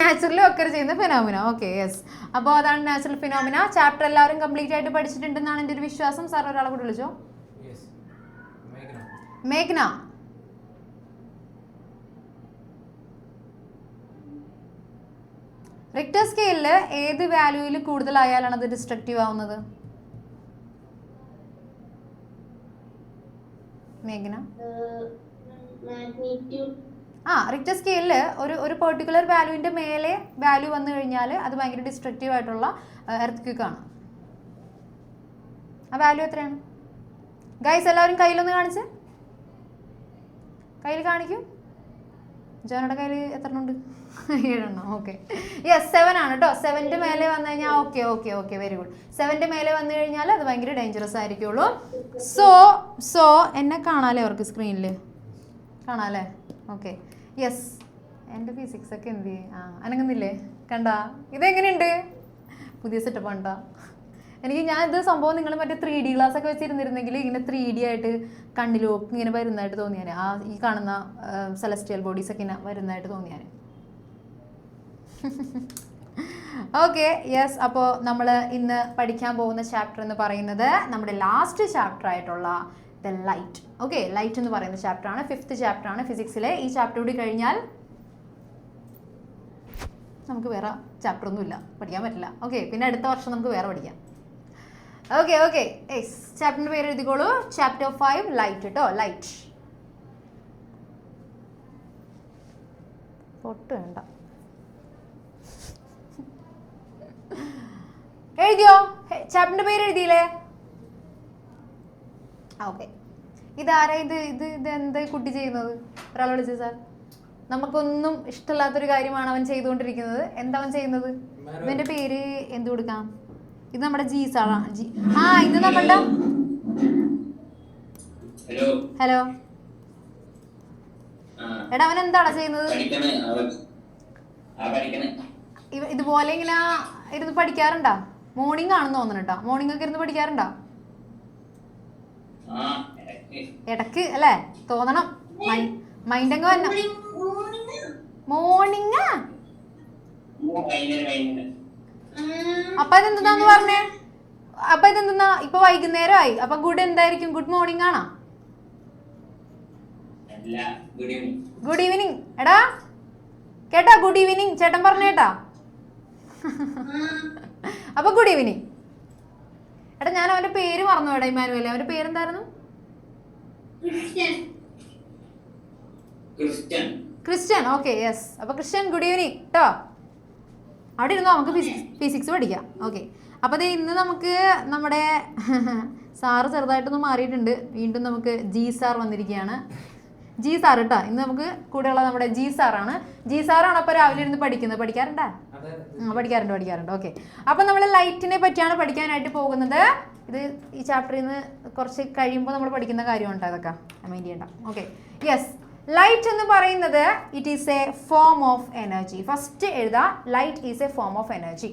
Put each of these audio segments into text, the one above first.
Naturally occur ചെയ്യുന്ന phenomena. Okay, yes. അപ്പോൾ അതാണ് നാച്ചുറൽ ഫിനോമിന. ചാപ്റ്റർ എല്ലാവരും കംപ്ലീറ്റ് ആയിട്ട് പഠിച്ചിട്ടുണ്ടെന്നാണ് എൻ്റെ ഒരു വിശ്വാസം. സാർ ഒരാളെ കൂടെ വിളിച്ചോ. മേഘ്ന. റിക്ടർ സ്കെയിലിൽ ഏത് വാല്യൂവിൽ കൂടുതലായാലാണ് അത് ഡിസ്ട്രക്റ്റീവ് ആവുന്നത്? മേഘ്ന. റിക്ടർ സ്കെയിലിൽ ഒരു പെർട്ടിക്കുലർ വാല്യൂവിൻ്റെ മേലെ വാല്യൂ വന്നു കഴിഞ്ഞാൽ അത് ഭയങ്കര ഡിസ്ട്രക്റ്റീവ് ആയിട്ടുള്ള എർത്ത് ആണ്. ആ വാല്യൂ എത്രയാണ് ഗൈസ്? എല്ലാവരും കയ്യിലൊന്ന് കാണിച്ച്. കയ്യിൽ കാണിക്കൂ. ജോനയുടെ കയ്യിൽ എത്ര ഉണ്ട്? 7. ഓക്കെ, യെസ്, 7 ആണ് കേട്ടോ. 7ന്റെ മേലെ വന്നു കഴിഞ്ഞാൽ ഓക്കെ, വെരി ഗുഡ്. 7ന്റെ മേലെ വന്നു കഴിഞ്ഞാൽ അത് ഭയങ്കര ഡേഞ്ചറസ് ആയിരിക്കുള്ളൂ. സോ എന്നെ കാണാല്ലേ അവർക്ക് സ്ക്രീനിൽ? കാണാല്ലേ? Okay, yes. എൻ്റെ ഫിസിക്സ് ഒക്കെ എന്ത് അനങ്ങുന്നില്ലേ? കണ്ടാ ഇതെങ്ങനെയുണ്ട്? പുതിയ സെറ്റപ്പ് ഉണ്ടോ? ഞാൻ ഇത് സംഭവം നിങ്ങൾ മറ്റേ 3D ഗ്ലാസ് ഒക്കെ വെച്ചിരുന്നിരുന്നെങ്കിൽ ഇങ്ങനെ 3D ആയിട്ട് കണ്ണിലോക്ക് ഇങ്ങനെ വരുന്നതായിട്ട് തോന്നിയാൽ, ഈ കാണുന്ന സെലസ്റ്റിയൽ ബോഡീസ് ഒക്കെ ഇങ്ങനെ വരുന്നതായിട്ട് തോന്നിയാൽ. Okay, yes. അപ്പോൾ നമ്മൾ ഇന്ന് പഠിക്കാൻ പോകുന്ന ചാപ്റ്റർ എന്ന് പറയുന്നത് നമ്മുടെ ലാസ്റ്റ് ചാപ്റ്റർ ആയിട്ടുള്ള ദ ലൈറ്റ്. ഓക്കെ, ലൈറ്റ് എന്ന് പറയുന്ന ചാപ്റ്റർ ആണ്. 5th ചാപ്റ്റർ ആണ് ഫിസിക്സിലെ. ഈ ചാപ്റ്റർ കൂടി കഴിഞ്ഞാൽ നമുക്ക് വേറെ ചാപ്റ്റർ ഒന്നും ഇല്ല, പഠിക്കാൻ പറ്റില്ല. ഓക്കെ, പിന്നെ അടുത്ത വർഷം നമുക്ക് വേറെ പഠിക്കാം. Okay, yes. ചാപ്റ്ററിന്റെ പേര് എഴുതിക്കോളൂ. ചാപ്റ്റർ 5 ലൈറ്റ് കേട്ടോ. ലൈറ്റ്. പൊട്ട് വേണ്ട, എഴുതിയോ? ചാപ്റ്ററിന്റെ പേര് എഴുതിയില്ലേ? ഓക്കെ. ഇതാരാ ഇത് എന്താ കുട്ടി ചെയ്യുന്നത്? ഒരാൾ വിളിച്ചു സാർ. നമുക്കൊന്നും ഇഷ്ടമില്ലാത്തൊരു കാര്യമാണ് അവൻ ചെയ്തുകൊണ്ടിരിക്കുന്നത്. എന്താ അവൻ ചെയ്യുന്നത്? ഇവന്റെ പേര് എന്ത് കൊടുക്കാം? ഇത് നമ്മുടെ ജി സാറാണ്. ഇന്ന് നമ്മളുടെ ഹലോ. എടാ, അവൻ എന്താടാ ചെയ്യുന്നത്? ഇതുപോലെ ഇങ്ങനെ ഇരുന്ന് പഠിക്കാറുണ്ടാ? മോർണിംഗ് ആണെന്ന് തോന്നുന്നു കേട്ടോ. മോർണിംഗ് ഒക്കെ ഇരുന്ന് പഠിക്കാറുണ്ടാ? ഇടക്ക് അല്ലേ? തോന്നണം. മൈൻഡ് അങ്ങ് വരണം. മോർണിംഗ്. അപ്പൊ ഇതെന്താന്ന് പറഞ്ഞേ? അപ്പൊ ഇതെന്താ? ഇപ്പൊ വൈകുന്നേരമായി. അപ്പൊ ഗുഡ് എന്തായിരിക്കും? ഗുഡ് മോർണിംഗ് ആണോ? Good evening. എടാ കേട്ടാ? ഗുഡ് ഈവനിങ് ചേട്ടൻ പറഞ്ഞേട്ടാ. അപ്പൊ ഗുഡ് ഈവനിങ്. എടാ, ഞാൻ അവന്റെ പേര് മറന്നു വേടാ. ഇമാനുവൽ. അവന്റെ പേരെന്തായിരുന്നു? ക്രിസ്ത്യൻ. Okay, yes. അപ്പൊ ക്രിസ്ത്യൻ, ഗുഡ് ഈവനിങ് കേട്ടോ. അവിടെ ഇരുന്നോ, നമുക്ക് ഫിസിക്സ് പഠിക്കാം. ഓക്കെ, അപ്പോൾ ഇന്ന് നമുക്ക് നമ്മുടെ സാറ് ചെറുതായിട്ടൊന്ന് മാറിയിട്ടുണ്ട്. വീണ്ടും നമുക്ക് ജി സാർ വന്നിരിക്കുകയാണ്. ജി സാർ കേട്ടോ. ഇന്ന് നമുക്ക് കൂടെയുള്ള നമ്മുടെ ജി സാറാണ്. ജി സാറാണ് അപ്പോൾ രാവിലെ ഇരുന്ന് പഠിക്കുന്നത്. പഠിക്കാറുണ്ടാ? പഠിക്കാറുണ്ട്. ഓക്കെ, അപ്പം നമ്മൾ ലൈറ്റിനെ പറ്റിയാണ് പഠിക്കാനായിട്ട് പോകുന്നത്. ഈ ചാപ്റ്ററിൽ നിന്ന് കുറച്ച് കഴിയുമ്പോൾ നമ്മൾ പഠിക്കുന്ന കാര്യമുണ്ട്. അതൊക്കെ മൈൻഡ് ചെയ്യണ്ട. Okay, yes. ലൈറ്റ് എന്ന് പറയുന്നത് it is a form of energy. First എഴുതാ, light is a form of energy.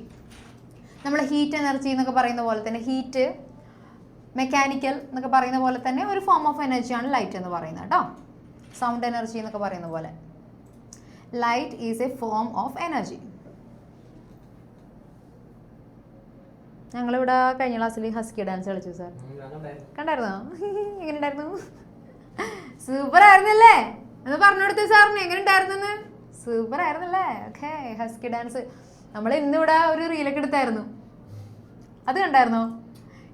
നമ്മൾ ഹീറ്റ് എനർജി എന്നൊക്കെ പറയുന്ന പോലെ തന്നെ, ഹീറ്റ്, മെക്കാനിക്കൽ എന്നൊക്കെ പറയുന്ന പോലെ തന്നെ ഒരു ഫോം ഓഫ് എനർജിയാണ് ലൈറ്റ് എന്ന് പറയുന്നത് കേട്ടോ. സൗണ്ട് എനർജി എന്നൊക്കെ പറയുന്ന പോലെ light is a form of energy. ഞങ്ങളിവിടെ കഴിഞ്ഞ ക്ലാസ്സിൽ ഹസ്കി ഡാൻസ് കളിച്ചു സാർ. കണ്ടായിരുന്നോ? എങ്ങനെ ഉണ്ടായിരുന്നു? സൂപ്പർ ആയിരുന്നല്ലേ? എന്ന് പറഞ്ഞു കൊടുത്തേ സാറിന് എങ്ങനെ ഉണ്ടായിരുന്നെന്ന്. സൂപ്പർ ആയിരുന്നല്ലേ? ഓക്കെ, ഹസ്കി ഡാൻസ് നമ്മൾ ഇന്നിവിടെ ഒരു റീലൊക്കെ എടുത്തായിരുന്നു. അത് കണ്ടായിരുന്നോ?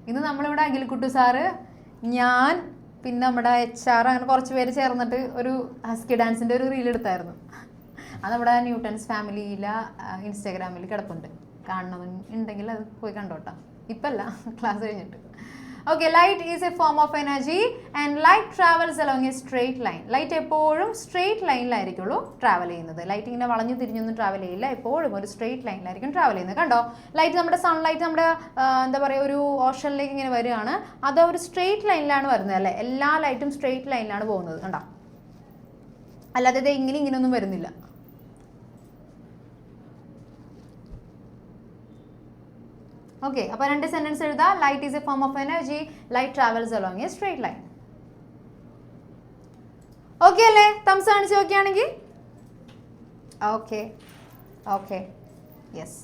ഇന്ന് നമ്മളിവിടെ അഖിൽക്കുട്ടു സാറ്, ഞാൻ, പിന്നെ നമ്മുടെ HR, അങ്ങനെ കുറച്ച് പേര് ചേർന്നിട്ട് ഒരു ഹസ്കി ഡാൻസിൻ്റെ ഒരു റീൽ എടുത്തായിരുന്നു. അത് നമ്മുടെ ന്യൂട്ടൺസ് ഫാമിലിയിലെ ഇൻസ്റ്റാഗ്രാമിൽ കിടപ്പുണ്ട്. കാണണമെന്നുണ്ടെങ്കിൽ അത് പോയി കണ്ടോട്ടാ. ഇപ്പം അല്ല, ക്ലാസ് കഴിഞ്ഞിട്ട്. Okay, light is a form of energy and light travels along a straight line. Light എപ്പോഴും സ്ട്രെയിറ്റ് ലൈനിലായിരിക്കുള്ളൂ ട്രാവൽ ചെയ്യുന്നത്. ലൈറ്റ് ഇങ്ങനെ വളഞ്ഞു തിരിഞ്ഞൊന്നും ട്രാവൽ ചെയ്യില്ല. എപ്പോഴും ഒരു സ്ട്രെയിറ്റ് ലൈനിലായിരിക്കും ട്രാവൽ ചെയ്യുന്നത്. കണ്ടോ? ലൈറ്റ്, നമ്മുടെ സൺലൈറ്റ് നമ്മുടെ എന്താ പറയുക, ഒരു ഓഷനിലേക്ക് ഇങ്ങനെ വരികയാണ്. അത് ഒരു സ്ട്രെയിറ്റ് ലൈനിലാണ് വരുന്നത് അല്ലേ? എല്ലാ ലൈറ്റും സ്ട്രെയിറ്റ് ലൈനിലാണ് പോകുന്നത്. കണ്ടോ? അല്ലാതെ ഇത് ഇങ്ങനെയൊന്നും വരുന്നില്ല. ഓക്കെ, അപ്പോൾ രണ്ട് സെന്റൻസ് എഴുതാ. Light is a form of energy, light travels along a straight line. Okay അല്ലേ? തംസ് കാണിച്ച് നോക്കിയാണെങ്കിൽ okay. Okay yes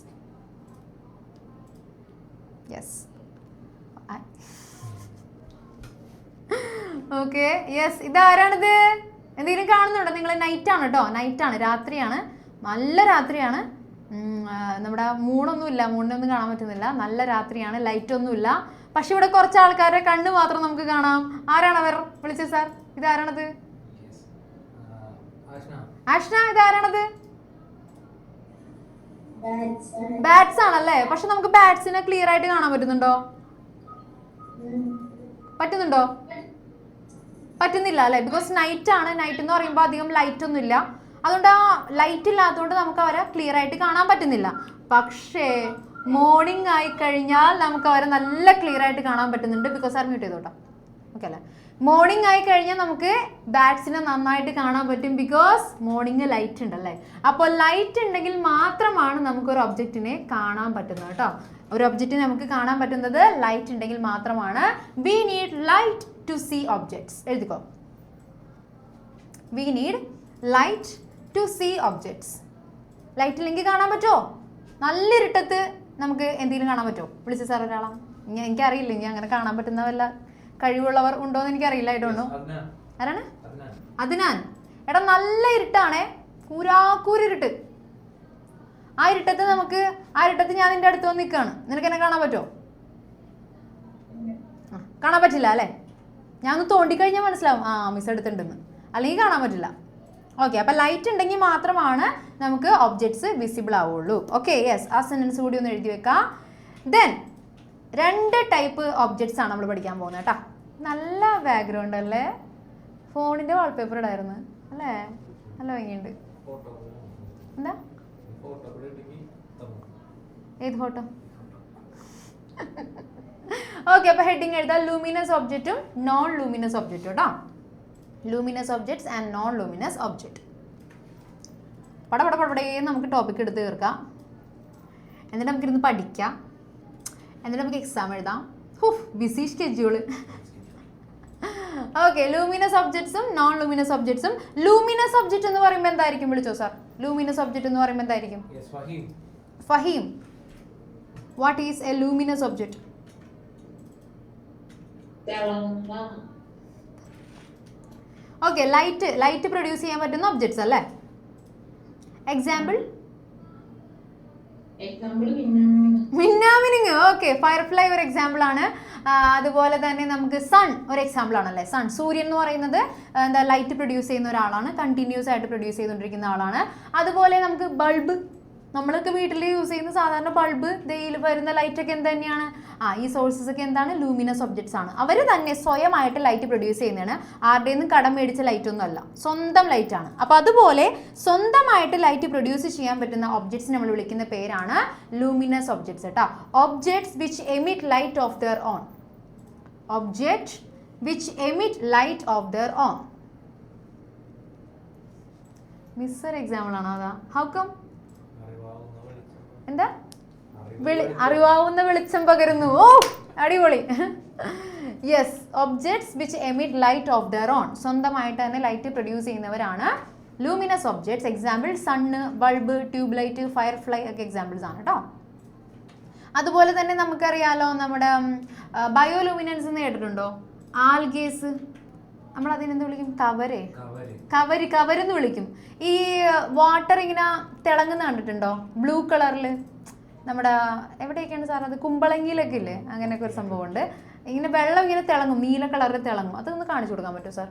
yes okay yes ഇതാരാണിത്? എന്തെങ്കിലും കാണുന്നുണ്ടോ നിങ്ങൾ? നൈറ്റ് ആണ് കേട്ടോ, നൈറ്റ് ആണ്, രാത്രിയാണ്, നല്ല രാത്രിയാണ്. നമ്മുടെ മൂണൊന്നുമില്ല, മൂണിനൊന്നും കാണാൻ പറ്റുന്നില്ല, നല്ല രാത്രിയാണ്, ലൈറ്റ് ഒന്നുമില്ല. പക്ഷെ ഇവിടെ കുറച്ച് ആൾക്കാരുടെ കണ്ണ് മാത്രം നമുക്ക് കാണാം. ആരാണ് അവർ? വിളിച്ചത് സാർ, ഇതാരാണത്? ആഷ്ന, ഇതാരാണത്? ബാറ്റ്സ് ആണല്ലേ? പക്ഷെ നമുക്ക് ബാറ്റ്സിനെ ക്ലിയർ ആയിട്ട് കാണാൻ പറ്റുന്നുണ്ടോ? പറ്റുന്നുണ്ടോ? പറ്റുന്നില്ല അല്ലേ? ബിക്കോസ് നൈറ്റ് ആണ്. നൈറ്റ് എന്ന് പറയുമ്പോൾ അധികം ലൈറ്റ് ഒന്നും ഇല്ല, അതുകൊണ്ട് ആ ലൈറ്റ് ഇല്ലാത്തതുകൊണ്ട് നമുക്ക് അവരെ ക്ലിയർ ആയിട്ട് കാണാൻ പറ്റുന്നില്ല. പക്ഷേ മോർണിംഗ് ആയി കഴിഞ്ഞാൽ നമുക്ക് അവരെ നല്ല ക്ലിയർ ആയിട്ട് കാണാൻ പറ്റുന്നുണ്ട്. ബിക്കോസ് ആർ മ്യൂട്ട് ചെയ്തോട്ടോ, ഓക്കെ അല്ലേ? മോർണിംഗ് ആയി കഴിഞ്ഞാൽ നമുക്ക് ബാറ്റ്സിനെ നന്നായിട്ട് കാണാൻ പറ്റും, ബിക്കോസ് മോർണിംഗ് ലൈറ്റ് ഉണ്ടല്ലേ. അപ്പോൾ ലൈറ്റ് ഉണ്ടെങ്കിൽ മാത്രമാണ് നമുക്ക് ഒരു ഒബ്ജക്റ്റിനെ കാണാൻ പറ്റുന്നത് കേട്ടോ. ഒരു ഒബ്ജക്റ്റിനെ നമുക്ക് കാണാൻ പറ്റുന്നത് ലൈറ്റ് ഉണ്ടെങ്കിൽ മാത്രമാണ്. We need light to see objects. എഴുതിക്കോ, we need light to see objects. Light ഇല്ലെങ്കിൽ കാണാൻ പറ്റുമോ? നല്ല ഇരുട്ടത്ത് നമുക്ക് എന്തെങ്കിലും കാണാൻ പറ്റുമോ? വിളിച്ച സാർ ഒരാളാ, എനിക്കറിയില്ല ഇനി അങ്ങനെ കാണാൻ പറ്റുന്ന വല്ല കഴിവുള്ളവർ ഉണ്ടോ എന്ന് എനിക്കറിയില്ല. ആയിട്ടോണ്ടോ? ആരാണ്? അദ്നാൻ. എടാ നല്ല ഇരുട്ടാണേ, കൂരാക്കൂരിരുട്ട്. ആ ഇരുട്ടത്ത് നമുക്ക്, ആ ഇരുട്ടത്ത് ഞാൻ നിന്റെ അടുത്ത് വന്ന് നിൽക്കുകയാണ്, നിനക്ക് എന്നെ കാണാൻ പറ്റുമോ? കാണാൻ പറ്റില്ല അല്ലേ? ഞാൻ ഒന്ന് തോണ്ടിക്കഴിഞ്ഞാൽ മനസ്സിലാവും ആ മിസ് എടുത്തിട്ടുണ്ടെന്ന്, അല്ലെങ്കിൽ കാണാൻ പറ്റില്ല. ഓക്കെ, അപ്പം ലൈറ്റ് ഉണ്ടെങ്കിൽ മാത്രമാണ് നമുക്ക് ഒബ്ജക്ട്സ് വിസിബിൾ ആവുള്ളൂ. ഓക്കെ യെസ്, ആ സെൻറ്റൻസ് കൂടി ഒന്ന് എഴുതി വെക്കാം. ദെൻ 2 ടൈപ്പ് ഒബ്ജക്ട്സ് ആണ് നമ്മൾ പഠിക്കാൻ പോകുന്നത് കേട്ടോ. നല്ല ബാക്ക്ഗ്രൗണ്ട് അല്ലേ? ഫോണിൻ്റെ വാൾപേപ്പർ ഇടായിരുന്നു അല്ലേ? നല്ല ഭംഗിയുണ്ട്. എന്താ ഏത് ഫോട്ടോ? ഓക്കെ, അപ്പോൾ ഹെഡിങ് എഴുതാം, ലൂമിനസ് ഒബ്ജക്റ്റും നോൺ ലൂമിനസ് ഒബ്ജക്റ്റും കേട്ടോ. Luminous objects and non luminous object. പടപടേ നമുക്ക് ടോപ്പിക് എടുത്ത് തീർക്കാം, എന്നിട്ട് നമുക്കിരുന്ന് പഠിക്കാം, എന്നിട്ട് നമുക്ക് എക്സാം എഴുതാം. Busy schedule. ഓക്കെ, ലൂമിനസ് ഒബ്ജക്ട്സും നോൺ ലൂമിനസ് ഒബ്ജക്ട്സും. ലൂമിനസ് ഒബ്ജക്റ്റ് എന്ന് പറയുമ്പോൾ എന്തായിരിക്കും? വിളിച്ചോ സാർ, ലൂമിനസ് ഒബ്ജക്റ്റ് എന്ന് പറയുമ്പോൾ എന്തായിരിക്കും? Faheem, what is a luminous object? Okay, light produce ചെയ്യാൻ പറ്റുന്ന ഒബ്ജക്ട്സ് അല്ലേ? എക്സാമ്പിൾ മിന്നാമിനിങ്. ഓക്കെ, ഫയർഫ്ലൈ ഒരു എക്സാമ്പിൾ ആണ്. അതുപോലെ തന്നെ നമുക്ക് സൺ ഒരു എക്സാമ്പിൾ ആണല്ലേ. സൺ, സൂര്യൻ എന്ന് പറയുന്നത് എന്താ, ലൈറ്റ് പ്രൊഡ്യൂസ് ചെയ്യുന്ന ഒരാളാണ്, കണ്ടിന്യൂസ് ആയിട്ട് പ്രൊഡ്യൂസ് ചെയ്തുകൊണ്ടിരിക്കുന്ന ആളാണ്. അതുപോലെ നമുക്ക് ബൾബ്, നമ്മളൊക്കെ വീട്ടിൽ യൂസ് ചെയ്യുന്ന സാധാരണ ബൾബ്, ഇതിൽ വരുന്ന ലൈറ്റൊക്കെ എന്ത് തന്നെയാണ്? ഈ സോഴ്സസ് ഒക്കെ എന്താണ്? ലൂമിനസ് ഒബ്ജക്ട്സ് ആണ്. അവർ തന്നെ സ്വയമായിട്ട് ലൈറ്റ് പ്രൊഡ്യൂസ് ചെയ്യുന്നതാണ്, ആരുടെ നിന്നും കടം മേടിച്ച ലൈറ്റ് ഒന്നും അല്ല, സ്വന്തം ലൈറ്റ് ആണ്. അപ്പോൾ അതുപോലെ സ്വന്തമായിട്ട് ലൈറ്റ് പ്രൊഡ്യൂസ് ചെയ്യാൻ പറ്റുന്ന ഒബ്ജക്ട്സ് നമ്മൾ വിളിക്കുന്ന പേരാണ് ലൂമിനസ് ഒബ്ജക്ട്സ് കേട്ടോ. Objects which emit light of their own. Object which emit light of their own. മിസ്സർ എക്സാമ്പിൾ ആണോ അതാ? How come? എന്താ? അറിവാവുന്ന വെളിച്ചം പകരുന്നു. ഓ അടിപൊളി. Yes, objects which emit light of their own. സ്വന്തമായിട്ട് തന്നെ ലൈറ്റ് പ്രൊഡ്യൂസ് ചെയ്യുന്നവരാണ് luminous objects. Example sun, bulb, tube light, firefly ഒക്കെ എക്സാമ്പിൾസ് ആണ് കേട്ടോ. അതുപോലെ തന്നെ നമുക്കറിയാലോ, നമ്മുടെ ബയോലൂമിനൻസ് എന്ന് കേട്ടിട്ടുണ്ടോ? ആൽഗേസ്, നമ്മൾ അതിനെന്ത് വിളിക്കും? കവരെന്ന് വിളിക്കും. ഈ വാട്ടർ ഇങ്ങനെ തിളങ്ങുന്ന കണ്ടിട്ടുണ്ടോ? ബ്ലൂ കളറിൽ, നമ്മുടെ എവിടെയൊക്കെയാണ് സാർ അത്? കുമ്പളങ്ങിയിലൊക്കെ ഇല്ലേ, അങ്ങനെയൊക്കെ ഒരു സംഭവമുണ്ട്. ഇങ്ങനെ വെള്ളം ഇങ്ങനെ തിളങ്ങും, നീല കളറിൽ തിളങ്ങും. അതൊന്ന് കാണിച്ചു കൊടുക്കാൻ പറ്റുമോ സാർ?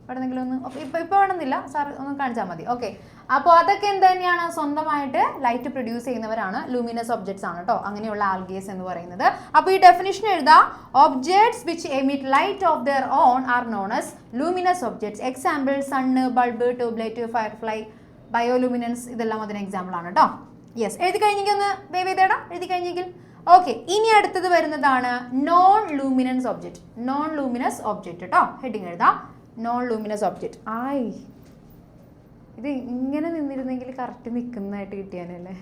എവിടെന്നെങ്കിലും ഒന്ന്? ഇപ്പോൾ വേണമെന്നില്ല സാർ, ഒന്ന് കാണിച്ചാൽ മതി. ഓക്കെ, അപ്പോൾ അതൊക്കെ എന്ത് തന്നെയാണ്? സ്വന്തമായിട്ട് ലൈറ്റ് പ്രൊഡ്യൂസ് ചെയ്യുന്നവരാണ്, ലൂമിനസ് ഒബ്ജക്ട്സ് ആണ് കേട്ടോ, അങ്ങനെയുള്ള ആൽഗേസ് എന്ന് പറയുന്നത്. അപ്പോൾ ഈ ഡെഫിനിഷൻ എഴുതാം, objects which emit light of their own are known as luminous objects. Example sun, bulb, tube light, firefly, bioluminescence, ഇതെല്ലാം അതിന് എക്സാമ്പിൾ ആണ് കേട്ടോ. യെസ്, എഴുതി കഴിഞ്ഞെങ്കിൽ ഒന്ന് വേവ് ചെയ്തേടാ, എഴുതി കഴിഞ്ഞെങ്കിൽ. ഓക്കെ, ഇനി അടുത്തത് വരുന്നതാണ് non luminance object. Non luminous object കേട്ടോ, ഹെഡിങ് എഴുതാം, നോൺ ലൂമിനസ് ഒബ്ജക്റ്റ്. ഇത് ഇങ്ങനെ നിന്നിരുന്നെങ്കിൽ കറക്റ്റ് നിൽക്കുന്നതായിട്ട് കിട്ടിയാനല്ലേ.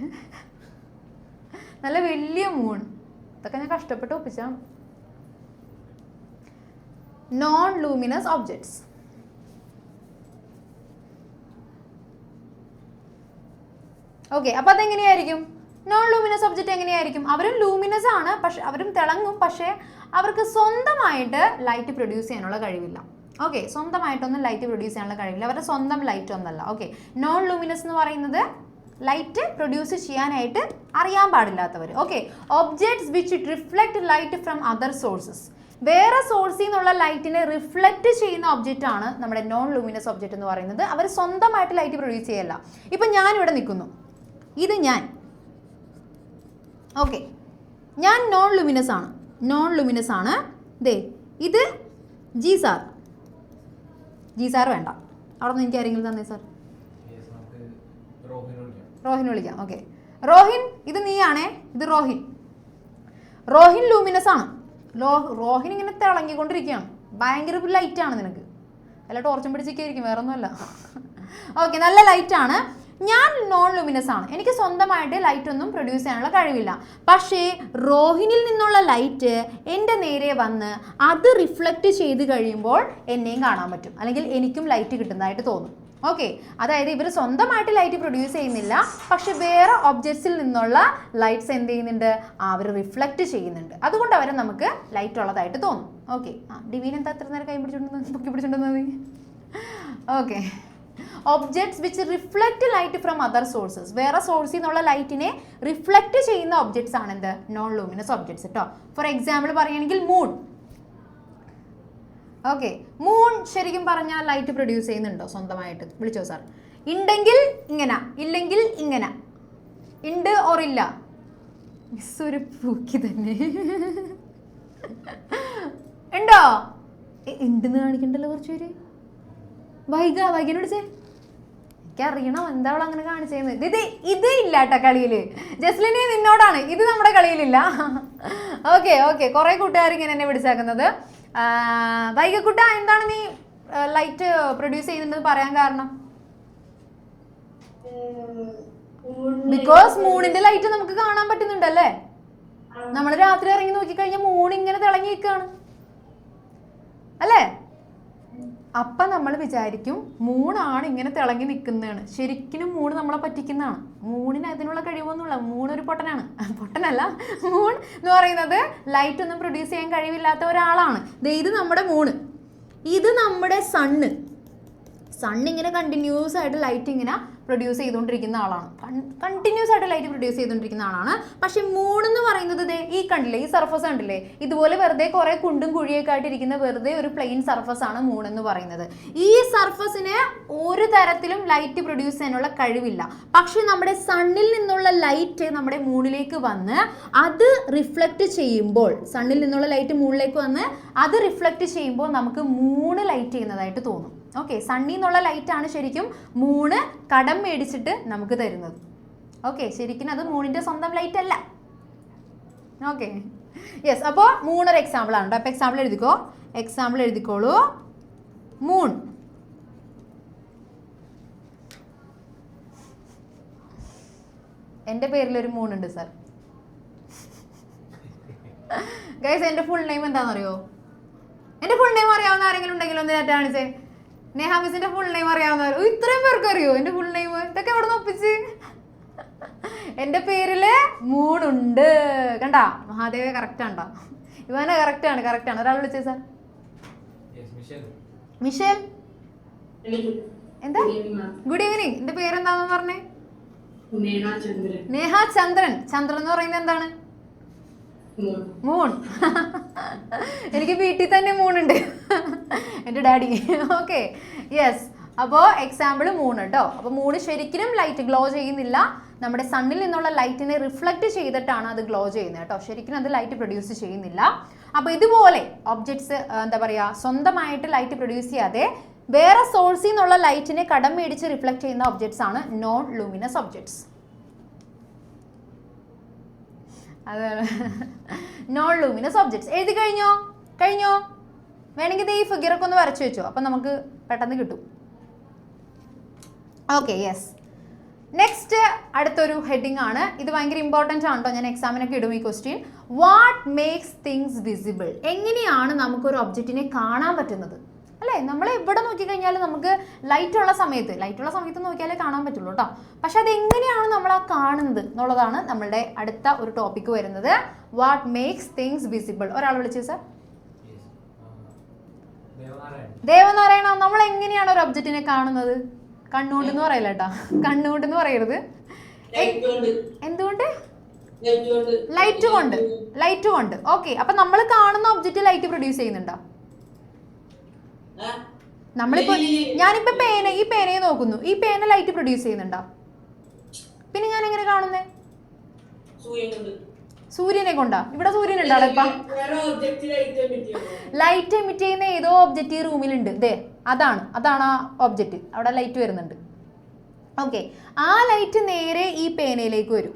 നല്ല വലിയ മൂൺ, ഇതൊക്കെ ഞാൻ കഷ്ടപ്പെട്ട് ഒപ്പിച്ചാണ്. Non luminous objects. ഓക്കെ, അപ്പോൾ അതെങ്ങനെയായിരിക്കും? നോൺ ലൂമിനസ് ഒബ്ജക്റ്റ് എങ്ങനെയായിരിക്കും? അവരും ലൂമിനസ് ആണ്, പക്ഷെ അവരും തിളങ്ങും, പക്ഷേ അവർക്ക് സ്വന്തമായിട്ട് ലൈറ്റ് പ്രൊഡ്യൂസ് ചെയ്യാനുള്ള കഴിവില്ല. ഓക്കെ, സ്വന്തമായിട്ടൊന്നും ലൈറ്റ് പ്രൊഡ്യൂസ് ചെയ്യാനുള്ള കഴിവില്ല, അവരുടെ സ്വന്തം ലൈറ്റ് ഒന്നല്ല. ഓക്കെ, നോൺ ലൂമിനസ് എന്ന് പറയുന്നത് ലൈറ്റ് പ്രൊഡ്യൂസ് ചെയ്യാനായിട്ട് അറിയാൻ പാടില്ലാത്തവർ. Okay, objects which reflect light from other sources, വേറെ സോഴ്സിൽ നിന്നുള്ള ലൈറ്റിനെ റിഫ്ലക്റ്റ് ചെയ്യുന്ന ഒബ്ജക്റ്റ് ആണ് നമ്മുടെ നോൺ ലൂമിനസ് ഒബ്ജക്റ്റ് എന്ന് പറയുന്നത്. അവർ സ്വന്തമായിട്ട് ലൈറ്റ് പ്രൊഡ്യൂസ് ചെയ്യല്ല. ഇപ്പം ഞാനിവിടെ നിൽക്കുന്നു, ഇത് ഞാൻ. ഓക്കെ, ഞാൻ നോൺ ലൂമിനസ് ആണ്, നോൺ ലൂമിനസ് ആണ്. ദേ ഇത് ജി സാർ. ജി സാർ വേണ്ട, അവിടെ നിന്ന് എനിക്ക് ആരെങ്കിലും തന്നേ സാർ. റോഹിൻ വിളിക്കാം. ഓക്കെ, റോഹിൻ, ഇത് നീയാണേ, ഇത് റോഹിൻ. റോഹിൻ ലൂമിനസ് ആണ്. റോഹിൻ ഇങ്ങനെ തിളങ്ങിക്കൊണ്ടിരിക്കുകയാണ്, ഭയങ്കര ലൈറ്റാണ് നിനക്ക്. അല്ല ടോർച്ചും പിടിച്ചിരിക്കും, വേറെ ഒന്നുമല്ല. ഓക്കെ, നല്ല ലൈറ്റാണ്. ഞാൻ നോൺ ലൂമിനസ് ആണ്, എനിക്ക് സ്വന്തമായിട്ട് ലൈറ്റ് ഒന്നും പ്രൊഡ്യൂസ് ചെയ്യാനുള്ള കഴിവില്ല. പക്ഷേ റോഹിനിൽ നിന്നുള്ള ലൈറ്റ് എൻ്റെ നേരെ വന്ന് അത് റിഫ്ലക്റ്റ് ചെയ്ത് കഴിയുമ്പോൾ എന്നെയും കാണാൻ പറ്റും, അല്ലെങ്കിൽ എനിക്കും ലൈറ്റ് കിട്ടുന്നതായിട്ട് തോന്നും. ഓക്കെ, അതായത് ഇവർ സ്വന്തമായിട്ട് ലൈറ്റ് പ്രൊഡ്യൂസ് ചെയ്യുന്നില്ല, പക്ഷെ വേറെ ഒബ്ജക്ട്സിൽ നിന്നുള്ള ലൈറ്റ്സ് എന്ത് ചെയ്യുന്നുണ്ട്? അവർ റിഫ്ലക്റ്റ് ചെയ്യുന്നുണ്ട്. അതുകൊണ്ട് അവരെ നമുക്ക് ലൈറ്റ് ഉള്ളതായിട്ട് തോന്നും. ഓക്കെ, ഡിവീൻ എന്താ അത്ര നേരം കൈ പിടിച്ചിട്ടുണ്ടെന്നത്? Okay, objects which reflect light from other sources, വേറെ സോഴ്സിൽ നിന്നുള്ള ലൈറ്റിനെ റിഫ്ലക്റ്റ് ചെയ്യുന്ന ഒബ്ജക്ട്സ് ആണ് എന്ത്? നോൺ ലൂമിനസ് ഒബ്ജക്ട്സ് കേട്ടോ. ഫോർ എക്സാമ്പിൾ പറയുകയാണെങ്കിൽ മൂൺ. ഓക്കെ, മൂൺ ശരിക്കും പറഞ്ഞാൽ ലൈറ്റ് പ്രൊഡ്യൂസ് ചെയ്യുന്നുണ്ടോ സ്വന്തമായിട്ട്? വിളിച്ചോ സാർ. ഉണ്ടെങ്കിൽ ഇങ്ങനെ, ഇല്ലെങ്കിൽ ഇങ്ങനെ. ഉണ്ട് ഓർ ഇല്ല? മിസ് ഒരു പൂക്കി തന്നെ. ഉണ്ടോ? ഉണ്ടെന്ന് കാണിക്കണ്ടല്ലോ കുറച്ച് പേര്. വൈകിനെ വിളിച്ചേ, എനിക്കറിയണം എന്താ അവൾ അങ്ങനെ കാണിച്ചേന്ന്. ഇത് ഇല്ല കേട്ടോ കളിയില്. ജസ്ലിനെ നിന്നോടാണ്, ഇത് നമ്മുടെ കളിയിലില്ല. ഓക്കെ ഓക്കെ, കുറെ കൂട്ടുകാർ ഇങ്ങനെ എന്നെ വിളിച്ചേക്കുന്നത്. വൈകക്കുട്ട, എന്താണ് നീ ലൈറ്റ് പ്രൊഡ്യൂസ് ചെയ്യുന്നുണ്ടെന്ന് പറയാൻ കാരണം? ബിക്കോസ് മൂണിന്റെ ലൈറ്റ് നമുക്ക് കാണാൻ പറ്റുന്നുണ്ടല്ലേ. നമ്മൾ രാത്രി ഇറങ്ങി നോക്കിക്കഴിഞ്ഞാൽ മൂൺ ഇങ്ങനെ തിളങ്ങി നിൽക്കുകയാണ് അല്ലേ. അപ്പം നമ്മൾ വിചാരിക്കും മൂണാണ് ഇങ്ങനെ തിളങ്ങി നിൽക്കുന്നതാണ്. ശരിക്കും മൂണ് നമ്മളെ പറ്റിക്കുന്നതാണ്. മൂണിന് അതിനുള്ള കഴിവൊന്നുമില്ല. മൂണൊരു പൊട്ടനാണ്. പൊട്ടനല്ല, മൂൺ എന്ന് പറയുന്നത് ലൈറ്റ് ഒന്നും പ്രൊഡ്യൂസ് ചെയ്യാൻ കഴിവില്ലാത്ത ഒരാളാണ്. ഇത് നമ്മുടെ മൂണ്, ഇത് നമ്മുടെ സണ്ണ്. സണ്ണിങ്ങനെ കണ്ടിന്യൂസ് ആയിട്ട് ലൈറ്റ് ഇങ്ങനെ പ്രൊഡ്യൂസ് ചെയ്തുകൊണ്ടിരിക്കുന്ന ആളാണ്. കണ്ടിന്യൂസ് ആയിട്ട് ലൈറ്റ് പ്രൊഡ്യൂസ് ചെയ്തുകൊണ്ടിരിക്കുന്ന ആളാണ്. പക്ഷെ മൂൺ എന്ന് പറയുന്നത് ഈ കണ്ടില്ലേ, ഈ സർഫസ് കണ്ടില്ലേ, ഇതുപോലെ വെറുതെ കുറെ കുണ്ടും കുഴിയൊക്കെ ആയിട്ടിരിക്കുന്ന വെറുതെ ഒരു പ്ലെയിൻ സർഫസ് ആണ് മൂൺ എന്ന് പറയുന്നത്. ഈ സർഫസിന് ഒരു തരത്തിലും ലൈറ്റ് പ്രൊഡ്യൂസ് ചെയ്യാനുള്ള കഴിവില്ല. പക്ഷെ നമ്മുടെ സണ്ണിൽ നിന്നുള്ള ലൈറ്റ് നമ്മുടെ മൂണിലേക്ക് വന്ന് അത് റിഫ്ലക്റ്റ് ചെയ്യുമ്പോൾ, സണ്ണിൽ നിന്നുള്ള ലൈറ്റ് മൂണിലേക്ക് വന്ന് അത് റിഫ്ലക്റ്റ് ചെയ്യുമ്പോൾ നമുക്ക് മൂണ് ലൈറ്റ് ചെയ്യുന്നതായിട്ട് തോന്നും. ഓക്കെ, സണ്ണിൽ നിന്നുള്ള ലൈറ്റാണ് ശരിക്കും മൂണ് കടം മേടിച്ചിട്ട് നമുക്ക് തരുന്നത്. ഓക്കെ, ശരിക്കും അത് മൂണിൻ്റെ സ്വന്തം ലൈറ്റ് അല്ല. Okay, yes. അപ്പോൾ മൂണൊരു എക്സാമ്പിൾ ആണ് കേട്ടോ. അപ്പോൾ എക്സാമ്പിൾ എഴുതിക്കോ, എക്സാമ്പിൾ എഴുതിക്കോളൂ. മൂൺ. എൻ്റെ പേരിലൊരു മൂണുണ്ട് സാർ. ഗൈസ്, എൻ്റെ ഫുൾ നെയിം എന്താണെന്നറിയോ? എൻ്റെ ഫുൾ നെയിം അറിയാവുന്ന ആരെങ്കിലും ഉണ്ടെങ്കിലും ഒന്ന് നേരത്തെ കാണിച്ചേ. നേഹ മിസ്സിന്റെ ഫുൾ നെയിം അറിയാവുന്നവർ ഇത്രയും പേർക്ക് അറിയോ എൻ്റെ ഫുൾ നെയിം? ഇതൊക്കെ എവിടെ നിന്ന് ഒപ്പിച്ച്? എൻ്റെ പേരില് മൂണുണ്ട്. കണ്ടാ, മഹാദേവ കറക്റ്റ് ആണ്ടാ. ഇവനെ കറക്റ്റാണ്, കറക്റ്റാണ്. ഒരാൾ വിളിച്ചേ സാർ. മിഷേൽ. എന്താ? Good evening. എൻ്റെ പേരെന്താന്ന് പറഞ്ഞേ? നേഹ ചന്ദ്രൻ. ചന്ദ്രൻ എന്ന് പറയുന്നത് എന്താണ്? മൂൺ. എനിക്ക് വീട്ടിൽ തന്നെ മൂണുണ്ട്, എൻ്റെ ഡാഡി. Okay, yes. അപ്പോൾ എക്സാമ്പിൾ മൂൺ കേട്ടോ. അപ്പോൾ മൂണ് ശരിക്കും ലൈറ്റ് ഗ്ലോ ചെയ്യുന്നില്ല. നമ്മുടെ സണ്ണിൽ നിന്നുള്ള ലൈറ്റിനെ റിഫ്ലക്റ്റ് ചെയ്തിട്ടാണ് അത് ഗ്ലോ ചെയ്യുന്നത് കേട്ടോ. ശരിക്കും അത് ലൈറ്റ് പ്രൊഡ്യൂസ് ചെയ്യുന്നില്ല. അപ്പോൾ ഇതുപോലെ ഒബ്ജക്ട്സ് എന്താ പറയുക, സ്വന്തമായിട്ട് ലൈറ്റ് പ്രൊഡ്യൂസ് ചെയ്യാതെ വേറെ സോഴ്സിൽ നിന്നുള്ള ലൈറ്റിനെ കടം മേടിച്ച് റിഫ്ലക്റ്റ് ചെയ്യുന്ന ഒബ്ജക്ട്സ് ആണ് നോൺ ലൂമിനസ് ഒബ്ജക്ട്സ്. അതാണ് നോൺ ലൂമിനസ് ഒബ്ജക്ട്സ്. എഴുതി കഴിഞ്ഞോ? കഴിഞ്ഞോ? വേണമെങ്കിൽ ഈ ഫിഗറൊക്കെ ഒന്ന് വരച്ചു വെച്ചോ, അപ്പം നമുക്ക് പെട്ടെന്ന് കിട്ടും. Okay, yes. നെക്സ്റ്റ് അടുത്തൊരു ഹെഡിങ് ആണ്. ഇത് ഭയങ്കര ഇമ്പോർട്ടൻ്റ് ആണ് കേട്ടോ. ഞാൻ എക്സാമിനൊക്കെ ഇടും ഈ question. What makes things visible? എങ്ങനെയാണ് നമുക്കൊരു ഒബ്ജക്റ്റിനെ കാണാൻ പറ്റുന്നത്? അല്ലേ? നമ്മൾ എവിടെ നോക്കിക്കഴിഞ്ഞാൽ നമുക്ക് ലൈറ്റുള്ള സമയത്ത് നോക്കിയാലേ കാണാൻ പറ്റുള്ളൂ കേട്ടോ. പക്ഷെ അതെങ്ങനെയാണ് നമ്മൾ ആ കാണുന്നത് എന്നുള്ളതാണ് നമ്മളുടെ അടുത്ത ഒരു ടോപ്പിക്ക് വരുന്നത്. What makes things visible. ഒരാൾ വിളിച്ചു സാർ. ദേവനാരായണ, നമ്മൾ എങ്ങനെയാണ് ഒരു ഒബ്ജക്റ്റിനെ കാണുന്നത്? കണ്ണുകൊണ്ടെന്ന് പറയില്ല കേട്ടോ, കണ്ണുകൊണ്ടെന്ന് പറയരുത്. എന്തുകൊണ്ട്? ലൈറ്റ് കൊണ്ട്. ഓക്കെ, അപ്പൊ നമ്മൾ കാണുന്ന ഒബ്ജക്റ്റ് ലൈറ്റ് പ്രൊഡ്യൂസ് ചെയ്യുന്നുണ്ടോ? നമ്മളിപ്പോ ഞാനിപ്പോ ഈ പേനയെ നോക്കുന്നു, ഈ പേന ലൈറ്റ് പ്രൊഡ്യൂസ് ചെയ്യുന്നുണ്ടോ? പിന്നെ ഞാൻ എങ്ങനെ കാണുന്നേ? സൂര്യനെ കൊണ്ടാ? ഇവിടെ സൂര്യൻ ഉണ്ടോ? ഇപ്പൊ ലൈറ്റ് എമിറ്റ് ചെയ്യുന്ന ഏതോ ഒബ്ജക്റ്റ് ഈ റൂമിലുണ്ട്. ദേ അതാണ് ആ ഒബ്ജക്റ്റ്. അവിടെ ലൈറ്റ് വരുന്നുണ്ട്. ഓക്കെ, ആ ലൈറ്റ് നേരെ ഈ പേനയിലേക്ക് വരും.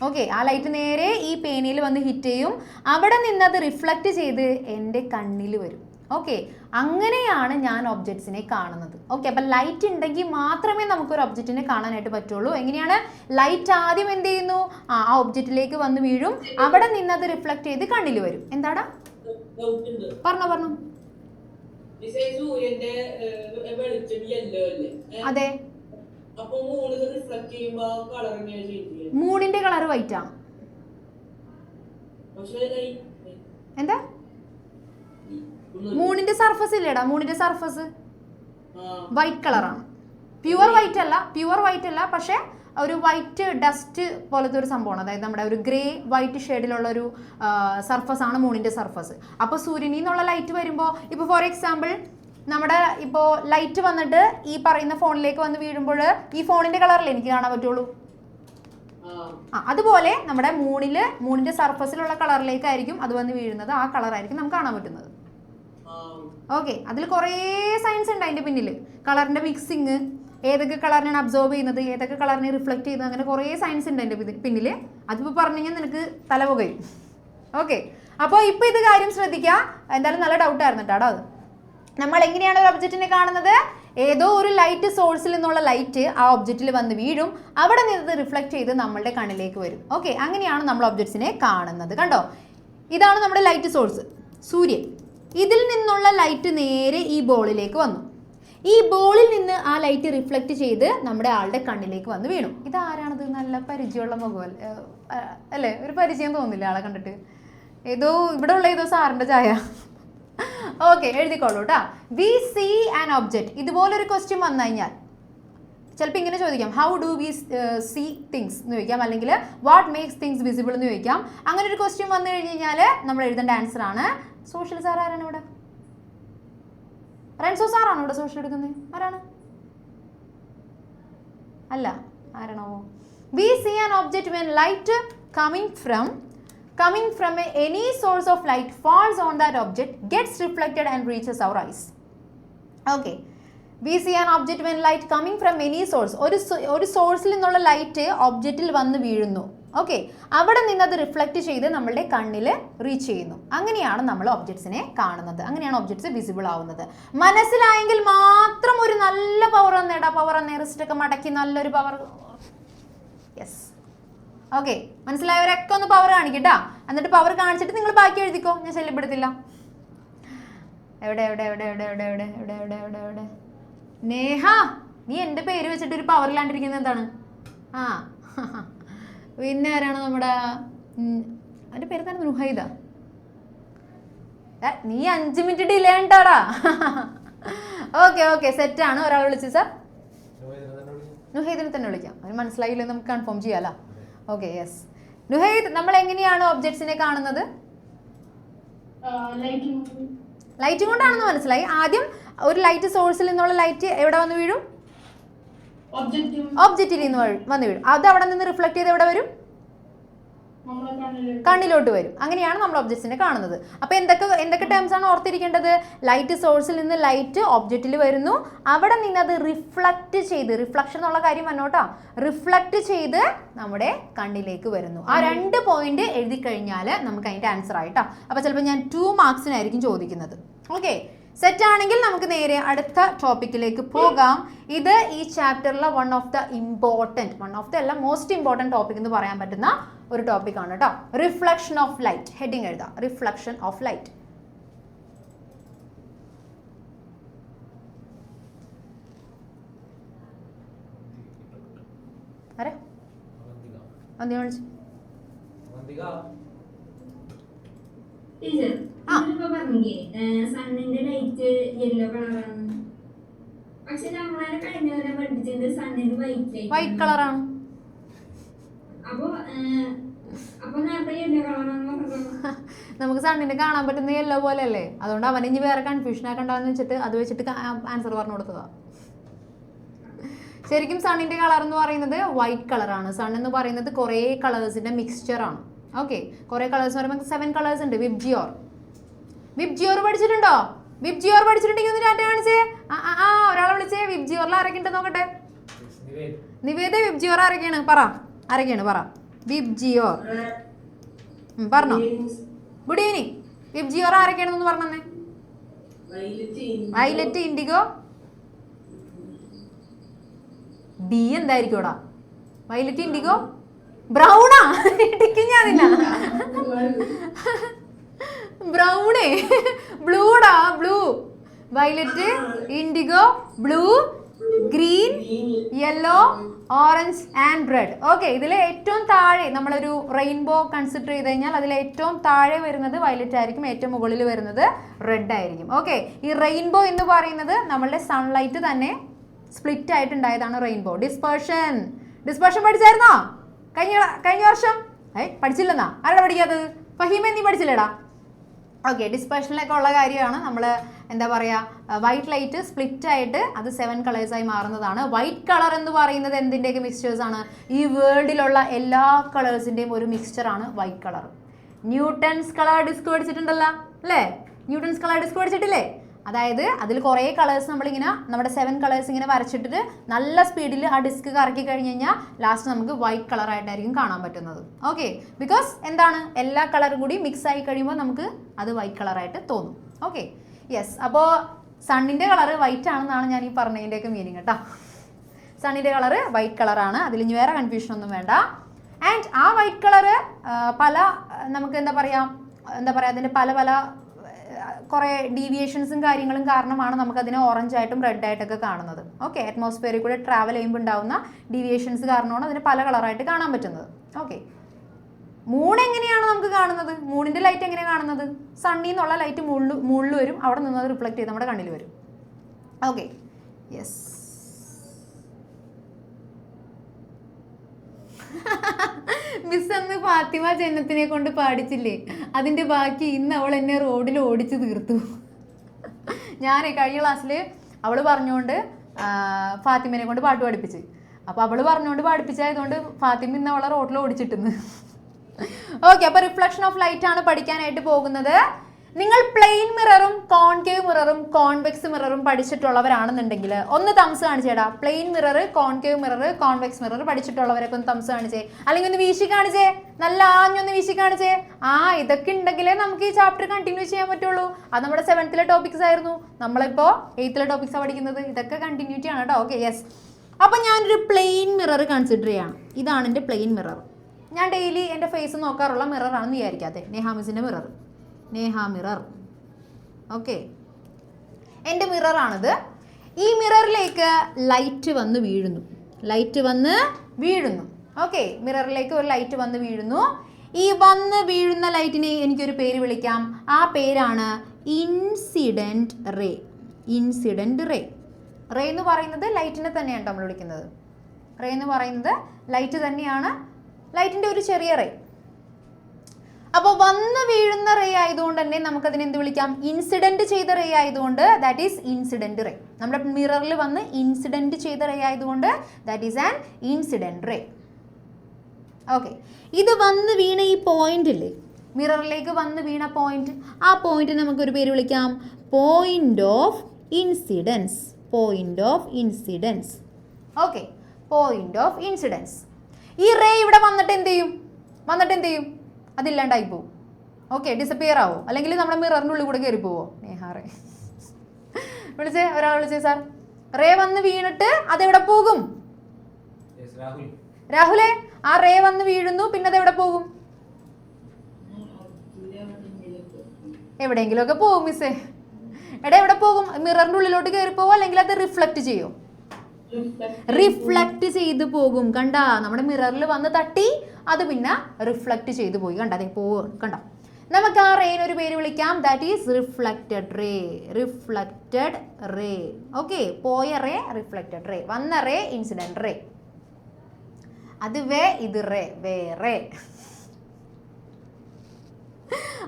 ഓക്കെ, ആ ലൈറ്റ് നേരെ ഈ പേനയിൽ വന്ന് ഹിറ്റ് ചെയ്യും. അവിടെ നിന്നത് റിഫ്ലക്റ്റ് ചെയ്ത് എൻ്റെ കണ്ണിൽ വരും. ഓക്കെ, അങ്ങനെയാണ് ഞാൻ ഒബ്ജക്ട്സിനെ കാണുന്നത്. ഓക്കെ, അപ്പം ലൈറ്റ് ഉണ്ടെങ്കിൽ മാത്രമേ നമുക്കൊരു ഒബ്ജക്റ്റിനെ കാണാനായിട്ട് പറ്റുള്ളൂ. എങ്ങനെയാണ്? ലൈറ്റ് ആദ്യം എന്ത് ചെയ്യുന്നു? ആ ഒബ്ജക്റ്റിലേക്ക് വന്ന് വീഴും. അവിടെ നിന്നത് റിഫ്ലക്റ്റ് ചെയ്ത് കണ്ണിൽ വരും. എന്താടാ? പറഞ്ഞു. അതെ, മൂണിന്റെ കളർ വൈറ്റാ. എന്താ? മൂണിന്റെ സർഫസ് ഇല്ലേടാ? മൂണിന്റെ സർഫസ് വൈറ്റ് കളറാണ്. പ്യുവർ വൈറ്റ് അല്ല, പക്ഷെ ഒരു വൈറ്റ് ഡസ്റ്റ് പോലത്തെ ഒരു സംഭവമാണ്. അതായത് നമ്മുടെ ഒരു ഗ്രേ വൈറ്റ് ഷെയ്ഡിലുള്ള ഒരു സർഫസ് ആണ് മൂണിന്റെ സർഫസ്. അപ്പോൾ സൂര്യനിൽ നിന്നുള്ള ലൈറ്റ് വരുമ്പോൾ, ഇപ്പോൾ ഫോർ എക്സാമ്പിൾ നമ്മുടെ ഇപ്പോൾ ലൈറ്റ് വന്നിട്ട് ഈ പറയുന്ന ഫോണിലേക്ക് വന്ന് വീഴുമ്പോൾ ഈ ഫോണിന്റെ കളറല്ലേ എനിക്ക് കാണാൻ പറ്റുള്ളൂ. അതുപോലെ നമ്മുടെ മൂണിന്റെ സർഫസിലുള്ള കളറിലേക്കായിരിക്കും അത് വന്ന് വീഴുന്നത്. ആ കളറായിരിക്കും നമുക്ക് കാണാൻ പറ്റുന്നത്. ഓക്കെ, അതിൽ കുറേ സയൻസ് ഉണ്ട് അതിൻ്റെ പിന്നിൽ. കളറിൻ്റെ മിക്സിങ്, ഏതൊക്കെ കളറിനാണ് അബ്സോർബ് ചെയ്യുന്നത്, ഏതൊക്കെ കളറിനെ റിഫ്ലക്ട് ചെയ്യുന്നത്, അങ്ങനെ കുറേ സയൻസ് ഉണ്ട് അതിൻ്റെ പിന്നിൽ. അതിപ്പോൾ പറഞ്ഞു കഴിഞ്ഞാൽ നിനക്ക് തലപുകയും. ഓക്കെ, അപ്പോൾ ഇപ്പോൾ ഇത് കാര്യം ശ്രദ്ധിക്കുക. എന്തായാലും നല്ല ഡൗട്ടായിരുന്നു കേട്ടോ അത്. നമ്മൾ എങ്ങനെയാണ് ഒരു ഒബ്ജക്റ്റിനെ കാണുന്നത്? ഏതോ ഒരു ലൈറ്റ് സോഴ്സിൽ നിന്നുള്ള ലൈറ്റ് ആ ഒബ്ജക്റ്റിൽ വന്ന് വീഴും. അവിടെ നിന്ന് റിഫ്ലക്ട് ചെയ്ത് നമ്മളുടെ കണ്ണിലേക്ക് വരും. ഓക്കെ, അങ്ങനെയാണ് നമ്മൾ ഒബ്ജക്ട്സിനെ കാണുന്നത്. കണ്ടോ, ഇതാണ് നമ്മുടെ ലൈറ്റ് സോഴ്സ് സൂര്യൻ. ഇതിൽ നിന്നുള്ള ലൈറ്റ് നേരെ ഈ ബോളിലേക്ക് വന്നു. ഈ ബോളിൽ നിന്ന് ആ ലൈറ്റ് റിഫ്ലക്റ്റ് ചെയ്ത് നമ്മുടെ ആളുടെ കണ്ണിലേക്ക് വന്ന് വീണു. ഇതാരാണത്? നല്ല പരിചയമുള്ള മുഖം അല്ലേ? ഒരു പരിചയം തോന്നില്ല ആളെ കണ്ടിട്ട്. ഇവിടെ ഉള്ള ഏതോ സാറിൻ്റെ ചായ. ഓക്കെ, എഴുതിക്കോളൂ കേട്ടോ. We see an object. ഇതുപോലൊരു ക്വസ്റ്റ്യൻ വന്നു കഴിഞ്ഞാൽ ചിലപ്പോൾ ഇങ്ങനെ ചോദിക്കാം, how do we see things എന്ന് ചോദിക്കാം, അല്ലെങ്കിൽ വാട്ട് മേക്സ് തിങ്സ് വിസിബിൾ എന്ന് ചോദിക്കാം. അങ്ങനെ ഒരു ക്വസ്റ്റ്യൻ വന്നു കഴിഞ്ഞ് കഴിഞ്ഞാൽ നമ്മൾ എഴുതേണ്ട ആൻസർ ആണ്. സോഷ്യൽ സാർ ആരാണ് ഇവിടെ? റെൻസോ സാറാണോ ഇവിടെ സോഷ്യൽ എടുക്കുന്നത്? ആരാണ്? അല്ല, ആരാണോ? We see an object when light coming from any source of light falls on that object, gets reflected and reaches our eyes. Okay, we see an object when light coming from any source. ഒരു സോഴ്സിൽ നിന്നുള്ള light ഒബ്ജക്റ്റിൽ വന്ന് വീഴുന്നു. Okay, അവിടെ നിന്ന് അത് reflect ചെയ്ത് നമ്മളുടെ കണ്ണിൽ റീച്ച് ചെയ്യുന്നു. അങ്ങനെയാണ് നമ്മൾ ഒബ്ജക്ട്സിനെ കാണുന്നത്. അങ്ങനെയാണ് ഒബ്ജക്ട്സ് വിസിബിൾ ആവുന്നത്. മനസ്സിലായെങ്കിൽ മാത്രം ഒരു നല്ല പവർ വന്നേടാ. പവർ വന്നേ, റിസ്റ്റൊക്കെ മടക്കി നല്ലൊരു പവർ. യെസ്, ഓക്കെ, മനസ്സിലായവരൊക്കെ ഒന്ന് പവർ കാണിക്കട്ടാ. എന്നിട്ട് പവർ കാണിച്ചിട്ട് നിങ്ങൾ ബാക്കി എഴുതിക്കോ, ഞാൻ ശല്യപ്പെടുത്തില്ല. എവിടെ നേഹ, നീ എൻ്റെ പേര് വെച്ചിട്ട് ഒരു പവർ ഇല്ലാണ്ടിരിക്കുന്നത് എന്താണ്? പിന്നെ ആരാണ് നമ്മുടെ എൻ്റെ പേര് തന്നെ? നുഹൈദ. നീ 5 മിനിറ്റ് ഡിലേ ഉണ്ടാടാ. ഓക്കെ, സെറ്റാണ്. ഒരാൾ വിളിച്ചു സാർ. നുഹൈദിനെ തന്നെ വിളിക്കാം. അവന് മനസ്സിലായില്ലേ, നമുക്ക് കൺഫേം ചെയ്യാലോ. Okay, yes. നുഹൈദ്, നമ്മൾ എങ്ങനെയാണ് ഒബ്ജക്ട്സിനെ കാണുന്നത്? ലൈറ്റ് കൊണ്ടാണെന്ന് മനസ്സിലായി. ആദ്യം ഒരു ലൈറ്റ് സോഴ്സിൽ നിന്നുള്ള ലൈറ്റ് എവിടെ വന്ന് വീഴും? ഒബ്ജക്റ്റിൽ നിന്ന് വന്ന് വീഴും. അത് അവിടെ നിന്ന് റിഫ്ലക്ട് ചെയ്ത് എവിടെ വരും? കണ്ണിലോട്ട് വരും. അങ്ങനെയാണ് നമ്മൾ ഒബ്ജക്ട്സിനെ കാണുന്നത്. അപ്പോൾ എന്തൊക്കെ ടേംസ് ആണ് ഓർത്തിരിക്കേണ്ടത്? ലൈറ്റ് സോഴ്സിൽ നിന്ന് ലൈറ്റ് ഒബ്ജക്റ്റിൽ വരുന്നു. അവിടെ നിന്ന് അത് റിഫ്ലക്റ്റ് ചെയ്ത്, റിഫ്ലക്ഷൻ എന്നുള്ള കാര്യം വന്നോട്ടാ, റിഫ്ലക്റ്റ് ചെയ്ത് നമ്മുടെ കണ്ണിലേക്ക് വരുന്നു. ആ 2 പോയിന്റ് എഴുതി കഴിഞ്ഞാൽ നമുക്ക് അതിൻ്റെ ആൻസർ ആയിട്ടാ. അപ്പോൾ ചിലപ്പോൾ ഞാൻ 2 മാർക്സിനായിരിക്കും ചോദിക്കുന്നത്. ഓക്കെ, സെറ്റ് ആണെങ്കിൽ നമുക്ക് നേരെ അടുത്ത ടോപ്പിക്കിലേക്ക് പോകാം. ഇത് ഈ ചാപ്റ്ററിലെ വൺ ഓഫ് ദ അല്ല മോസ്റ്റ് ഇമ്പോർട്ടൻറ്റ് ടോപ്പിക് എന്ന് പറയാൻ പറ്റുന്ന ഒരു ടോപ്പിക്കാണ് കേട്ടോ. Reflection of light. ഹെഡിങ് എഴുതാം, റിഫ്ലക്ഷൻ ഓഫ് ലൈറ്റ്. ആരെ വന്ദിക വിളിച്ചു. സണ്ണിന്റെ ലൈറ്റ് യെല്ലോ കളറാണ്, പക്ഷെ നമ്മളെ കഴിഞ്ഞ വരെ പഠിപ്പിച്ചത് സണ്ണിന് വൈറ്റ് കളറാണ്. അപ്പൊ നേരത്തെ യെല്ലോ കളറാണെന്ന് പറഞ്ഞത് നമുക്ക് സണ്ണിനെ കാണാൻ പറ്റുന്ന യെല്ലോ പോലെ അല്ലേ, അതുകൊണ്ട് അവൻ ഇനി വേറെ കൺഫ്യൂഷൻ ആക്കണ്ടെന്ന് വെച്ചിട്ട് അത് വെച്ചിട്ട് ആൻസർ പറഞ്ഞു കൊടുത്തതാ. ശരിക്കും സണ്ണിന്റെ കളർ എന്ന് പറയുന്നത് വൈറ്റ് കളറാണ്. സൺ എന്ന് പറയുന്നത് കുറേ കളേഴ്സിന്റെ മിക്സ്ചർ ആണ്. ഓക്കെ, കുറേ കളേഴ്സ് പറയുമ്പോൾ 7 കളേഴ്സ് ഉണ്ട്. വിബ്ജിയോർ പഠിച്ചിട്ടുണ്ടോ? വിബ്ജിയോർ പഠിച്ചിട്ടുണ്ടെങ്കിൽ ഒന്ന് ടാറ്റ കാണിച്ചേ. ഒരാളെ വിളിച്ചേ. വിബ്ജിയോറിൽ ആരൊക്കെ ഉണ്ട് നോക്കട്ടെ. നിവേദ വിബ്ജിയോർ ആരൊക്കെയാണ് പറ, ആരൊക്കെയാണ് പറ. വിബ്ജിയോർ പറഞ്ഞോ. Good evening. വിബ്ജിയോർ ആരൊക്കെയാണെന്ന് പറഞ്ഞേ. വയലറ്റ്, ഇൻഡിഗോ, ഡി എന്തായിരിക്കും? വയലറ്റ്, ഇൻഡിഗോ, ബ്രൗണാ? ഞാനില്ല ബ്രൗണേ, ബ്ലൂടാ, blue. Violet, indigo, blue, green, yellow, orange and red. Okay, ഇതിൽ ഏറ്റവും താഴെ നമ്മളൊരു റെയിൻബോ കൺസിഡർ ചെയ്ത് കഴിഞ്ഞാൽ അതിൽ ഏറ്റവും താഴെ വരുന്നത് വയലറ്റ് ആയിരിക്കും, ഏറ്റവും മുകളിൽ വരുന്നത് റെഡ് ആയിരിക്കും. ഓക്കെ, ഈ റെയിൻബോ എന്ന് പറയുന്നത് നമ്മളുടെ സൺലൈറ്റ് തന്നെ സ്പ്ലിറ്റ് ആയിട്ടുണ്ടായതാണ് റെയിൻബോ. ഡിസ്പേർഷൻ പഠിച്ചായിരുന്നോ കഴിഞ്ഞ വർഷം? പഠിച്ചില്ലെന്നാ? ആരാ പഠിക്കാത്തത്? ഫഹീമ നീ പഠിച്ചില്ലേടാ? ഓക്കെ, ഡിസ്പേർഷനിലൊക്കെ ഉള്ള കാര്യമാണ്. നമ്മൾ എന്താ പറയുക, വൈറ്റ് ലൈറ്റ് സ്പ്ലിറ്റ് ആയിട്ട് അത് 7 കളേഴ്സായി മാറുന്നതാണ്. വൈറ്റ് കളർ എന്ന് പറയുന്നത് എന്തിൻ്റെയൊക്കെ മിക്സ്ചേഴ്സ് ആണ്? ഈ വേൾഡിലുള്ള എല്ലാ കളേഴ്സിൻ്റെയും ഒരു മിക്സ്ചറാണ് white colour. Newton's colour disc പഠിച്ചിട്ടുണ്ടല്ലോ അല്ലേ? ന്യൂട്ടൺസ് കളർ ഡിസ്ക് പഠിച്ചിട്ടില്ലേ? അതായത് അതിൽ കുറേ കളേഴ്സ് നമ്മളിങ്ങനെ നമ്മുടെ 7 കളേഴ്സ് ഇങ്ങനെ വരച്ചിട്ട് നല്ല സ്പീഡിൽ ആ ഡിസ്ക് കറക്കി കഴിഞ്ഞ് കഴിഞ്ഞാൽ ലാസ്റ്റ് നമുക്ക് വൈറ്റ് കളറായിട്ടായിരിക്കും കാണാൻ പറ്റുന്നത്. ഓക്കെ, ബിക്കോസ് എന്താണ്, എല്ലാ കളറും കൂടി മിക്സ് ആയി കഴിയുമ്പോൾ നമുക്ക് അത് വൈറ്റ് കളറായിട്ട് തോന്നും. Okay, yes. അപ്പോൾ സണ്ണിൻ്റെ കളറ് വൈറ്റ് ആണെന്നാണ് ഞാൻ ഈ പറഞ്ഞതിൻ്റെയൊക്കെ മീനിങ് കേട്ടോ. സണ്ണിൻ്റെ കളറ് വൈറ്റ് കളറാണ്, അതിൽ ഇനി വേറെ കൺഫ്യൂഷൻ ഒന്നും വേണ്ട. ആൻഡ് ആ വൈറ്റ് കളറ് പല നമുക്ക് എന്താ പറയുക അതിൻ്റെ പല കുറേ ഡീവിയേഷൻസും കാര്യങ്ങളും കാരണമാണ് നമുക്കതിനെ ഓറഞ്ചായിട്ടും റെഡായിട്ടൊക്കെ കാണുന്നത്. ഓക്കെ, അറ്റ്മോസ്ഫിയറിൽ കൂടെ ട്രാവൽ ചെയ്യുമ്പോൾ ഉണ്ടാകുന്ന ഡീവിയേഷൻസ് കാരണമാണ് അതിന് പല കളറായിട്ട് കാണാൻ പറ്റുന്നത്. ഓക്കെ, മൂൺ എങ്ങനെയാണ് നമുക്ക് കാണുന്നത്? മൂണിൻ്റെ ലൈറ്റ് എങ്ങനെയാണ് കാണുന്നത്? സണ്ണിൽ നിന്നുള്ള ലൈറ്റ് മുകളിൽ വരും, അവിടെ നിന്ന് അത് റിഫ്ലക്ട് ചെയ്ത് നമ്മുടെ കണ്ണിൽ വരും. Okay, yes. മിസ് അന്ന് ഫാത്തിമ ജന്നത്തിനെ കൊണ്ട് പാടിച്ചില്ലേ, അതിൻ്റെ ബാക്കി ഇന്ന് അവൾ എന്നെ റോഡിൽ ഓടിച്ചു തീർത്തു. ഞാൻ കഴിഞ്ഞ ക്ലാസ്സിൽ അവൾ പറഞ്ഞുകൊണ്ട് ഫാത്തിമനെ കൊണ്ട് പാട്ട് പഠിപ്പിച്ച്. അപ്പോൾ അവൾ പറഞ്ഞുകൊണ്ട് പാടിപ്പിച്ചായതുകൊണ്ട് ഫാത്തിമ ഇന്ന് അവളെ റോഡിൽ ഓടിച്ചിട്ടുന്ന്. ഓക്കെ, അപ്പോൾ റിഫ്ലക്ഷൻ ഓഫ് ലൈറ്റ് ആണ് പഠിക്കാനായിട്ട് പോകുന്നത്. നിങ്ങൾ പ്ലെയിൻ മിററും കോൺകേവ് മിററും കോൺവെക്സ് മിററും പഠിച്ചിട്ടുള്ളവരാണെന്നുണ്ടെങ്കിൽ ഒന്ന് തംസ് കാണിച്ചേടാ. Plane mirror, concave mirror, convex mirror പഠിച്ചിട്ടുള്ളവരൊക്കെ ഒന്ന് തംസ് കാണിച്ചേ, അല്ലെങ്കിൽ ഒന്ന് വീശി കാണിച്ചേ, നല്ല ആഞ്ഞൊന്ന് വീശി കാണിച്ചേ. ഇതൊക്കെ ഉണ്ടെങ്കിലേ നമുക്ക് ഈ ചാപ്റ്റർ കണ്ടിന്യൂ ചെയ്യാൻ പറ്റുള്ളൂ. അത് നമ്മുടെ 7th ടോപ്പിക്സ് ആയിരുന്നു, നമ്മളിപ്പോൾ 8th ടോപ്പിക്സാണ് പഠിക്കുന്നത്. ഇതൊക്കെ കണ്ടിന്യൂറ്റി ആണ് കേട്ടോ. Okay, yes. അപ്പം ഞാനൊരു പ്ലെയിൻ മിറർ കൺസിഡർ ചെയ്യാണ്. ഇതാണ് എൻ്റെ പ്ലെയിൻ മിറർ. ഞാൻ ഡെയിലി എൻ്റെ ഫേസ് നോക്കാറുള്ള മിററാണെന്ന് വിചാരിക്കാതെ. നേഹാമിസിൻ്റെ മിറർ, നേഹ മിറർ. ഓക്കെ, എൻ്റെ മിററാണിത്. ഈ മിററിലേക്ക് ലൈറ്റ് വന്ന് വീഴുന്നു. ഓക്കെ, മിററിലേക്ക് ഒരു ലൈറ്റ് വന്ന് വീഴുന്നു. ഈ വന്ന് വീഴുന്ന ലൈറ്റിനെ എനിക്കൊരു പേര് വിളിക്കാം. ആ പേരാണ് ഇൻസിഡൻറ്റ് റേ. റേ എന്ന് പറയുന്നത് ലൈറ്റിനെ തന്നെയാണ് നമ്മൾ വിളിക്കുന്നത്. റേ എന്ന് പറയുന്നത് ലൈറ്റ് തന്നെയാണ്, ലൈറ്റിൻ്റെ ഒരു ചെറിയ റേ. അപ്പോൾ വന്ന് വീഴുന്ന റേ ആയതുകൊണ്ട് തന്നെ നമുക്കതിനെ എന്ത് വിളിക്കാം? ഇൻസിഡൻറ്റ് ചെയ്ത റേ ആയതുകൊണ്ട് ദാറ്റ് ഈസ് ഇൻസിഡൻറ്റ് റേ. നമ്മുടെ മിററിൽ വന്ന് ഇൻസിഡൻറ്റ് ചെയ്ത റേ ആയതുകൊണ്ട് that is an incident ray. Okay, ഇത് വന്ന് വീണ ഈ പോയിന്റ് ഇല്ലേ, മിററിലേക്ക് വന്ന് വീണ പോയിന്റ്, ആ പോയിന്റ് നമുക്കൊരു പേര് വിളിക്കാം point of incidence. Okay, point of incidents. ഈ റേ ഇവിടെ വന്നിട്ട് എന്ത് ചെയ്യും? അതില്ലാണ്ടായി പോവും. ഓക്കെ, ഡിസപ്പിയർ ആവോ, അല്ലെങ്കിൽ നമ്മുടെ മിററിൻ്റെ ഉള്ളിൽ കൂടെ കയറി പോവോ? റേ ഒരാളെ വിളിച്ചേ സാർ. റേ വന്ന് വീണിട്ട് അതെവിടെ പോകും? രാഹുലേ, ആ റേ വന്ന് വീഴുന്നു, പിന്നെ അതെവിടെ പോകും? എവിടെയെങ്കിലുമൊക്കെ പോകും മിസ്സേ. എവിടെ പോകും? മിററിൻ്റെ ഉള്ളിലോട്ട് കയറി പോവോ, അല്ലെങ്കിൽ അത് റിഫ്ലക്റ്റ് ചെയ്യോ? റിഫ്ലക്റ്റ് ചെയ്ത് പോകും. കണ്ട, നമ്മുടെ മിററിൽ വന്ന് തട്ടി അത് പിന്നെ റിഫ്ലക്റ്റ് ചെയ്ത് പോയി. കണ്ട, അതേ കണ്ട. നമുക്ക് ആ റേന് ഒരു പേര് വിളിക്കാം, that is reflected ray. Reflected ray. Okay, പോയ റേ റിഫ്ലക്റ്റഡ് റേ, വന്ന റേ ഇൻസിഡന്റ് റേ. അത് വേ, ഇത് റേ, വേറെ.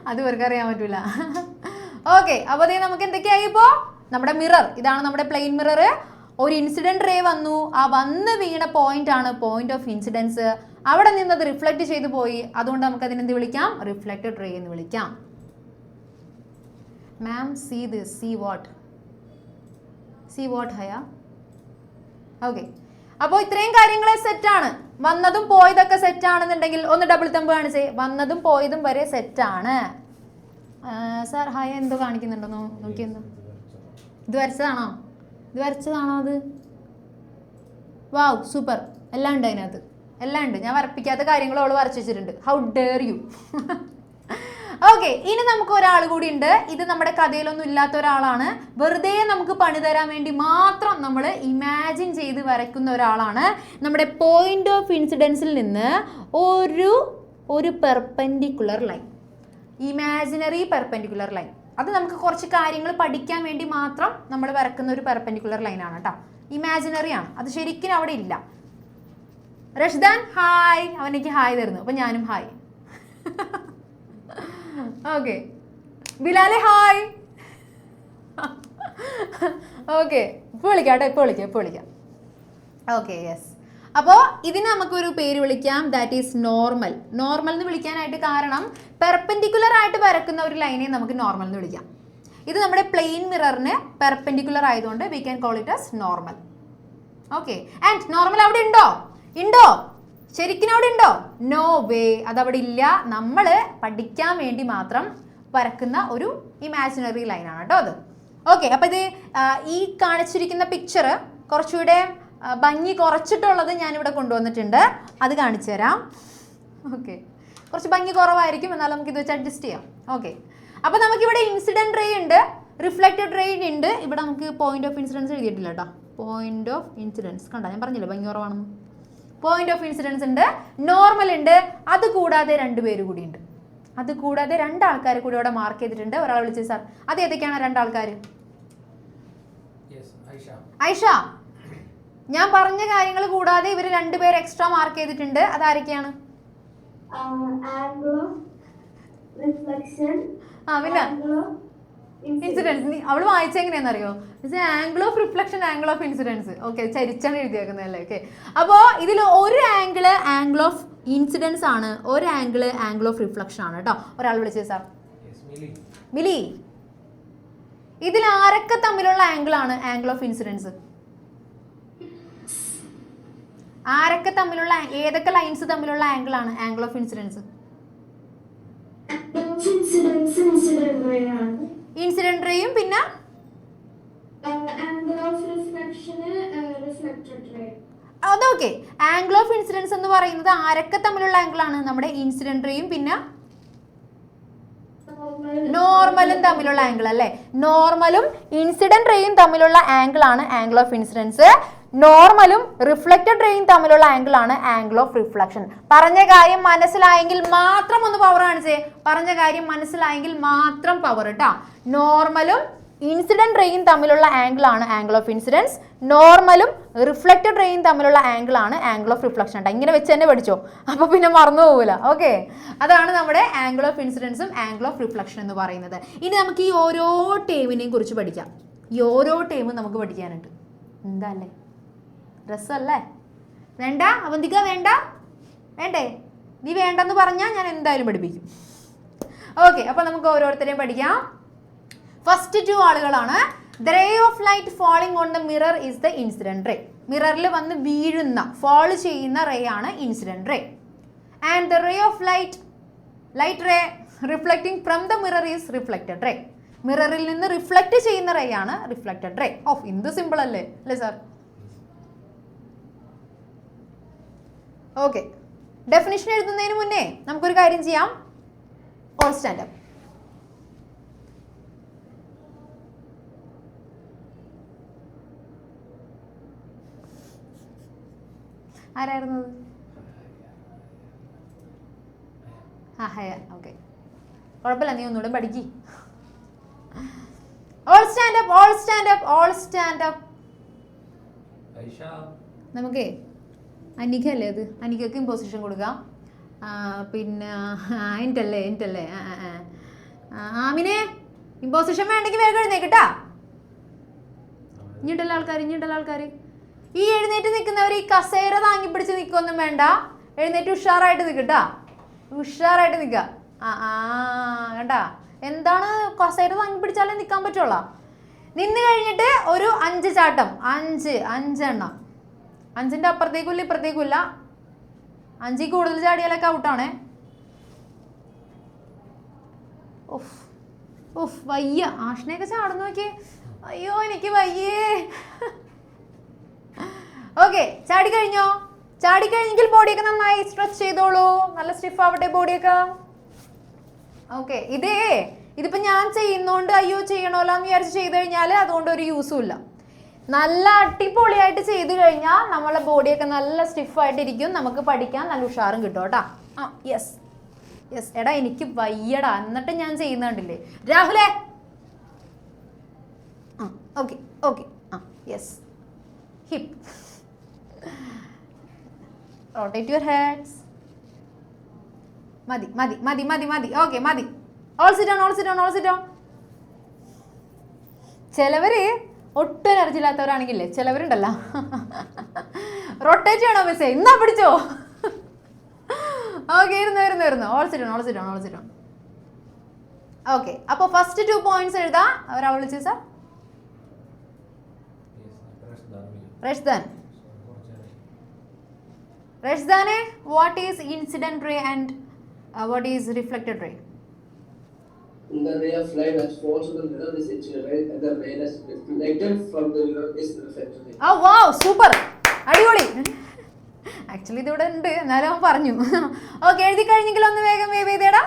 അത് ഇവർക്ക് അറിയാൻ പറ്റൂല. ഓക്കെ, അപ്പൊ അതേ നമുക്ക് എന്തൊക്കെയായി ഇപ്പോ? നമ്മുടെ മിറർ, ഇതാണ് നമ്മുടെ പ്ലെയിൻ മിറർ. ഒരു ഇൻസിഡന്റ് റേ വന്നു, ആ വന്ന് വീണ പോയിന്റ് ആണ് പോയിന്റ് ഓഫ് ഇൻസിഡൻസ്. അവിടെ നിന്ന് അത് റിഫ്ലക്ട് ചെയ്ത് പോയി, അതുകൊണ്ട് നമുക്ക് അതിനെന്ത് വിളിക്കാം? റിഫ്ലക്റ്റഡ് റേ എന്ന് വിളിക്കാം. Ma'am, see this, see what Haya? Okay, അപ്പോൾ ഇത്രയും കാര്യങ്ങൾ സെറ്റാണ്. വന്നതും പോയതൊക്കെ സെറ്റ് ആണെന്നുണ്ടെങ്കിൽ ഒന്ന് ഡബിൾ തമ്പ് കാണിച്ചേ. വന്നതും പോയതും വരെ സെറ്റാണ്. സാർ ഹയ എന്തോ കാണിക്കുന്നുണ്ടെന്നോ നോക്കിയെന്തോ? ഇത് വരച്ചതാണോ? അത്? വാവ്, സൂപ്പർ. എല്ലാം ഉണ്ട് അതിനകത്ത്, എല്ലാം ഉണ്ട്. ഞാൻ വരപ്പിക്കാത്ത കാര്യങ്ങൾ അവൾ വരച്ചു വെച്ചിട്ടുണ്ട്. How dare you. ഓക്കെ, ഇനി നമുക്ക് ഒരാൾ കൂടി ഉണ്ട്. ഇത് നമ്മുടെ കഥയിലൊന്നും ഇല്ലാത്ത ഒരാളാണ്. വെറുതെ നമുക്ക് പണി തരാൻ വേണ്ടി മാത്രം നമ്മൾ ഇമാജിൻ ചെയ്ത് വരയ്ക്കുന്ന ഒരാളാണ്. നമ്മുടെ പോയിന്റ് ഓഫ് ഇൻസിഡൻസിൽ നിന്ന് ഒരു perpendicular line, imaginary perpendicular line. അത് നമുക്ക് കുറച്ച് കാര്യങ്ങൾ പഠിക്കാൻ വേണ്ടി മാത്രം നമ്മൾ വരക്കുന്ന ഒരു പെർപെൻഡിക്കുലർ ലൈനാണ് കേട്ടോ. ഇമാജിനറി ആണ്, അത് ശരിക്കും അവിടെ ഇല്ല. റഷ്ദാൻ ഹായ്, അവനേക്ക് ഹായ് തരുന്നു, അപ്പൊ ഞാനും ഹായ്. ഓക്കെ, ബിലാലെ ഹായ്. ഓക്കെ, ഇപ്പോൾ വിളിക്കാം കേട്ടോ, ഇപ്പോൾ വിളിക്കാം. Okay, yes. അപ്പോൾ ഇതിന് നമുക്കൊരു പേര് വിളിക്കാം, ദാറ്റ് ഈസ് നോർമൽ. നോർമൽ എന്ന് വിളിക്കാനായിട്ട് കാരണം പെർപെൻഡിക്കുലർ ആയിട്ട് വരക്കുന്ന ഒരു ലൈനെ നമുക്ക് നോർമൽ എന്ന് വിളിക്കാം. ഇത് നമ്മുടെ പ്ലെയിൻ മിററിന് പെർപെൻഡിക്കുലർ ആയതുകൊണ്ട് we can call it as normal. Okay, and normal അവിടെ ഉണ്ടോ? ശരിക്കും അവിടെ ഉണ്ടോ? നോ വേ, അതവിടെ ഇല്ല. നമ്മൾ പഠിക്കാൻ വേണ്ടി മാത്രം വരക്കുന്ന ഒരു ഇമാജിനറി ലൈനാണ് കേട്ടോ അത്. ഓക്കെ, അപ്പോൾ ഇത് ഈ കാണിച്ചിരിക്കുന്ന പിക്ചർ കുറച്ചുകൂടെ ഭംഗി കുറച്ചിട്ടുള്ളത് ഞാനിവിടെ കൊണ്ടുവന്നിട്ടുണ്ട്. അത് കാണിച്ചു തരാം. ഓക്കെ, കുറച്ച് ഭംഗി കുറവായിരിക്കും, എന്നാലും നമുക്ക് ഇത് വെച്ച് അഡ്ജസ്റ്റ് ചെയ്യാം. ഓക്കെ, അപ്പോൾ നമുക്കിവിടെ ഇൻസിഡന്റ് റേ ഉണ്ട്, റിഫ്ലക്റ്റഡ് റേ ഉണ്ട്. ഇവിടെ നമുക്ക് പോയിന്റ് ഓഫ് ഇൻസിഡൻസ് എഴുതിയിട്ടില്ല കേട്ടോ. പോയിന്റ് ഓഫ് ഇൻസിഡൻസ് കണ്ടോ, ഞാൻ പറഞ്ഞില്ലേ ഭംഗി കുറവാണെന്ന്. പോയിന്റ് ഓഫ് ഇൻസിഡൻസ് ഉണ്ട്, നോർമൽ ഉണ്ട്. അതുകൂടാതെ രണ്ടുപേര് കൂടി ഉണ്ട്. അതുകൂടാതെ രണ്ടാൾക്കാരെ കൂടി ഇവിടെ മാർക്ക് ചെയ്തിട്ടുണ്ട്. ഒരാൾ വിളിച്ചു സാർ, അത് ഏതൊക്കെയാണ് രണ്ടാൾക്കാർ? ഐഷ, ഞാൻ പറഞ്ഞ കാര്യങ്ങൾ കൂടാതെ ഇവർ രണ്ടുപേർ എക്സ്ട്രാ മാർക്ക് ചെയ്തിട്ടുണ്ട്. അതാരൊക്കെയാണ്? പിന്നെ ഇൻസിഡൻസ് അവള് വായിച്ച എങ്ങനെയാണെന്നറിയോ? Angle of reflection, angle of incidence. Okay, ചരിച്ചാണ് എഴുതിയേക്കുന്നതല്ലേ. ഓക്കെ, അപ്പോൾ ഇതിൽ ഒരു ആംഗിൾ ഓഫ് ഇൻസിഡൻസ് ആണ്, ഒരു ആംഗിൾ ഓഫ് റിഫ്ലക്ഷൻ ആണ് കേട്ടോ. ഒരാൾ വിളിച്ചത് സാർ, മിലി, ഇതിൽ ആരൊക്കെ തമ്മിലുള്ള ആംഗിൾ ആണ് ആംഗിൾ ഓഫ് ഇൻസിഡൻസ്? ആരൊക്കെ തമ്മിലുള്ള, ഏതൊക്കെ ലൈൻസ് തമ്മിലുള്ള ആംഗിൾ ആണ് ആംഗിൾ ഓഫ് ഇൻസിഡൻസ്? ഇൻസിഡന്റ് റേയും പിന്നെ അതൊക്കെ. ആംഗിൾ ഓഫ് ഇൻസിഡൻസ് എന്ന് പറയുന്നത് ആരൊക്കെ തമ്മിലുള്ള ആംഗിൾ ആണ്? നമ്മുടെ ഇൻസിഡന്റ് റേയും പിന്നെ നോർമലും തമ്മിലുള്ള ആംഗിൾ അല്ലേ? നോർമലും ഇൻസിഡന്റ് റേയും തമ്മിലുള്ള ആംഗിൾ ആണ് ആംഗിൾ ഓഫ് ഇൻസിഡൻസ്. നോർമലും റിഫ്ലക്റ്റഡ് റേയും തമ്മിലുള്ള ആംഗിൾ ആണ് ആംഗിൾ ഓഫ് റിഫ്ലക്ഷൻ. പറഞ്ഞ കാര്യം മനസ്സിലായെങ്കിൽ മാത്രം ഒന്ന് പവർ കാണിച്ചേ. പറഞ്ഞ കാര്യം മനസ്സിലായെങ്കിൽ മാത്രം പവർ കേട്ടോ. നോർമലും ഇൻസിഡന്റ് റേയും തമ്മിലുള്ള ആംഗിൾ ആണ് ആംഗിൾ ഓഫ് ഇൻസിഡൻസ്. നോർമലും റിഫ്ലക്റ്റഡ് റേയും തമ്മിലുള്ള ആംഗിൾ ആണ് ആംഗിൾ ഓഫ് റിഫ്ലക്ഷൻ. കേട്ടോ, ഇങ്ങനെ വെച്ച് തന്നെ പഠിച്ചോ, അപ്പൊ പിന്നെ മറന്നു പോകില്ല. ഓക്കെ, അതാണ് നമ്മുടെ ആംഗിൾ ഓഫ് ഇൻസിഡൻസും ആംഗിൾ ഓഫ് റിഫ്ലക്ഷൻ എന്ന് പറയുന്നത്. ഇനി നമുക്ക് ഈ ഓരോ ടേമിനെയും കുറിച്ച് പഠിക്കാം. ഈ ഓരോ ടേമും നമുക്ക് പഠിക്കാനുണ്ട്. എന്താ അല്ലേ, രസമല്ലേ? വേണ്ട അവന്തിക, വേണ്ടേ? നീ വേണ്ടെന്ന് പറഞ്ഞാൽ ഞാൻ എന്തായാലും പഠിപ്പിക്കും. ഓക്കെ, അപ്പൊ നമുക്ക് ഓരോരുത്തരെയും പഠിക്കാം. ഫസ്റ്റ് 2 ആളുകളാണ്. The ray of light falling on the mirror is the incident ray. മിററിൽ വന്ന് വീഴുന്ന, ഫാൾ ചെയ്യുന്ന റേ ആണ് incident ray. And the ray of light ray reflecting from the mirror is reflected ray. മിററിൽ നിന്ന് റിഫ്ലക്റ്റ് ചെയ്യുന്ന ray ആണ് reflected ray. Of എന്ത് സിമ്പിൾ അല്ലേ സാർ? ഓക്കെ, ഡെഫിനിഷൻ എഴുതുന്നതിന് മുന്നേ നമുക്കൊരു കാര്യം ചെയ്യാം. All stand up. ആരായിരുന്നു? ഹയ. ഓക്കെ, കുഴപ്പമില്ല, നീ ഒന്നുകൂടെ പഠിക്കി. All stand up, all stand up, all stand up. നമുക്കേ അനിക അല്ലേ അത്, അനികക്ക് ഇമ്പോസിഷൻ കൊടുക്കാം. പിന്നെ എനിട്ടല്ലേ ആമിനെ ഇമ്പോസിഷൻ വേണ്ടെങ്കിൽ വേഗം എഴുന്നേക്കട്ടാ. ഇഞ്ഞിട്ടല്ല ആൾക്കാർ. ഈ എഴുന്നേറ്റ് നിൽക്കുന്നവർ ഈ കസേര താങ്ങി പിടിച്ച് നിൽക്കൊന്നും വേണ്ട. എഴുന്നേറ്റ് ഉഷാറായിട്ട് നിൽക്കട്ടാ, ഉഷാറായിട്ട് നിൽക്കുക. കണ്ടാ, എന്താണ് കസേര താങ്ങി പിടിച്ചാലേ നിൽക്കാൻ പറ്റുള്ള. നിന്ന് കഴിഞ്ഞിട്ട് ഒരു 5 ചാട്ടം, 5 എണ്ണം. 5ന്റെ അപ്പുറത്തേക്കുമില്ല ഇപ്പുറത്തേക്കുമില്ല. 5 കൂടുതൽ ചാടിയാലൊക്കെ ഔട്ടാണേ. വയ്യ. ആഷ്നയൊക്കെ ചാടുന്നു നോക്കിയേ. അയ്യോ എനിക്ക് വയ്യേ. ഓക്കെ, ചാടിക്കഴിഞ്ഞോ? ചാടിക്കഴിഞ്ഞെങ്കിൽ ബോഡിയൊക്കെ നന്നായി സ്ട്രെച്ച് ചെയ്തോളൂ. നല്ല സ്റ്റിഫ് ആവട്ടെ ബോഡിയൊക്കെ. ഓക്കെ, ഇതിപ്പോ ഞാൻ ചെയ്യുന്നോണ്ട് അയ്യോ ചെയ്യണമല്ലോ എന്ന് വിചാരിച്ച് ചെയ്ത് കഴിഞ്ഞാൽ അതുകൊണ്ട് ഒരു യൂസും ഇല്ല. നല്ല അടിപൊളിയായിട്ട് ചെയ്ത് കഴിഞ്ഞാൽ നമ്മളെ ബോഡിയൊക്കെ നല്ല സ്റ്റിഫായിട്ടിരിക്കും. നമുക്ക് പഠിക്കാൻ നല്ല ഉഷാറും കിട്ടും കേട്ടാ. യെസ്. എടാ എനിക്ക് വയ്യടാ, എന്നിട്ട് ഞാൻ ചെയ്യുന്നുണ്ടില്ലേ രാഹുലേ. Okay. Yes. Hip. Rotate your heads. മതി. ഓക്കെ, മതി. All sit down. ചിലവര് ഒട്ടും എനർജി ഇല്ലാത്തവരാണെങ്കിലേ ചിലവരുണ്ടല്ലോ, റൊട്ടേറ്റ് ചെയ്യണോ മിസ്സേ, എന്നാ പിടിച്ചോ. ഓക്കെ, ഇരുന്നു. All sit down. ഓക്കെ, അപ്പോൾ ഫസ്റ്റ് 2 പോയിന്റ്സ് എഴുതാം. അവരാ വിളിച്ചു സാർ. റഷ്ദാനെ, what is incident ray and what is reflected ray? The ray of light that falls on the mirror is incident ray, and the ray that's reflected from the mirror is reflected ray. Oh wow, super, അടിപൊളി. Actually ഇതിവിടെ ഉണ്ട്, എന്നാലും അവൻ പറഞ്ഞു. Okay, എഴുതി കഴിഞ്ഞെങ്കിൽ ഒന്ന് വേഗം വേവ് ചെയ്തേടാ.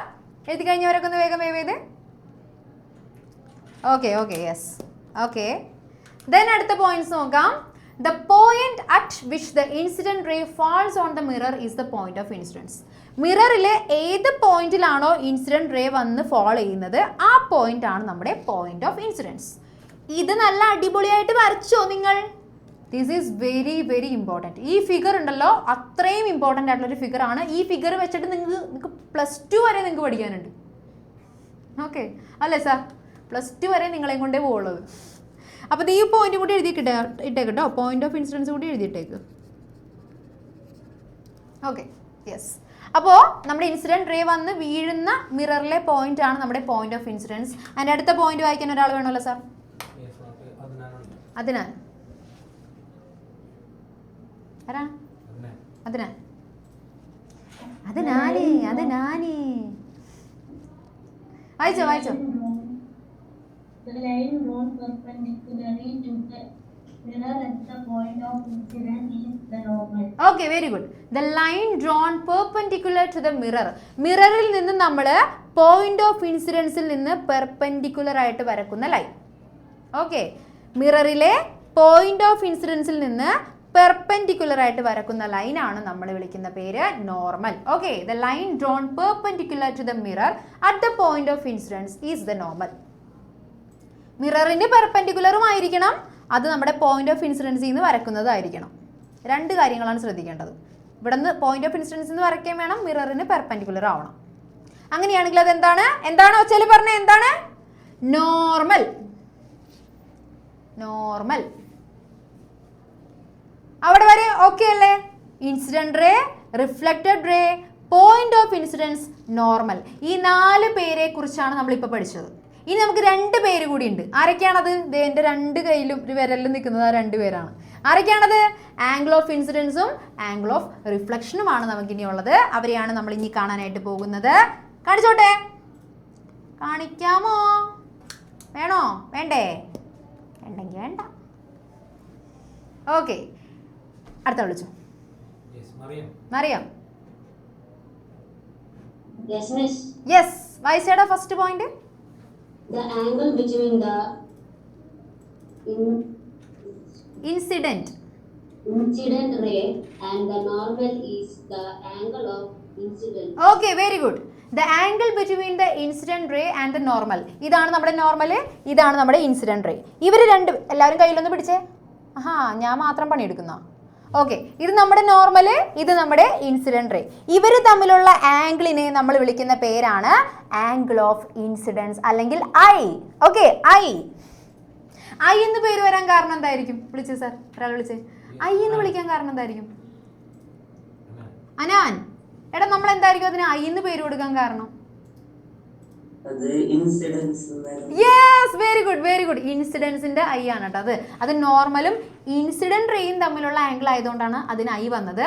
എഴുതി കഴിഞ്ഞവരൊക്കെ ഒന്ന് വേഗം വേവ് ചെയ്തേ. Okay, yes. ഓക്കെ, ദെൻ അടുത്ത പോയിന്റ്സ് നോക്കാം. The point at which the incident ray falls on the mirror is the point of incidence. മിററിലെ ഏത് പോയിന്റിലാണോ ഇൻസിഡന്റ് റേ വന്ന് ഫോൾ ചെയ്യുന്നത് ആ പോയിന്റ് ആണ് നമ്മുടെ പോയിന്റ് ഓഫ് ഇൻസിഡൻസ്. ഇത് നല്ല അടിപൊളിയായിട്ട് വരച്ചോ നിങ്ങൾ? This is very very important. ഈ ഫിഗർ ഉണ്ടല്ലോ, അത്രയും ഇമ്പോർട്ടൻ്റ് ആയിട്ടുള്ളൊരു ഫിഗർ ആണ്. ഈ ഫിഗർ വെച്ചിട്ട് നിങ്ങൾക്ക് +2 വരെ നിങ്ങൾക്ക് പഠിക്കാനുണ്ട്. ഓക്കെ അല്ലേ സാർ? +2 വരെ നിങ്ങളെയും കൊണ്ടേ പോകുള്ളത്. അപ്പോൾ ഈ പോയിന്റ് കൂടി ഇട്ടേക്കട്ടോ, പോയിന്റ് ഓഫ് ഇൻസിഡൻസ് കൂടി എഴുതിയിട്ടേക്ക്. Okay, yes. അപ്പോൾ നമ്മുടെ ഇൻസിഡന്റ് റേ വന്ന് വീഴുന്ന മിററിലെ പോയിന്റ് ആണ് നമ്മുടെ പോയിന്റ് ഓഫ് ഇൻസിഡൻസ്. അതിൻ്റെ അടുത്ത പോയിന്റ് വായിക്കാൻ ഒരാൾ വേണമല്ലോ സാർ. അതിനാ വായിച്ചോ. The line drawn perpendicularly to the mirror at the point of incidence is the normal. Okay, very good. The line drawn perpendicular to the mirror. മിററിൽ നിന്ന് നമ്മൾ പോയിന്റ് ഓഫ് ഇൻസിഡൻസിൽ നിന്ന് പെർപെൻഡിക്കുലർ ആയിട്ട് വരക്കുന്ന ലൈൻ. ഓക്കെ, മിററിലെ പോയിന്റ് ഓഫ് ഇൻസിഡൻസിൽ നിന്ന് perpendicular ആയിട്ട് വരക്കുന്ന ലൈനാണ് നമ്മൾ വിളിക്കുന്ന പേര് normal. Okay, the line drawn perpendicular to the mirror at the point of incidence is the normal. മിററിന് പെർപെൻഡിക്കുലറും ആയിരിക്കണം, അത് നമ്മുടെ പോയിന്റ് ഓഫ് ഇൻസിഡൻസിൽ നിന്ന് വരക്കുന്നതായിരിക്കണം. 2 കാര്യങ്ങളാണ് ശ്രദ്ധിക്കേണ്ടത്. ഇവിടെ നിന്ന് പോയിന്റ് ഓഫ് ഇൻസിഡൻസിൽ നിന്ന് വരയ്ക്കാൻ വേണം, മിററിന് പെർപെൻഡിക്കുലർ ആവണം. അങ്ങനെയാണെങ്കിൽ അത് എന്താണ് ഒച്ചയിൽ പറഞ്ഞത്? എന്താണ്? നോർമൽ. അവിടെ വരെ ഓക്കെ അല്ലേ? Incident ray, reflected ray, point of incidence, normal. ഈ 4 പേരെ കുറിച്ചാണ് നമ്മളിപ്പോൾ പഠിച്ചത്. ഇനി നമുക്ക് 2 പേര് കൂടി ഉണ്ട്. ആരൊക്കെയാണത്? എൻ്റെ 2 കയ്യിലും ഒരു വിരലിൽ നിൽക്കുന്നത് ആ 2 പേരാണ്. ആരൊക്കെയാണത്? ആംഗിൾ ഓഫ് ഇൻസിഡൻസും ആംഗിൾ ഓഫ് റിഫ്ലക്ഷനുമാണ് നമുക്കിനിയുള്ളത്. അവരെയാണ് നമ്മൾ ഇനി കാണാനായിട്ട് പോകുന്നത്. കാണിച്ചോട്ടെ, കാണിക്കാമോ? വേണോ? വേണ്ടേ? വേണ്ടെങ്കിൽ വേണ്ട. ഓക്കെ, അടുത്ത വിളിച്ചു. മറിയം. യെസ്, വൈസയുടെ first point. The angle between the incident incident ray and the normal is the angle of incident. Okay very good. The angle between the incident ray and the normal. ഇതാണ് നമ്മുടെ normal, ഇതാണ് നമ്മുടെ incident ray. ഇവർ രണ്ടും എല്ലാവരും കയ്യിലൊന്ന് പിടിച്ചേ. ആഹാ, ഞാൻ മാത്രം പണിയെടുക്കുന്ന. ഓക്കെ, ഇത് നമ്മുടെ നോർമല്, ഇത് നമ്മുടെ ഇൻസിഡന്റ് റേ. ഇവർ തമ്മിലുള്ള ആംഗിളിനെ നമ്മൾ വിളിക്കുന്ന പേരാണ് ആംഗിൾ ഓഫ് ഇൻസിഡൻസ് അല്ലെങ്കിൽ ഐ. ഓക്കെ, ഐ എന്ന് പേര് വരാൻ കാരണം എന്തായിരിക്കും? വിളിച്ചേ സാർ, ഒരാൾ വിളിച്ചേ. ഐ എന്ന് വിളിക്കാൻ കാരണം എന്തായിരിക്കും? അനാൻ, എടാ നമ്മൾ എന്തായിരിക്കും അതിന് ഐ എന്ന് പേര് കൊടുക്കാൻ കാരണം? Yes, very good very good. ഇൻസിഡൻസിന്റെ ഐ ആണ് കേട്ടോ. അത് നോർമലും ഇൻസിഡന്റ് റേയും തമ്മിലുള്ള ആംഗിൾ ആയതുകൊണ്ടാണ് അതിന് ഐ വന്നത്.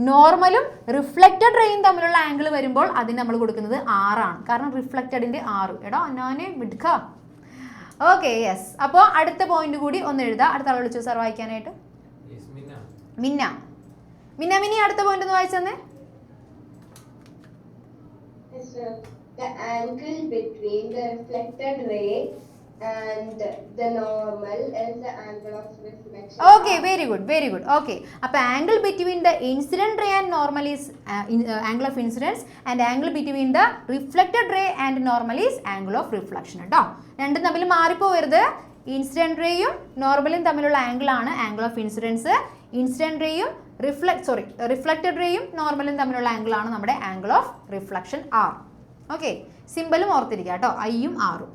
നോർമലും റിഫ്ലക്റ്റഡ് റേയും തമ്മിലുള്ള ആംഗിൾ വരുമ്പോൾ അതിന് നമ്മൾ കൊടുക്കുന്നത് 6 ആണ്. കാരണം റിഫ്ലക്റ്റഡിന്റെ 6. എടാ ഞാന് മിടുക്ക. Okay, yes. അപ്പോൾ അടുത്ത പോയിന്റ് കൂടി ഒന്ന് എഴുതാം. അടുത്ത ആൾ വിളിച്ചു സാർ വായിക്കാനായിട്ട്. മിന്ന, മിനി അടുത്ത പോയിന്റ് ഒന്ന് വായിച്ചെന്നേ. The angle between the reflected ray and the normal is the angle of reflection. Okay, very good, very good. Okay, appo angle between the incident ray and normal is angle of incidence, and angle between the reflected ray and normal is angle of reflection. ട്ടോ, രണ്ടും തമ്മിൽ മാറിപ്പോവരുത്. Incident റേയും നോർമലും തമ്മിലുള്ള angle ആണ് angle of incidence. Incident റേയും reflected റേയും നോർമലും തമ്മിലുള്ള ആംഗിൾ ആണ് നമ്മുടെ angle of reflection R. Okay, സിമ്പലും ഓർത്തിരിക്കുക കേട്ടോ, ഐയും ആറും.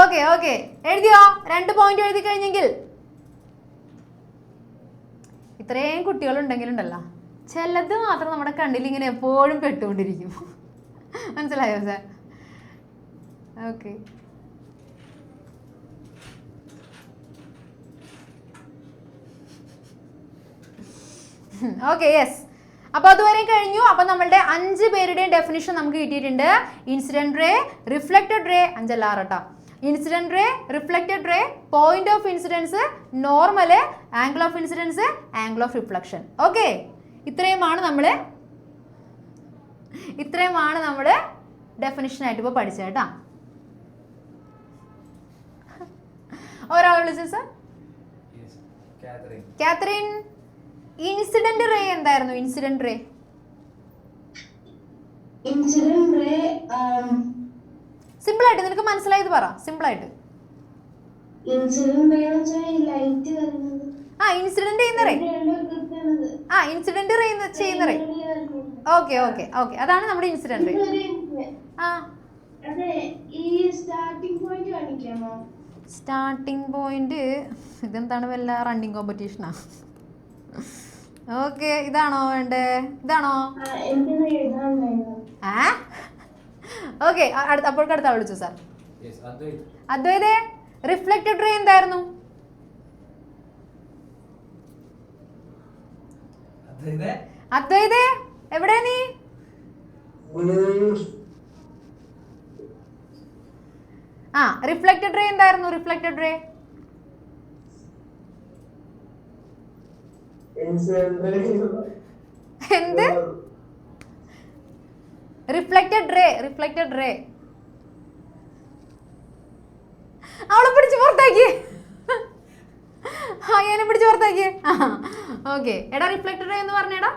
ഓക്കെ ഓക്കെ, എഴുതിയോ? 2 പോയിന്റ് എഴുതി കഴിഞ്ഞെങ്കിൽ. ഇത്രയും കുട്ടികളുണ്ടെങ്കിലുണ്ടല്ലോ, ചിലത് മാത്രം നമ്മുടെ കണ്ണിൽ ഇങ്ങനെ എപ്പോഴും പെട്ടുകൊണ്ടിരിക്കും. മനസ്സിലായോ സാർ? Okay, okay, yes. അപ്പോൾ അതുവരെ കഴിഞ്ഞു. അപ്പോൾ നമ്മളുടെ 5 പേരുടെയും ഡെഫിനിഷൻ നമുക്ക് കിട്ടിയിട്ടുണ്ട്. ഇൻസിഡന്റ് റേ, റിഫ്ലക്റ്റഡ് റേ, 5 അല്ല 6 കേട്ടോ. Incident ray, reflected ray, point of incidence, normal, angle of incidence, angle of reflection. Okay, ഇത്രയുമാണ് നമ്മൾ ഡെഫിനിഷൻ ആയിട്ട് ഇപ്പോൾ പഠിച്ചത് കേട്ടോ. ഒരാൾ വിളിച്ചു സാർ. കാത്രീൻ, ഇൻസിഡന്റ് റേ എന്തായിരുന്നു? ഇൻസിഡന്റ് റേ സിമ്പിൾ ആയിട്ട് നിനക്ക് മനസ്സിലായത് പറ. സിമ്പിൾ ആയിട്ട്. ഇൻസിഡന്റ് ചെയ്യുന്ന റേ. ഇൻസിഡന്റ് ചെയ്യുന്ന റേ. ഓക്കെ ഓക്കെ ഓക്കെ, അതാണ് നമ്മുടെ ഇൻസിഡന്റ് റേ. സ്റ്റാർട്ടിംഗ് പോയിന്റ് ഇതെന്താണ്? വല്ല റണ്ണിങ് കോമ്പറ്റീഷനാ? ഓക്കെ, ഇതാണോ വേണ്ടേ? ഇതാണോ? ഓക്കെ, അപ്പോഴേക്കും അടുത്ത വിളിച്ചു സാർ. അദ്വൈതേ, റിഫ്ലക്റ്റഡ് റേ എന്തായിരുന്നു? അദ്വൈതേ, എവിടെ നീ? റിഫ്ലക്റ്റഡ് റേ എന്തായിരുന്നു? റിഫ്ലക്റ്റഡ് റേ എന്ത്? റിഫ്ലക്റ്റഡ് റേ അവളെ പിടിച്ച് പുറത്താക്കി. എന്നെ പിടിച്ച് പുറത്താക്കി. ഓക്കെ, എടാ റിഫ്ലക്റ്റഡ് റേ എന്ന് പറഞ്ഞേടാ.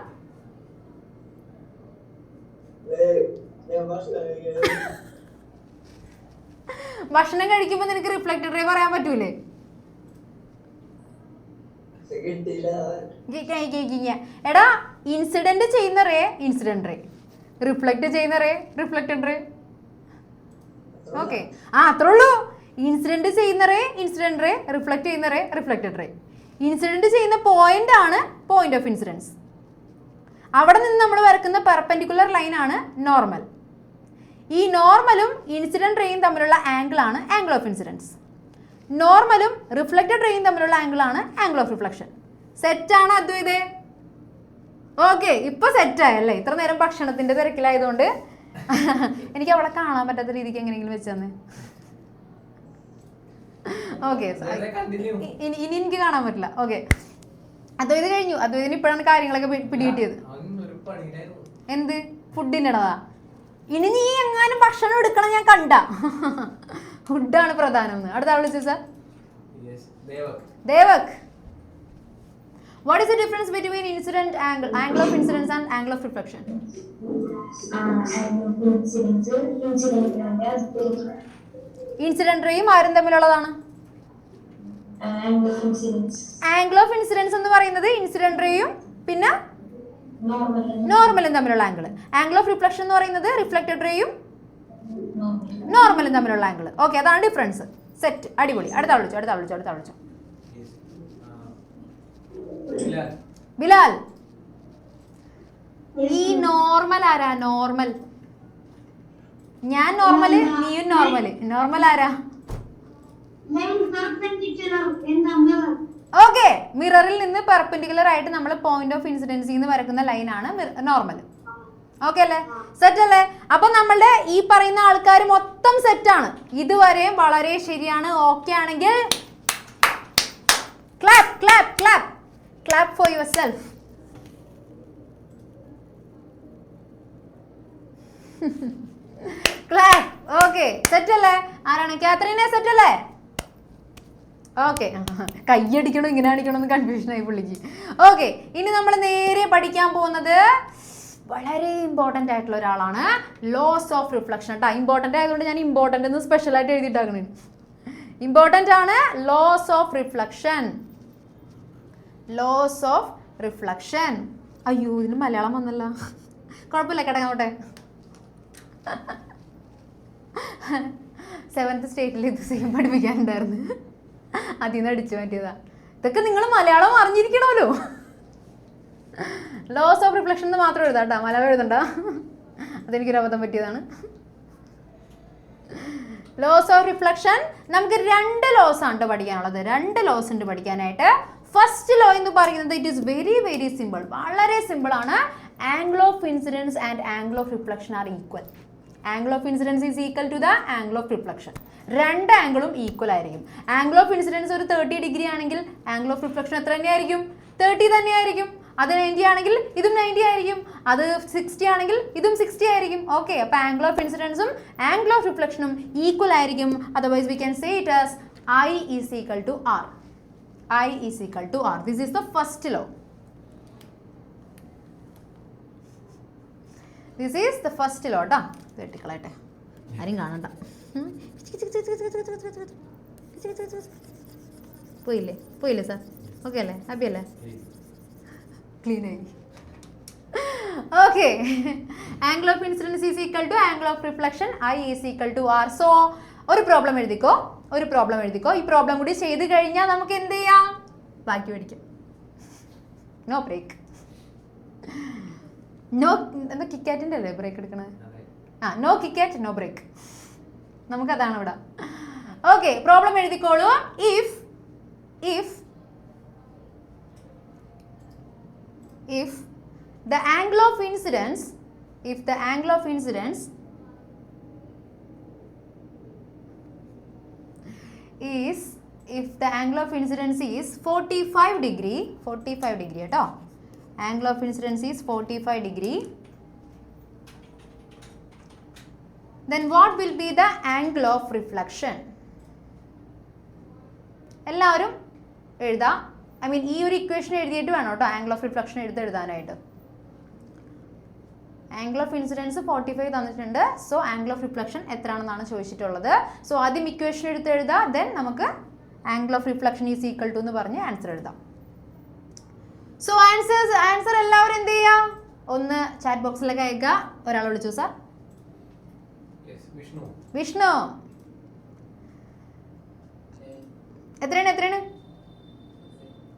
ഭക്ഷണം കഴിക്കുമ്പോ നിനക്ക് റിഫ്ലക്റ്റഡ് റേ പറയാൻ പറ്റൂലേ? എടാ, ഇൻസിഡന്റ് ചെയ്യുന്ന റേ ഇൻസിഡന്റ് റേ, റിഫ്ലക്ട് ചെയ്യുന്ന റേ റിഫ്ലക്റ്റഡ് റേ. ഓക്കെ, അത്രേ ഉള്ളൂ. ഇൻസിഡന്റ് ചെയ്യുന്ന റേ ഇൻസിഡന്റ് റേ, റിഫ്ലക്ട് ചെയ്യുന്ന റേ റിഫ്ലക്റ്റഡ് റേ. ഇൻസിഡന്റ് ചെയ്യുന്ന പോയിന്റ് ആണ് പോയിന്റ് ഓഫ് ഇൻസിഡൻസ്. അവിടെ നിന്ന് നമ്മൾ വരക്കുന്ന പെർപെൻഡിക്കുലർ ലൈൻ ആണ് നോർമൽ. ഈ നോർമലും ഇൻസിഡന്റ് റേയും തമ്മിലുള്ള ആംഗിൾ ആണ് ആംഗിൾ ഓഫ് ഇൻസിഡൻസ്. നോർമലും റിഫ്ലക്റ്റഡ് റേയും തമ്മിലുള്ള ആംഗിൾ ആണ് ആംഗിൾ ഓഫ് റിഫ്ലക്ഷൻ. സെറ്റാണ് അദ്വൈതേ? ഓക്കെ, ഇപ്പൊ സെറ്റായല്ലേ? ഇത്ര നേരം ഭക്ഷണത്തിന്റെ തിരക്കിലായതുകൊണ്ട് എനിക്ക് അവളെ കാണാൻ പറ്റാത്ത രീതിക്ക് എങ്ങനെയെങ്കിലും വെച്ച് തന്നെ. ഓക്കെ, ഇനി എനിക്ക് കാണാൻ പറ്റില്ല. ഓക്കെ, അദ്വൈത് കഴിഞ്ഞു. അദ്വൈതിന് ഇപ്പോഴാണ് കാര്യങ്ങളൊക്കെ പിടികിട്ടിയത്. എന്ത്? ഫുഡിൻ്റെടാ. ഇനി നീ എങ്ങാനും ഭക്ഷണം എടുക്കണം ഞാൻ കണ്ട. വുഡാണ് പ്രധാനം എന്ന്. അടുത്ത ആൾ വിളിച്ചു sir. Yes, Devak. Devak. What is the difference between incident angle of incidence and angle of reflection? Incident റേയും ആരും തമ്മിലുള്ളതാണ്? ആംഗിൾ ഓഫ് ഇൻസിഡൻസ് എന്ന് പറയുന്നത് ഇൻസിഡന്റ് റേയും പിന്നെ നോർമലും തമ്മിലുള്ള ആംഗിൾ. ആംഗിൾ ഓഫ് റിഫ്ലക്ഷൻ എന്ന് പറയുന്നത് റിഫ്ലക്റ്റഡ് റേയും നോർമലും തമ്മിലുള്ള ആംഗിൾ. ഓക്കെ, അതാണ് ഡിഫറൻസ്. സെറ്റ്, അടിപൊളി. അടുത്ത വിളിച്ചോ. Bilal. ബിലാൽ. ഈ നോർമൽ ആരാ? നോർമൽ ഞാൻ നോർമല്, നീയും നോർമല്. നോർമൽ ആരാ? ഓക്കെ, മിററിൽ നിന്ന് പെർപെൻഡിക്കുലർ ആയിട്ട് നമ്മൾ പോയിന്റ് ഓഫ് ഇൻസിഡൻസിൽ നിന്ന് വരക്കുന്ന ലൈനാണ് നോർമൽ. ഓക്കെ അല്ലേ? സെറ്റ് അല്ലേ? അപ്പൊ നമ്മളുടെ ഈ പറയുന്ന ആൾക്കാർ മൊത്തം സെറ്റാണ്. ഇതുവരെയും വളരെ ശരിയാണ്. ഓക്കെ ആണെങ്കിൽ clap clap clap clap for your self. Clap. Okay, set അല്ലേ? ആരാണ്? കാത്രീനെ. സെറ്റ് അല്ലേ? ഓക്കെ, കയ്യടിക്കണോ ഇങ്ങനെ അടിക്കണമെന്ന് കൺഫ്യൂഷൻ ആയി പുള്ളിക്ക്. ഓക്കെ, ഇനി നമ്മൾ നേരെ പഠിക്കാൻ പോകുന്നത് വളരെ ഇമ്പോർട്ടൻ്റ് ആയിട്ടുള്ള ഒരാളാണ്, ലോസ് ഓഫ് റിഫ്ലക്ഷൻ. കേട്ടോ, ഇമ്പോർട്ടൻ്റ് ആയതുകൊണ്ട് ഞാൻ ഇമ്പോർട്ടൻ്റ് എന്ന് സ്പെഷ്യലായിട്ട് എഴുതിയിട്ടാണ്. ഇമ്പോർട്ടൻ്റ് ആണ് laws of reflection. Laws of reflection. അയ്യോ, ഇതിന് മലയാളം വന്നല്ല. കുഴപ്പമില്ല, കിടങ്ങോട്ടെ. 7th സ്റ്റാൻഡേർഡിൽ ഇത് സെയിം പഠിപ്പിക്കാനുണ്ടായിരുന്നു. അതിൽ നിന്ന് അടിച്ചു മാറ്റിയതാ. ഇതൊക്കെ നിങ്ങൾ മലയാളം അറിഞ്ഞിരിക്കണമല്ലോ. ലോസ് ഓഫ് റിഫ്ലക്ഷൻ എന്ന് മാത്രം എഴുതാം കേട്ടോ, മലയാളം എഴുതണ്ട. അതെനിക്കൊരു അബദ്ധം പറ്റിയതാണ്. ലോസ് ഓഫ് റിഫ്ലക്ഷൻ നമുക്ക് 2 ലോസ് ആണ് പഠിക്കാനുള്ളത്. 2 ലോസ് ഉണ്ട് പഠിക്കാനായിട്ട്. ഫസ്റ്റ് ലോ എന്ന് പറയുന്നത് it is very very simple, വളരെ സിമ്പിൾ ആണ്. Angle of incidence and angle of reflection are equal. Angle of incidence is equal to the angle of reflection. 2 ആംഗിളും ഈക്വൽ ആയിരിക്കും. ആംഗിൾ ഓഫ് ഇൻസിഡൻസ് ഒരു 30 degree ആണെങ്കിൽ angle of reflection എത്ര തന്നെയായിരിക്കും? 30 തന്നെയായിരിക്കും. അത് 90 ആണെങ്കിൽ ഇതും 90 ആയിരിക്കും. അത് 60 ആണെങ്കിൽ ഇതും 60 ആയിരിക്കും. ഓക്കെ, അപ്പോൾ ആംഗിൾ ഓഫ് ഇൻസിഡൻസും ആംഗിൾ ഓഫ് റിഫ്ലക്ഷനും ഈക്വൽ ആയിരിക്കും. Otherwise we can say it as I is equal to R. I is equal to R. This is the first law. This is the first law. ട്ടാ, വെട്ടിക്കളയട്ടെ, ആരും കാണണ്ട. പോയില്ലേ sir? Okay അല്ലേ? Happy അല്ലേ? Clean ആയി. Okay, angle of incidence is equal to angle of reflection I is equal to R. So ഒരു problem എഴുതിക്കോ. ഈ പ്രോബ്ലം കൂടി ചെയ്ത് കഴിഞ്ഞാൽ നമുക്ക് എന്ത് ചെയ്യാം? ബാക്കി പഠിക്കാം. No break. നോ എന്താ കിക്കാറ്റിൻ്റെ അല്ലേ ബ്രേക്ക് എടുക്കണത്? No KitKat no break. നമുക്കതാണ് ഇവിടെ. ഓക്കെ, പ്രോബ്ലം എഴുതിക്കോളൂ. if the angle of incidence is 45 degree കേട്ടോ. Angle of incidence is 45 degree. Then what will be the angle of reflection? എല്ലാവരും എഴുതാം. ഐ മീൻ ഈ ഒരു ഇക്വേഷൻ എഴുതിയിട്ട് വേണം കേട്ടോ ആംഗിൾ ഓഫ് റിഫ്ലക്ഷൻ എഴുതാനായിട്ട്. ആംഗിൾ ഓഫ് ഇൻസിഡൻസ് 45 തന്നിട്ടുണ്ട്. സോ ആംഗിൾ ഓഫ് റിഫ്ലക്ഷൻ എത്രയാണെന്നാണ് ചോദിച്ചിട്ടുള്ളത്. സോ ആദ്യം ഇക്വേഷൻ എടുത്ത് എഴുതാം. ദെൻ നമുക്ക് angle of reflection is equal to എന്ന് പറഞ്ഞ് ആൻസർ എഴുതാം. സോ ആൻസർ എല്ലാവരും എന്ത് ചെയ്യാം? ഒന്ന് ചാറ്റ് ബോക്സിലേക്ക് അയക്കുക. ഒരാൾ വിളിച്ചു സാർ. വിഷ്ണു. എത്രയാണ്?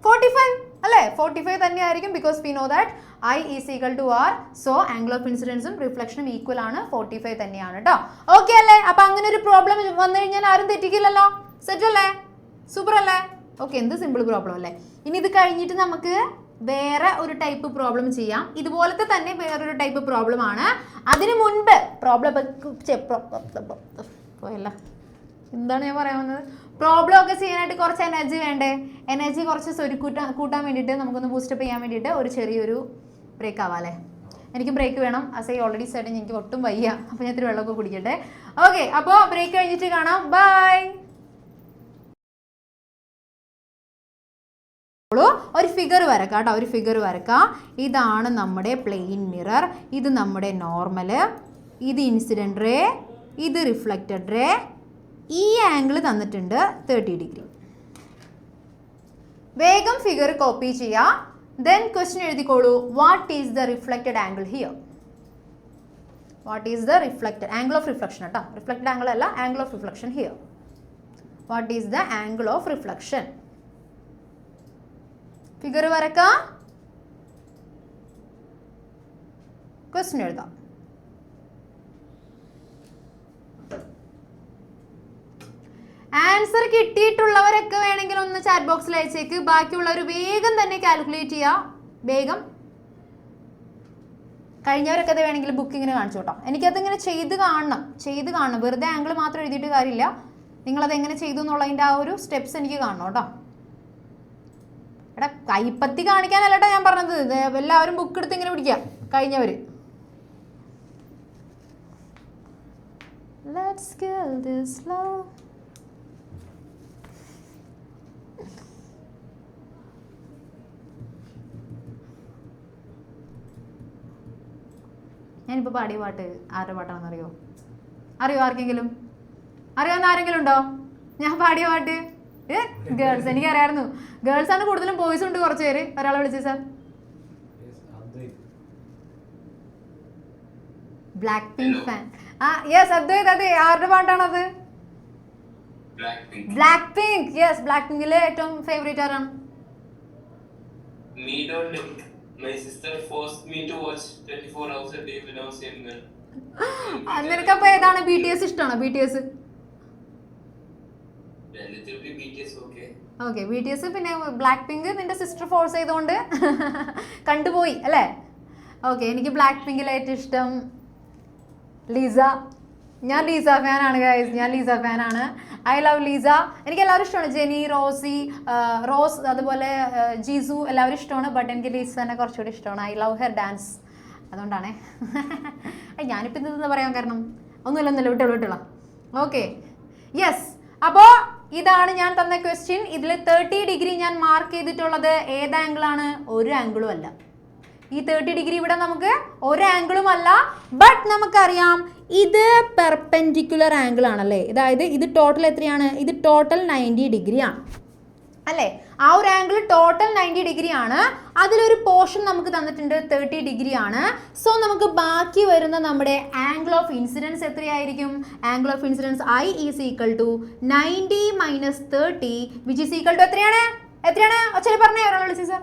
45 അല്ലേ? 45 തന്നെയായിരിക്കും. Because we know that I is equal to R. So angle of ഇൻസിഡൻസും റിഫ്ലക്ഷനും ഈക്വൽ ആണ്. 45 തന്നെയാണ് കേട്ടോ. ഓക്കെ അല്ലേ? അപ്പൊ അങ്ങനെ ഒരു പ്രോബ്ലം വന്നു കഴിഞ്ഞാൽ ആരും തെറ്റിക്കില്ലല്ലോ. സെറ്റ് അല്ലേ? സൂപ്പർ അല്ലേ? ഓക്കെ, എന്ത് സിമ്പിൾ പ്രോബ്ലം അല്ലേ? ഇനി ഇത് കഴിഞ്ഞിട്ട് നമുക്ക് വേറെ ഒരു ടൈപ്പ് പ്രോബ്ലം ചെയ്യാം. ഇതുപോലത്തെ തന്നെ വേറൊരു ടൈപ്പ് പ്രോബ്ലം ആണ്. അതിനു മുൻപ് പോയല്ല, എന്താണ് ഞാൻ പറയാൻ വന്നത്? പ്രോബ്ലം ഒക്കെ ചെയ്യാനായിട്ട് കുറച്ച് എനർജി വേണ്ടേ? എനർജി കുറച്ച് കൂട്ടാൻ വേണ്ടിയിട്ട്, നമുക്കൊന്ന് ബൂസ്റ്റപ്പ് ചെയ്യാൻ വേണ്ടിയിട്ട് ഒരു ചെറിയൊരു ബ്രേക്ക് ആവാം അല്ലേ? എനിക്ക് ബ്രേക്ക് വേണം. ആസ് ഐ ഓൾറെഡി സെഡ് എനിക്ക് ഒട്ടും വയ്യ. അപ്പോൾ ഞാൻ ഇത്തിരി വെള്ളമൊക്കെ കുടിക്കട്ടെ. ഓക്കെ, അപ്പോൾ ബ്രേക്ക് കഴിഞ്ഞിട്ട് കാണാം. ബൈ. ഒരു ഫിഗർ വരക്കാം കേട്ടോ, ഒരു ഫിഗർ വരക്കാം. ഇതാണ് നമ്മുടെ പ്ലെയിൻ മിറർ, ഇത് നമ്മുടെ നോർമൽ, ഇത് ഇൻസിഡൻറ്റ് റേ, ഇത് റിഫ്ലക്റ്റഡ് റേ. ഈ ആംഗിൾ തന്നിട്ടുണ്ട് 30 ഡിഗ്രി. വേഗം ഫിഗർ കോപ്പി ചെയ്യാം. ദെൻ ക്വസ്റ്റ്യൻ എഴുതിക്കോളൂ. What is the reflected angle here? What is the reflected angle of reflection കേട്ടോ, റിഫ്ലക്റ്റഡ് ആംഗിൾ അല്ല, angle of reflection here. What is the angle of reflection? Figure വരക്കാം, question എഴുതാം. Answer കിട്ടിയിട്ടുള്ളവരൊക്കെ വേണമെങ്കിൽ ഒന്ന് chat ബോക്സിൽ അയച്ചേക്ക്. ബാക്കിയുള്ളവർ വേഗം തന്നെ കാൽക്കുലേറ്റ് ചെയ്യുക. വേഗം കഴിഞ്ഞവരൊക്കെ അത് വേണമെങ്കിൽ ബുക്കിങ്ങിന് കാണിച്ചു കേട്ടോ. എനിക്കതിങ്ങനെ ചെയ്ത് കാണണം. വെറുതെ ആംഗിൾ മാത്രം എഴുതിയിട്ട് കാര്യമില്ല. നിങ്ങളത് എങ്ങനെ ചെയ്തു എന്നുള്ളതിൻ്റെ ആ ഒരു സ്റ്റെപ്സ് എനിക്ക് കാണണം കേട്ടോ. എടാ കൈപ്പത്തി കാണിക്കാനല്ലട്ടോ ഞാൻ പറഞ്ഞത്. എല്ലാവരും ബുക്ക് എടുത്ത് ഇങ്ങനെ പിടിക്കുക കഴിഞ്ഞവർ. Let's kill this love. ഞാനിപ്പോൾ പാടിയ പാട്ട് ആരുടെ പാട്ടാണെന്ന് അറിയോ? ആർക്കെങ്കിലും അറിയാവുന്ന ആരെങ്കിലും ഉണ്ടോ? ഞാൻ പാടിയ പാട്ട് ഗേൾസ്. എനിക്കറിയായിരുന്നു. ഗേൾസ് ആണ് കൂടുതലും, ബോയ്സ് ഉണ്ട് കുറച്ച് പേര്. ഒരാളെ വിളിച്ചേ sir. Blackpink fan. Yes Advaith. അതെ, ആരുടെ പാട്ടാണത്? Blackpink. യെസ്, ബ്ലാക്ക് പിങ്കിലെ ഏറ്റവും ഫേവറേറ്റ് ആരാണ്? നിനക്കപ്പോ ഏതാണ്? BTS ഇഷ്ടമാണോ? BTS. Okay, BTS. പിന്നെ ബ്ലാക്ക് പിങ്ക് നിന്റെ സിസ്റ്റർ ഫോഴ്സ് ചെയ്തുകൊണ്ട് കണ്ടുപോയി അല്ലേ? ഓക്കെ, എനിക്ക് ബ്ലാക്ക് പിങ്കിലെ ഏറ്റവും ഇഷ്ടം ലീസ. ഞാൻ ലീസ ഫാനാണ് ഗൈസ്, ഞാൻ ലീസ ഫാനാണ്. I love Lisa. എനിക്ക് എല്ലാവരും ഇഷ്ടമാണ്. ജെനി, റോസ്, അതുപോലെ ജീസു, എല്ലാവരും ഇഷ്ടമാണ്. ബട്ട് എനിക്ക് ലീസ തന്നെ കുറച്ചുകൂടി ഇഷ്ടമാണ്. I love her dance. അതുകൊണ്ടാണേ. ഞാനിപ്പോൾ ഇതെന്ന് പറയാൻ കാരണം ഒന്നുമില്ല, വിട്ടുള്ള. Okay, yes. അപ്പോൾ ഇതാണ് ഞാൻ തന്ന ക്വസ്റ്റ്യൻ. ഇതിൽ 30 ഡിഗ്രി ഞാൻ മാർക്ക് ചെയ്തിട്ടുള്ളത് ഏത് ആംഗിളാണ്? ഒരു ആംഗിളും അല്ല. ഈ 30 ഡിഗ്രി ഇവിടെ നമുക്ക് ഒരു ആംഗിളും അല്ല. ബട്ട് നമുക്കറിയാം ഇത് പെർപെൻഡിക്കുലർ ആംഗിൾ ആണല്ലേ. അതായത് ഇത് ടോട്ടൽ എത്രയാണ്? ഇത് ടോട്ടൽ 90 ഡിഗ്രി ആണ് അല്ലേ? ആ ഒരു ആംഗിൾ ടോട്ടൽ 90 ഡിഗ്രി ആണ്. അതിലൊരു പോർഷൻ നമുക്ക് തന്നിട്ടുണ്ട് 30 ഡിഗ്രി ആണ്. സോ നമുക്ക് ബാക്കി വരുന്ന നമ്മുടെ ആംഗിൾ ഓഫ് ഇൻസിഡൻസ് എത്രയായിരിക്കും? Angle of incidence I is equal to 90 minus 30 which is equal to എത്രയാണ്? ഒച്ചരി പറഞ്ഞേ, ഒരാൾ വിളിച്ചു സാർ.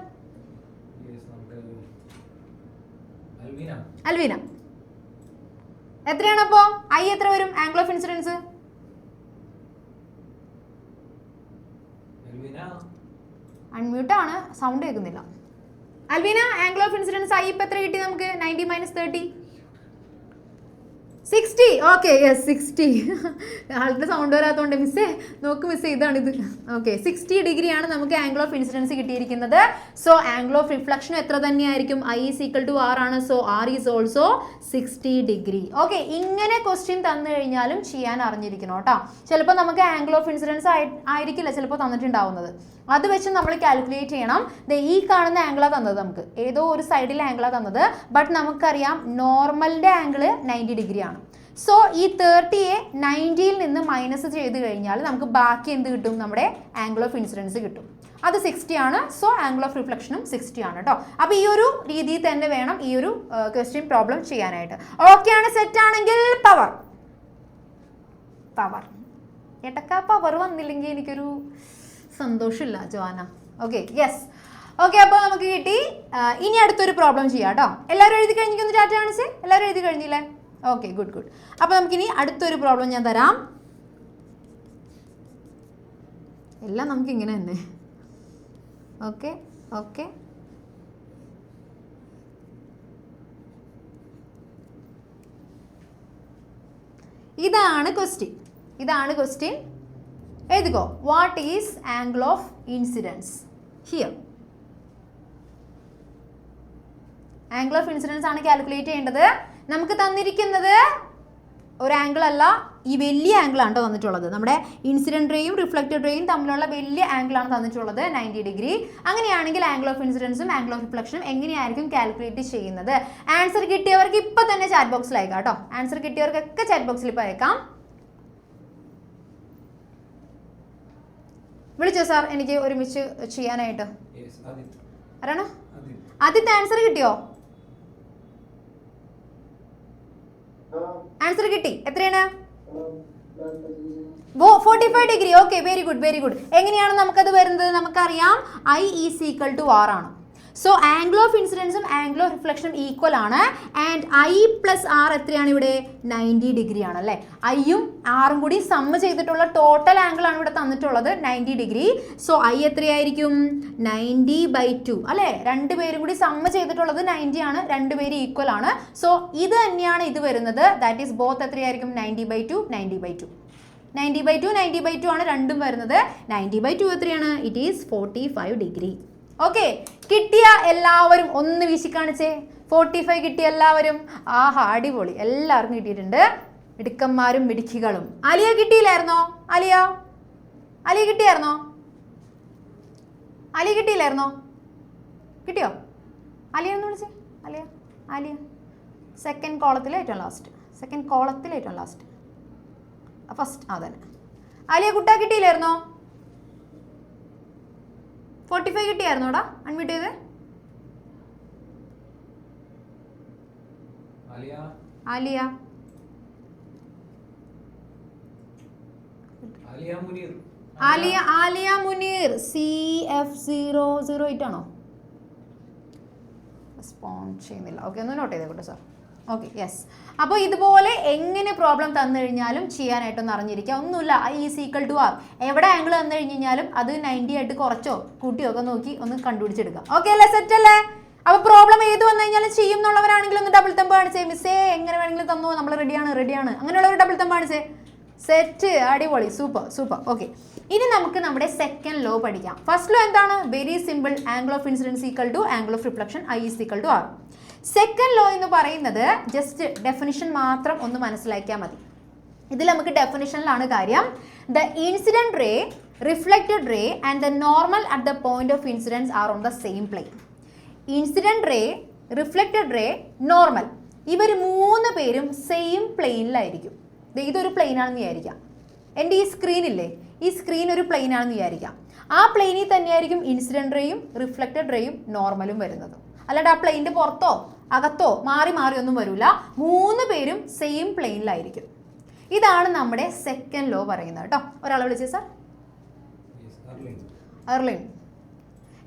അൽവീന. എത്രയാണ് അപ്പോ? I എത്ര വരും ആംഗിൾ ഓഫ് ഇൻസിഡൻസ്? അൺമ്യൂട്ട് ആണ്, സൗണ്ട് കേൾക്കുന്നില്ല. Alvina, angle of incidence I ഇപ്പം എത്ര കിട്ടി നമുക്ക്? 90 മൈനസ് 30 60. Okay, yes 60. ആളുടെ സൗണ്ട് വരാത്തതുകൊണ്ട് മിസ്സേ നോക്ക് മിസ്സേ, ഇതാണിത്. ഓക്കെ, 60 ഡിഗ്രിയാണ് നമുക്ക് ആംഗിൾ ഓഫ് ഇൻസിഡൻസ് കിട്ടിയിരിക്കുന്നത്. സോ ആംഗിൾ ഓഫ് റിഫ്ലക്ഷൻ എത്ര തന്നെയായിരിക്കും? I is equal to R ആണ്. So R is also 60 degree. Okay, ഇങ്ങനെ ക്വസ്റ്റ്യൻ തന്നു കഴിഞ്ഞാലും ചെയ്യാൻ അറിഞ്ഞിരിക്കണം കേട്ടോ. ചിലപ്പോൾ നമുക്ക് ആംഗിൾ ഓഫ് ഇൻസിഡൻസ് ആയിരിക്കില്ല ചിലപ്പോൾ തന്നിട്ടുണ്ടാവുന്നത്. അത് വെച്ച് നമ്മൾ കാൽക്കുലേറ്റ് ചെയ്യണം. ഈ കാണുന്ന ആംഗിളാണ് തന്നത്, നമുക്ക് ഏതോ ഒരു സൈഡിലെ ആംഗിളാണ് തന്നത്. ബട്ട് നമുക്കറിയാം നോർമലിൻ്റെ ആംഗിൾ 90 ഡിഗ്രി ആണ്. സോ ഈ 30യെ 90യിൽ നിന്ന് മൈനസ് ചെയ്ത് കഴിഞ്ഞാൽ നമുക്ക് ബാക്കി എന്ത് കിട്ടും? നമ്മുടെ ആംഗിൾ ഓഫ് ഇൻസിഡൻസ് കിട്ടും. അത് 60 ആണ്. സോ ആംഗിൾ ഓഫ് റിഫ്ലക്ഷനും 60 ആണ് കേട്ടോ. അപ്പോൾ ഈ ഒരു രീതിയിൽ തന്നെ വേണം ഈ ഒരു ക്വസ്റ്റ്യൻ പ്രോബ്ലം ചെയ്യാനായിട്ട്. ഓക്കെ ആണ്, സെറ്റ് ആണെങ്കിൽ പവർ എട്ടക്കാ പവർ വന്നില്ലെങ്കിൽ എനിക്കൊരു സന്തോഷമില്ല ജോന. Okay, yes. ഓക്കെ, അപ്പോൾ നമുക്ക് കിട്ടി. ഇനി അടുത്തൊരു പ്രോബ്ലം ചെയ്യാം കേട്ടോ. എല്ലാവരും എഴുതി കഴിഞ്ഞിരിക്കുന്നു? ചാറ്റ് കാണിച്ച് എല്ലാവരും എഴുതി കഴിഞ്ഞില്ലേ? Okay, good. അപ്പോൾ നമുക്കിനി അടുത്തൊരു പ്രോബ്ലം ഞാൻ തരാം. എല്ലാം നമുക്കിങ്ങനെ തന്നെ. ഓക്കെ. ഇതാണ് ക്വസ്റ്റ്യൻ. എഴുതിക്കോ. What is angle of incidence here? Angle of incidence ആണ് കാൽക്കുലേറ്റ് ചെയ്യേണ്ടത്. നമുക്ക് തന്നിരിക്കുന്നത് ഒരു ആംഗിൾ അല്ല, ഈ വലിയ ആംഗിൾ ആണ് തന്നിട്ടുള്ളത്. നമ്മുടെ ഇൻസിഡന്റ് റേയും റിഫ്ലക്റ്റഡ് റേയും തമ്മിലുള്ള വലിയ ആംഗിൾ ആണ് തന്നിട്ടുള്ളത് 90 ഡിഗ്രി. അങ്ങനെയാണെങ്കിൽ ആംഗിൾ ഓഫ് ഇൻസിഡൻസും ആംഗിൾ ഓഫ് റിഫ്ലക്ഷനും എങ്ങനെയായിരിക്കും കാൽക്കുലേറ്റ് ചെയ്യുന്നത്? ആൻസർ കിട്ടിയവർക്ക് ഇപ്പൊ തന്നെ ചാറ്റ് ബോക്സിൽ അയക്കാം കേട്ടോ. ആൻസർ കിട്ടിയവർക്കൊക്കെ ചാറ്റ് ബോക്സിൽ ഇപ്പോൾ അയക്കാം. വിളിച്ചോ സാർ എനിക്ക് ഒരുമിച്ച് ചെയ്യാനായിട്ട്? ആരാണോ? ആദ്യത്തെ ആൻസർ കിട്ടിയോ? ആൻസർ കിട്ടി. എത്രയാണ്? 45 degree. Okay, very good very good. എങ്ങനെയാണ് നമുക്കത് വരുന്നത്? നമുക്കറിയാം I is equal to R ആണ്. സോ ആംഗിൾ ഓഫ് ഇൻസിഡൻസും ആംഗിൾ ഓഫ് റിഫ്ലക്ഷനും ഈക്വൽ ആണ്. ആൻഡ് I പ്ലസ് R എത്രയാണ് ഇവിടെ? 90 ഡിഗ്രി ആണ് അല്ലേ. ഐയും ആറും കൂടി സമ്മ് ചെയ്തിട്ടുള്ള ടോട്ടൽ ആംഗിൾ ആണ് ഇവിടെ തന്നിട്ടുള്ളത് 90 ഡിഗ്രി. സോ I എത്രയായിരിക്കും? 90/2 അല്ലേ. രണ്ടുപേരും കൂടി സമ്മ് ചെയ്തിട്ടുള്ളത് 90 ആണ്. രണ്ടുപേരും ഈക്വൽ ആണ്. സോ ഇത് തന്നെയാണ് ഇത് വരുന്നത്. ദാറ്റ് ഈസ് ബോത്ത് എത്രയായിരിക്കും? 90/2 90/2 90/2 90/2 ആണ് രണ്ടും വരുന്നത്. 90/2 എത്രയാണ്? It is 45 degree. ഓക്കെ, കിട്ടിയ എല്ലാവരും ഒന്ന് വീശി കാണിച്ചേ. 45 കിട്ടിയ എല്ലാവരും? ആഹാ, അടിപൊളി, എല്ലാവർക്കും കിട്ടിയിട്ടുണ്ട്. മിടുക്കന്മാരും മിടുക്കികളും. അലിയ കിട്ടിയില്ലായിരുന്നോ? അലിയ കിട്ടിയായിരുന്നോ? അലിയ കിട്ടിയില്ലായിരുന്നോ? കിട്ടിയോ? അലിയ ഒന്ന് വിളിച്ചേ. അലിയ സെക്കൻഡ് കോളത്തിലെ ഏറ്റവും ലാസ്റ്റ് ഫസ്റ്റ്. അതന്നെ അലിയ കുട്ട കിട്ടിയില്ലായിരുന്നോ? 45 കിട്ടിയായിരുന്നോടാ? അൺമ്യൂട്ട് ചെയ്തേ. ആലിയ മുനീർ CF008 ആണോ? റെസ്പോണ്ട് ചെയ്യുന്നില്ല. ഓക്കെ, ഒന്ന് നോട്ട് ചെയ്തേക്കോട്ടെ സാർ. Okay, yes. അപ്പോൾ ഇതുപോലെ എങ്ങനെ പ്രോബ്ലം തന്നു കഴിഞ്ഞാലും ചെയ്യാനായിട്ടൊന്ന് അറിഞ്ഞിരിക്കുക. ഒന്നുമില്ല, I is equal to R. എവിടെ ആംഗിൾ തന്നു കഴിഞ്ഞാലും അത് 90 ആയിട്ട് കുറച്ചോ കൂട്ടിയോ ഒക്കെ നോക്കി ഒന്ന് കണ്ടുപിടിച്ചെടുക്കാം. ഓക്കെ അല്ലേ? സെറ്റ് അല്ലേ? അപ്പോൾ പ്രോബ്ലം ഏത് വന്നു കഴിഞ്ഞാലും ചെയ്യും എന്നുള്ളവരാണെങ്കിലും ഒന്ന് ഡബിൾ തമ്പ് കാണിച്ചേ. മിസ്സേ എങ്ങനെ വേണമെങ്കിലും തന്നോ, നമ്മൾ റെഡിയാണ്. അങ്ങനെയുള്ളവർ ഡബിൾ തമ്പ് കാണിച്ചേ. സെറ്റ്, അടിപൊളി, സൂപ്പർ. ഓക്കെ, ഇനി നമുക്ക് നമ്മുടെ സെക്കൻഡ് ലോ പഠിക്കാം. ഫസ്റ്റ് ലോ എന്താണ്? Very simple. Angle of incidence equal to angle of reflection I is equal to R. Second law എന്ന് പറയുന്നത് ജസ്റ്റ് ഡെഫിനിഷൻ മാത്രം ഒന്ന് മനസ്സിലാക്കിയാൽ മതി. ഇതിൽ നമുക്ക് ഡെഫിനിഷനിലാണ് കാര്യം. The incident ray, reflected ray and the normal at the point of incidence are on the same plane. Incident ray, reflected ray, normal, ഇവർ മൂന്ന് പേരും സെയിം പ്ലെയിനിലായിരിക്കും. ഇതൊരു പ്ലെയിൻ ആണെന്ന് വിചാരിക്കാം. എൻ്റെ ഈ സ്ക്രീനില്ലേ, ഈ സ്ക്രീൻ ഒരു പ്ലെയിൻ ആണെന്ന് വിചാരിക്കാം. ആ പ്ലെയിനിൽ തന്നെയായിരിക്കും ഇൻസിഡന്റ് റേയും റിഫ്ലക്റ്റഡ് റേയും നോർമലും വരുന്നത്. അല്ലാണ്ട് ആ പ്ലെയിൻ്റെ പുറത്തോ അകത്തോ മാറി ഒന്നും വരില്ല. മൂന്ന് പേരും സെയിം പ്ലെയിനിലായിരിക്കും. ഇതാണ് നമ്മുടെ സെക്കൻഡ് ലോ പറയുന്നത് കേട്ടോ. ഒരാളെ വിളിച്ചേ സാർ.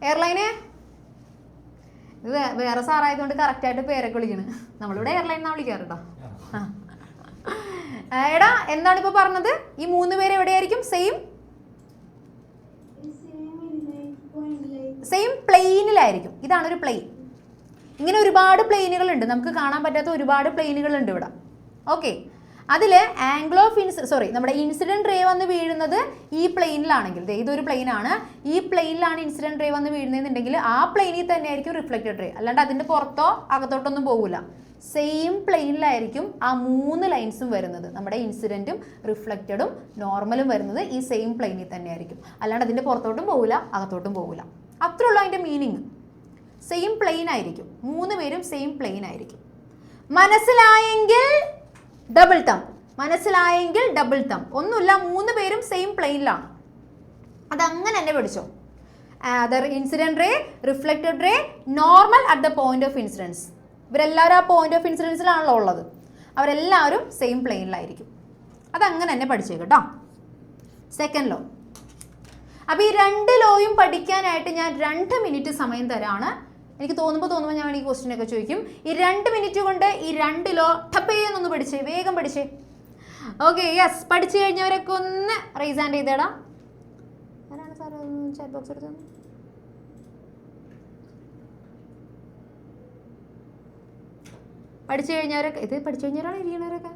എയർലൈനെ ഇത് വേറെ സാറായതുകൊണ്ട് കറക്റ്റായിട്ട് പേരൊക്കെ വിളിക്കണം. നമ്മളിവിടെ എയർലൈൻ എന്നാണ് വിളിക്കാറ് കേട്ടോ. എടാ, എന്താണ് ഇപ്പോൾ പറഞ്ഞത്? ഈ മൂന്ന് പേര് എവിടെയായിരിക്കും? സെയിം പ്ലെയിനിലായിരിക്കും. ഇതാണ് ഒരു പ്ലെയിൻ. ഇങ്ങനെ ഒരുപാട് പ്ലെയിനുകളുണ്ട്, നമുക്ക് കാണാൻ പറ്റാത്ത ഒരുപാട് പ്ലെയിനുകളുണ്ട് ഇവിടെ. ഓക്കെ, അതിൽ ആംഗിൾ ഓഫ് നമ്മുടെ ഇൻസിഡന്റ് റേ വന്ന് വീഴുന്നത് ഈ പ്ലെയിനിലാണെങ്കിൽ, ഇതൊരു പ്ലെയിനാണ്, ഈ പ്ലെയിനിലാണ് ഇൻസിഡന്റ് റേ വന്ന് വീഴുന്നതെന്നുണ്ടെങ്കിൽ ആ പ്ലെയിനിൽ തന്നെ ആയിരിക്കും റിഫ്ലക്റ്റഡ് റേ. അല്ലാണ്ട് അതിൻ്റെ പുറത്തോ അകത്തോട്ടൊന്നും പോകില്ല. സെയിം പ്ലെയിനിലായിരിക്കും ആ മൂന്ന് ലൈൻസും വരുന്നത്. നമ്മുടെ ഇൻസിഡൻറ്റും റിഫ്ലക്റ്റഡും നോർമലും വരുന്നത് ഈ സെയിം പ്ലെയിനിൽ തന്നെ ആയിരിക്കും. അല്ലാണ്ട് അതിൻ്റെ പുറത്തോട്ടും പോകില്ല, അകത്തോട്ടും പോകില്ല. അത്രയുള്ള അതിൻ്റെ മീനിങ്. സെയിം പ്ലെയിൻ ആയിരിക്കും, മൂന്ന് പേരും സെയിം പ്ലെയിൻ ആയിരിക്കും. മനസ്സിലായെങ്കിൽ ഡബിൾ തം. ഒന്നുമില്ല, മൂന്ന് പേരും സെയിം പ്ലെയിനിലാണ്. അതങ്ങനെ തന്നെ പഠിച്ചോ. Incident ray, reflected ray, normal at the point of incidence. ഇവരെല്ലാവരും ആ പോയിന്റ് ഓഫ് ഇൻസിഡൻസിലാണല്ലോ ഉള്ളത്. അവരെല്ലാവരും സെയിം പ്ലെയിനിലായിരിക്കും. അതങ്ങനെ തന്നെ പഠിച്ചേക്കും കേട്ടോ. Second law. അപ്പോൾ ഈ രണ്ട് ലോയും പഠിക്കാനായിട്ട് ഞാൻ 2 മിനിറ്റ് സമയം തരാണ്. എനിക്ക് തോന്നുമ്പോൾ ഞാൻ ഈ ക്വസ്റ്റ്യനൊക്കെ ചോദിക്കും. ഈ 2 മിനിറ്റ് കൊണ്ട് ഈ 2 ലോ ടപ്പേന്നൊന്ന് പഠിച്ചേ, വേഗം പഠിച്ചേ. Okay, yes. പഠിച്ചു കഴിഞ്ഞവരൊക്കെ ഒന്ന് റൈസ് ഹാൻഡ് ചെയ്തേടാ. ആരാണ് സാർ ചാറ്റ് ബോക്സ് എടുത്തത്? പഠിച്ചു കഴിഞ്ഞവരൊക്കെ, ഇത് പഠിച്ചു കഴിഞ്ഞവരാണ് ഇരിക്കണവരൊക്കെ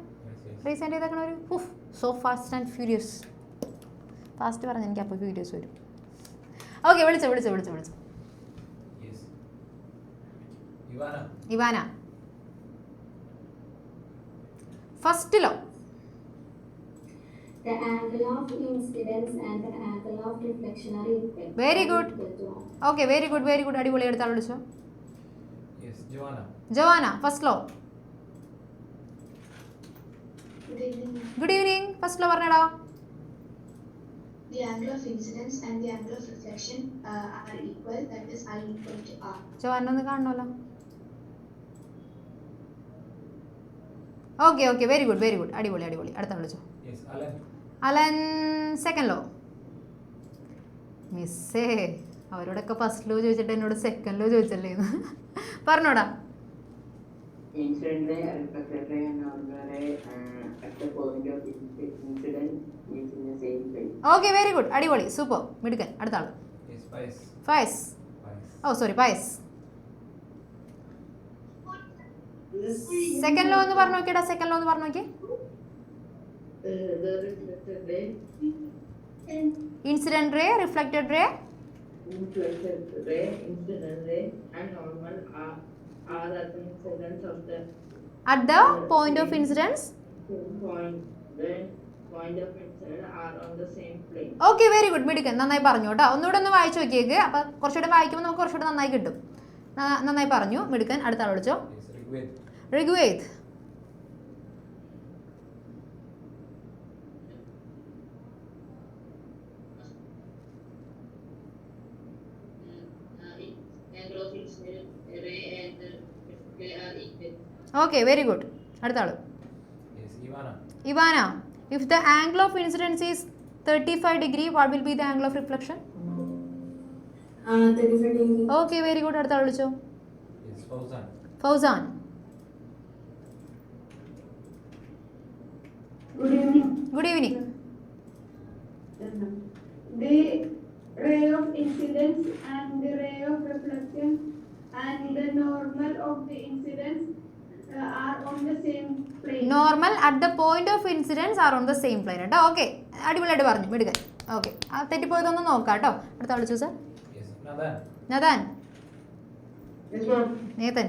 റൈസ് ഹാൻഡ് ചെയ്തേക്കണവർ. So fast and furious. Fast പറഞ്ഞ് എനിക്ക് അപ്പോൾ ഫ്യൂരിയസ് വരും. ഓക്കെ, വിളിച്ചോ. Ivana. First law. The angle of incidence and the angle of reflection are equal. Very good. Okay, very good. അടിപൊളി. അടുത്ത ആൾ വിളിച്ചോ. Joanna. First law. Good evening. First law പറഞ്ഞടാ. The angle of incidence and the angle of reflection are equal, that is I equal to R. Joanna ഒന്ന് കാണണമല്ലോ. Okay very good അടിപൊളി. അടുത്ത വിളിച്ചോ. അലൻ. Second law. മിസ്സേ, അവരോടൊക്കെ first law ചോദിച്ചിട്ട് എന്നോട് സെക്കൻഡ് ലോ ചോദിച്ചല്ലേ പറഞ്ഞോടാ. Incident ray, reflected ray and normal ray at the point of incidence is in the same place. Okay very good അടിപൊളി സൂപ്പർ മിടുക്കൻ. അടുത്ത ആള് Fayas. Sorry Pius. Second law ഒന്ന് പറഞ്ഞു നോക്കിയടാ. സെക്കൻഡ് ലോ ഒന്ന് പറഞ്ഞു നോക്കി. The reflected ray, incident ray, reflected ray, incident ray and normal are at the incidence of the at the point of incidents. the point of incidence are on the same plane. Okay very good മിടുക്കൻ. നന്നായി പറഞ്ഞു കേട്ടോ. ഒന്നുകൂടെ ഒന്ന് വായിച്ചു നോക്കിയേക്ക്. അപ്പം കുറച്ചുകൂടെ വായിക്കുമ്പോൾ നമുക്ക് കുറച്ചുകൂടെ നന്നായി കിട്ടും. നന്നായി പറഞ്ഞു മിടുക്കൻ. അടുത്ത ആൾ വിളിച്ചോ. Rigved. Angle of incident ray and reflected are equal. Okay very good. അടുത്ത ആള് Ivana. If the angle of incidence is 35 degree, what will be the angle of reflection? 35 degree. Okay very good. അടുത്ത ആൾ വിളിച്ചോ. Fauzan. Good evening. The ray of incidence and the ray of reflection and the normal of the incidence are on the same plane. Normal at the point of incidence are on the same plane കേട്ടോ. Okay അടിപൊളിയായിട്ട് പറഞ്ഞു മിടുക്കൻ. Okay ആ തെറ്റിപ്പോയതൊന്ന് നോക്കാം കേട്ടോ. അടുത്ത വിളിച്ചു sir. Nathan. Nathan.